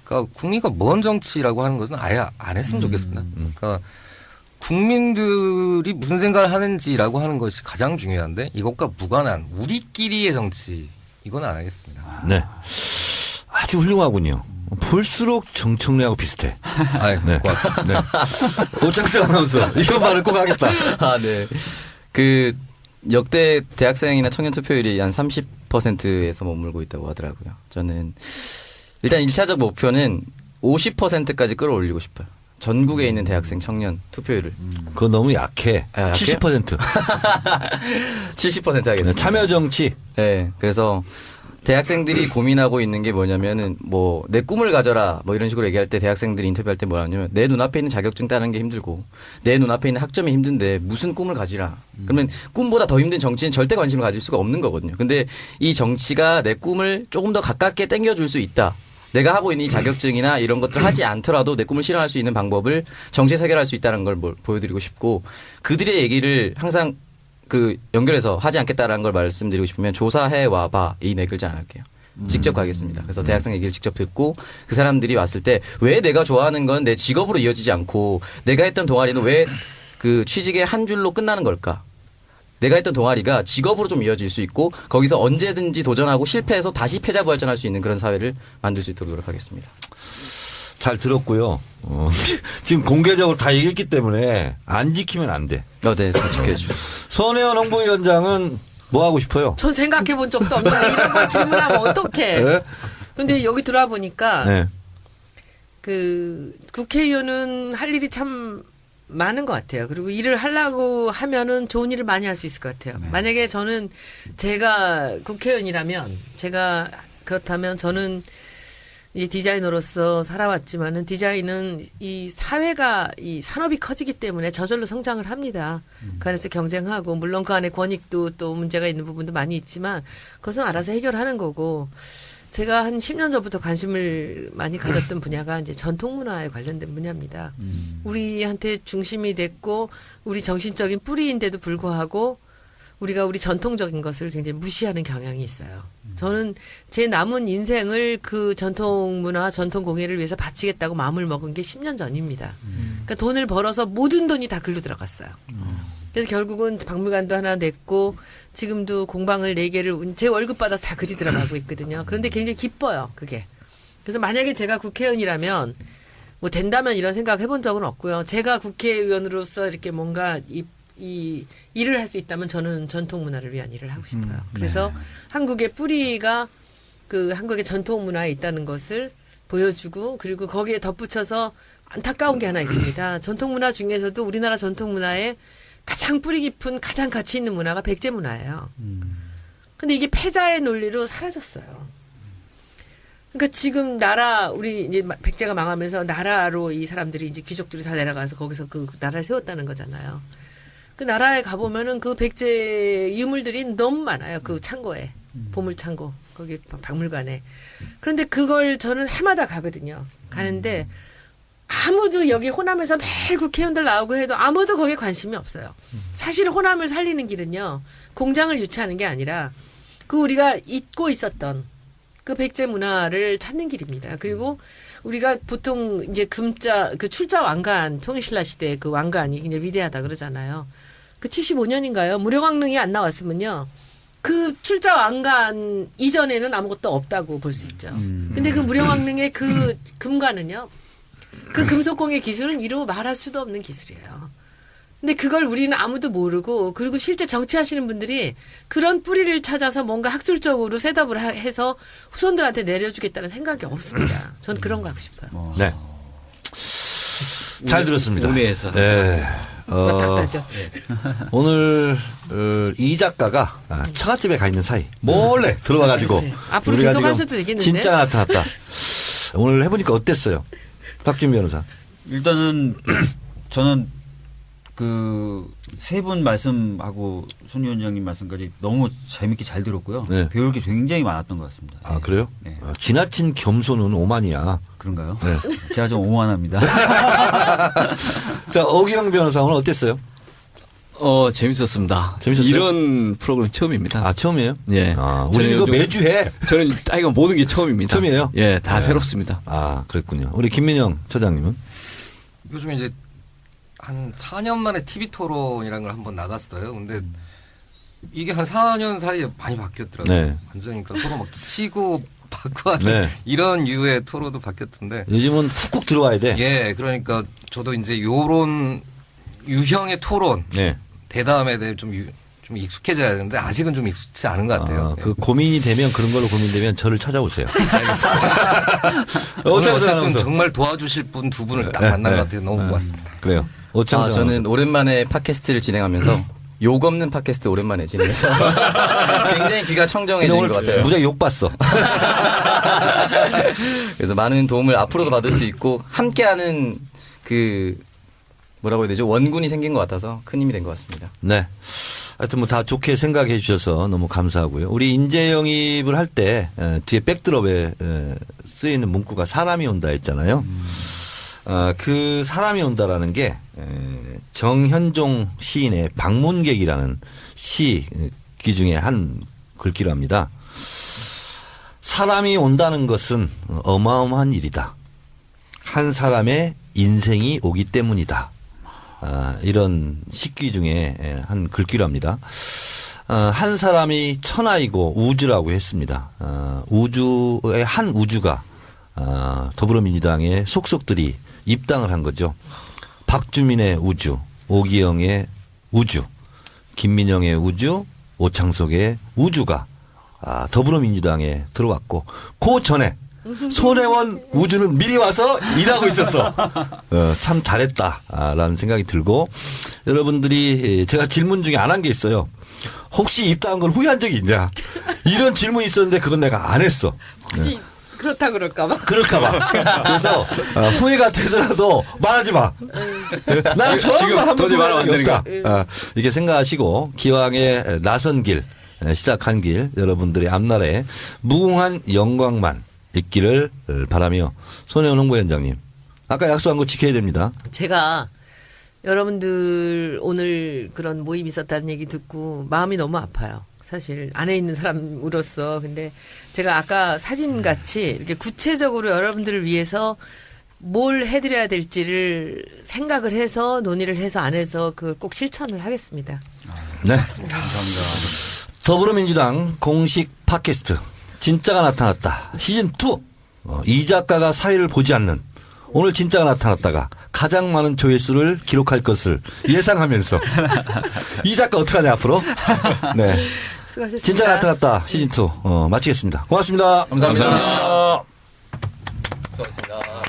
Speaker 4: 그러니까 국민과 먼 정치라고 하는 것은 아예 안 했으면 좋겠습니다. 그러니까 국민들이 무슨 생각을 하는지라고 하는 것이 가장 중요한데 이것과 무관한 우리끼리의 정치 이건 안 하겠습니다.
Speaker 1: 네. 아주 훌륭하군요. 볼수록 정청래하고 비슷해.
Speaker 4: 아유,
Speaker 1: 네.
Speaker 4: 고맙습니다.
Speaker 1: 네. 오창수 아나운서 이것만은 꼭 하겠다.
Speaker 6: 아, 네. 그 역대 대학생이나 청년 투표율이 한 30%에서 머물고 있다고 하더라고요. 저는 일단 1차적 목표는 50%까지 끌어올리고 싶어요. 전국에 있는 대학생 청년 투표율을.
Speaker 1: 그거 너무 약해.
Speaker 6: 아, 약해요?
Speaker 1: 70%.
Speaker 6: 70% 하겠습니다.
Speaker 1: 참여 정치.
Speaker 6: 네. 그래서 대학생들이 고민하고 있는 게 뭐냐면은 뭐 내 꿈을 가져라 뭐 이런 식으로 얘기할 때 대학생들이 인터뷰할 때 뭐냐면 내 눈앞에 있는 자격증 따는 게 힘들고 내 눈앞에 있는 학점이 힘든데 무슨 꿈을 가지라. 그러면 꿈보다 더 힘든 정치는 절대 관심을 가질 수가 없는 거거든요. 근데 이 정치가 내 꿈을 조금 더 가깝게 당겨줄 수 있다. 내가 하고 있는 이 자격증이나 이런 것들을 하지 않더라도 내 꿈을 실현할 수 있는 방법을 정치에서 해결할 수 있다는 걸 보여드리고 싶고 그들의 얘기를 항상 그 연결해서 하지 않겠다라는 걸 말씀드리고 싶으면 조사해 와봐 이 네 글자 안 할게요. 직접 가겠습니다. 그래서 대학생 얘기를 직접 듣고 그 사람들이 왔을 때 왜 내가 좋아하는 건 내 직업으로 이어지지 않고 내가 했던 동아리는 왜 그 취직의 한 줄로 끝나는 걸까? 내가 했던 동아리가 직업으로 좀 이어질 수 있고 거기서 언제든지 도전하고 실패해서 다시 패자부활전할 수 있는 그런 사회를 만들 수 있도록 노력하겠습니다.
Speaker 1: 잘 들었고요. 지금 공개적으로 다 얘기했기 때문에 안 지키면 안 돼.
Speaker 6: 네, 지켜주죠.
Speaker 1: 손혜원 홍보위원장은 뭐 하고 싶어요?
Speaker 2: 전 생각해 본 적도 없는데 이런 거 질문하면 어떡해.
Speaker 1: 네?
Speaker 2: 근데 여기 들어와 보니까
Speaker 1: 네.
Speaker 2: 그 국회의원은 할 일이 참 많은 것 같아요. 그리고 일을 하려고 하면은 좋은 일을 많이 할 수 있을 것 같아요. 만약에 저는 제가 국회의원이라면 제가 그렇다면 저는 이 디자이너로서 살아왔지만은 디자인은 이 사회가 이 산업이 커지기 때문에 저절로 성장을 합니다. 그 안에서 경쟁하고 물론 그 안에 권익도 또 문제가 있는 부분도 많이 있지만 그것은 알아서 해결하는 거고 제가 한 10년 전부터 관심을 많이 가졌던 분야가 이제 전통 문화에 관련된 분야입니다. 우리한테 중심이 됐고 우리 정신적인 뿌리인데도 불구하고 우리가 우리 전통적인 것을 굉장히 무시하는 경향이 있어요. 저는 제 남은 인생을 그 전통 문화, 전통 공예를 위해서 바치겠다고 마음을 먹은 게 10년 전입니다. 그러니까 돈을 벌어서 모든 돈이 다 글로 들어갔어요. 그래서 결국은 박물관도 하나 냈고 지금도 공방을 4개를 제 월급 받아서 다 글이 들어가고 있거든요. 그런데 굉장히 기뻐요, 그게. 그래서 만약에 제가 국회의원이라면 뭐 된다면 이런 생각 해본 적은 없고요. 제가 국회의원으로서 이렇게 뭔가 이 일을 할 수 있다면 저는 전통 문화를 위한 일을 하고 싶어요. 그래서 한국의 뿌리가 그 한국의 전통 문화에 있다는 것을 보여주고 그리고 거기에 덧붙여서 안타까운 게 하나 있습니다. 전통 문화 중에서도 우리나라 전통 문화에 가장 뿌리 깊은 가장 가치 있는 문화가 백제 문화예요. 근데 이게 패자의 논리로 사라졌어요. 그러니까 지금 나라 우리 이제 백제가 망하면서 나라로 이 사람들이 이제 귀족들이 다 내려가서 거기서 그 나라를 세웠다는 거잖아요. 그 나라에 가보면은 그 백제 유물들이 너무 많아요. 그 창고에. 보물창고. 거기 박물관에. 그런데 그걸 저는 해마다 가거든요. 가는데 아무도 여기 호남에서 매일 국회의원들 나오고 해도 아무도 거기에 관심이 없어요. 사실 호남을 살리는 길은요. 공장을 유치하는 게 아니라 그 우리가 잊고 있었던 그 백제 문화를 찾는 길입니다. 그리고 우리가 보통 이제 금자 그 출자 왕관 통일신라 시대 그 왕관이 굉장히 위대하다 그러잖아요. 그 75년인가요? 무료광릉이 안 나왔으면요. 그 출자 왕관 이전에는 아무것도 없다고 볼 수 있죠. 근데 그 무료광릉의 그 금관은요. 그 금속공예 기술은 이루 말할 수도 없는 기술이에요. 근데 그걸 우리는 아무도 모르고 그리고 실제 정치하시는 분들이 그런 뿌리를 찾아서 뭔가 학술적으로 셋업을 해서 후손들한테 내려주겠다는 생각이 없습니다. 전 그런 거 하고 싶어요.
Speaker 1: 네. 잘 들었습니다.
Speaker 5: 운해에서.
Speaker 1: 네.
Speaker 2: 맞다죠.
Speaker 1: 오늘 이 작가가 처갓집에 가 있는 사이 몰래 들어와가지고
Speaker 2: 글쎄. 앞으로
Speaker 1: 우리가
Speaker 2: 계속
Speaker 1: 지금
Speaker 2: 하셔도 되겠는데?
Speaker 1: 진짜 나타났다. 오늘 해보니까 어땠어요? 박준 변호사.
Speaker 3: 일단은 저는 그 세 분 말씀하고 손 위원장님 말씀까지 너무 재밌게 잘 들었고요.
Speaker 1: 네.
Speaker 3: 배울 게 굉장히 많았던 것 같습니다.
Speaker 1: 아
Speaker 3: 네.
Speaker 1: 그래요?
Speaker 3: 네.
Speaker 1: 지나친 겸손은 오만이야.
Speaker 3: 그런가요?
Speaker 1: 네.
Speaker 3: 제가 좀 오만합니다.
Speaker 1: 자 오기영 변호사 오늘 어땠어요?
Speaker 5: 재밌었습니다.
Speaker 1: 재밌었어요?
Speaker 5: 이런 프로그램 처음입니다.
Speaker 1: 아 처음이에요?
Speaker 5: 예.
Speaker 1: 아, 우리 이거
Speaker 5: 요즘-
Speaker 1: 매주 해.
Speaker 5: 저는 이거 모든 게 처음입니다.
Speaker 1: 처음이에요?
Speaker 5: 예, 다
Speaker 1: 네.
Speaker 5: 새롭습니다.
Speaker 1: 아 그랬군요. 우리 김민영 처장님은?
Speaker 4: 요즘에 이제 한 4년 만에 TV 토론이라는 걸 한번 나갔어요. 근데 이게 한 4년 사이에 많이 바뀌었더라고요.
Speaker 1: 네.
Speaker 4: 완전히 그러니까 서로 막 치고 받고 하는
Speaker 1: 네.
Speaker 4: 이런 유의 토론도 바뀌었던데.
Speaker 1: 요즘은 훅훅 들어와야 돼.
Speaker 4: 예, 그러니까 저도 이제 요런 유형의 토론
Speaker 1: 네.
Speaker 4: 대담에 대해 좀 익숙해져야 되는데 아직은 좀 익숙치 않은 것 같아요.
Speaker 1: 그 고민이 되면 그런 걸로 고민되면 저를 찾아오세요.
Speaker 4: 오늘
Speaker 1: 오창석
Speaker 4: 어쨌든
Speaker 1: 아나운서.
Speaker 4: 정말 도와주실 분 두 분을 딱 만난 것 같아요. 너무 고맙습니다.
Speaker 1: 그래요. 오창석
Speaker 6: 저는
Speaker 1: 아나운서.
Speaker 6: 오랜만에 팟캐스트를 진행하면서 욕 없는 팟캐스트 오랜만에 진행해서 굉장히 귀가
Speaker 1: 근데
Speaker 6: 청정해진
Speaker 1: 오늘
Speaker 6: 것 같아요.
Speaker 1: 무지하게 욕 봤어.
Speaker 6: 그래서 많은 도움을 앞으로도 받을 수 있고 함께하는 그 뭐라고 해야 되죠? 원군이 생긴 것 같아서 큰 힘이 된 것 같습니다.
Speaker 1: 네. 하여튼 뭐 다 좋게 생각해 주셔서 너무 감사하고요. 우리 인재 영입을 할 때 뒤에 백드롭에 쓰이는 문구가 사람이 온다 했잖아요. 그 사람이 온다라는 게 정현종 시인의 방문객이라는 시기 중에 한 글귀랍니다. 사람이 온다는 것은 어마어마한 일이다. 한 사람의 인생이 오기 때문이다. 이런 식귀 중에 한 글귀랍니다. 한 사람이 천하이고 우주라고 했습니다. 우주의 한 우주가 더불어민주당의 속속들이 입당을 한 거죠. 박주민의 우주, 오기영의 우주, 김민영의 우주, 오창석의 우주가 더불어민주당에 들어왔고 그 전에 손혜원 우주는 미리 와서 일하고 있었어. 참 잘했다라는 생각이 들고 여러분들이 제가 질문 중에 안 한 게 있어요. 혹시 입당한 걸 후회한 적이 있냐? 이런 질문이 있었는데 그건 내가 안 했어.
Speaker 2: 혹시 그렇다 그럴까봐.
Speaker 1: 그럴까봐. 그래서 후회가 되더라도 말하지 마. 나는 저런
Speaker 5: 도저히 말하면 안 되는
Speaker 1: 없다. 이렇게 생각하시고 기왕에 나선 길 시작한 길 여러분들의 앞날에 무궁한 영광만 있기를 바라며 손혜원 홍보위원장님 아까 약속한 거 지켜야 됩니다.
Speaker 2: 제가 여러분들 오늘 그런 모임이 있었다는 얘기 듣고 마음이 너무 아파요. 사실 안에 있는 사람으로서. 근데 제가 아까 사진같이 이렇게 구체적으로 여러분들을 위해서 뭘 해드려야 될지를 생각을 해서 논의를 해서 안에서 그걸 꼭 실천을 하겠습니다.
Speaker 1: 네. 감사합니다. 더불어민주당 공식 팟캐스트 진짜가 나타났다. 시즌2 이 작가가 사회를 보지 않는 오늘 진짜가 나타났다가 가장 많은 조회수를 기록할 것을 예상하면서 이 작가 어떡하냐 앞으로. 네.
Speaker 2: 수고하셨습니다.
Speaker 1: 진짜가 나타났다 시즌2 마치겠습니다. 고맙습니다.
Speaker 6: 감사합니다.
Speaker 1: 감사합니다.
Speaker 6: 수고하셨습니다.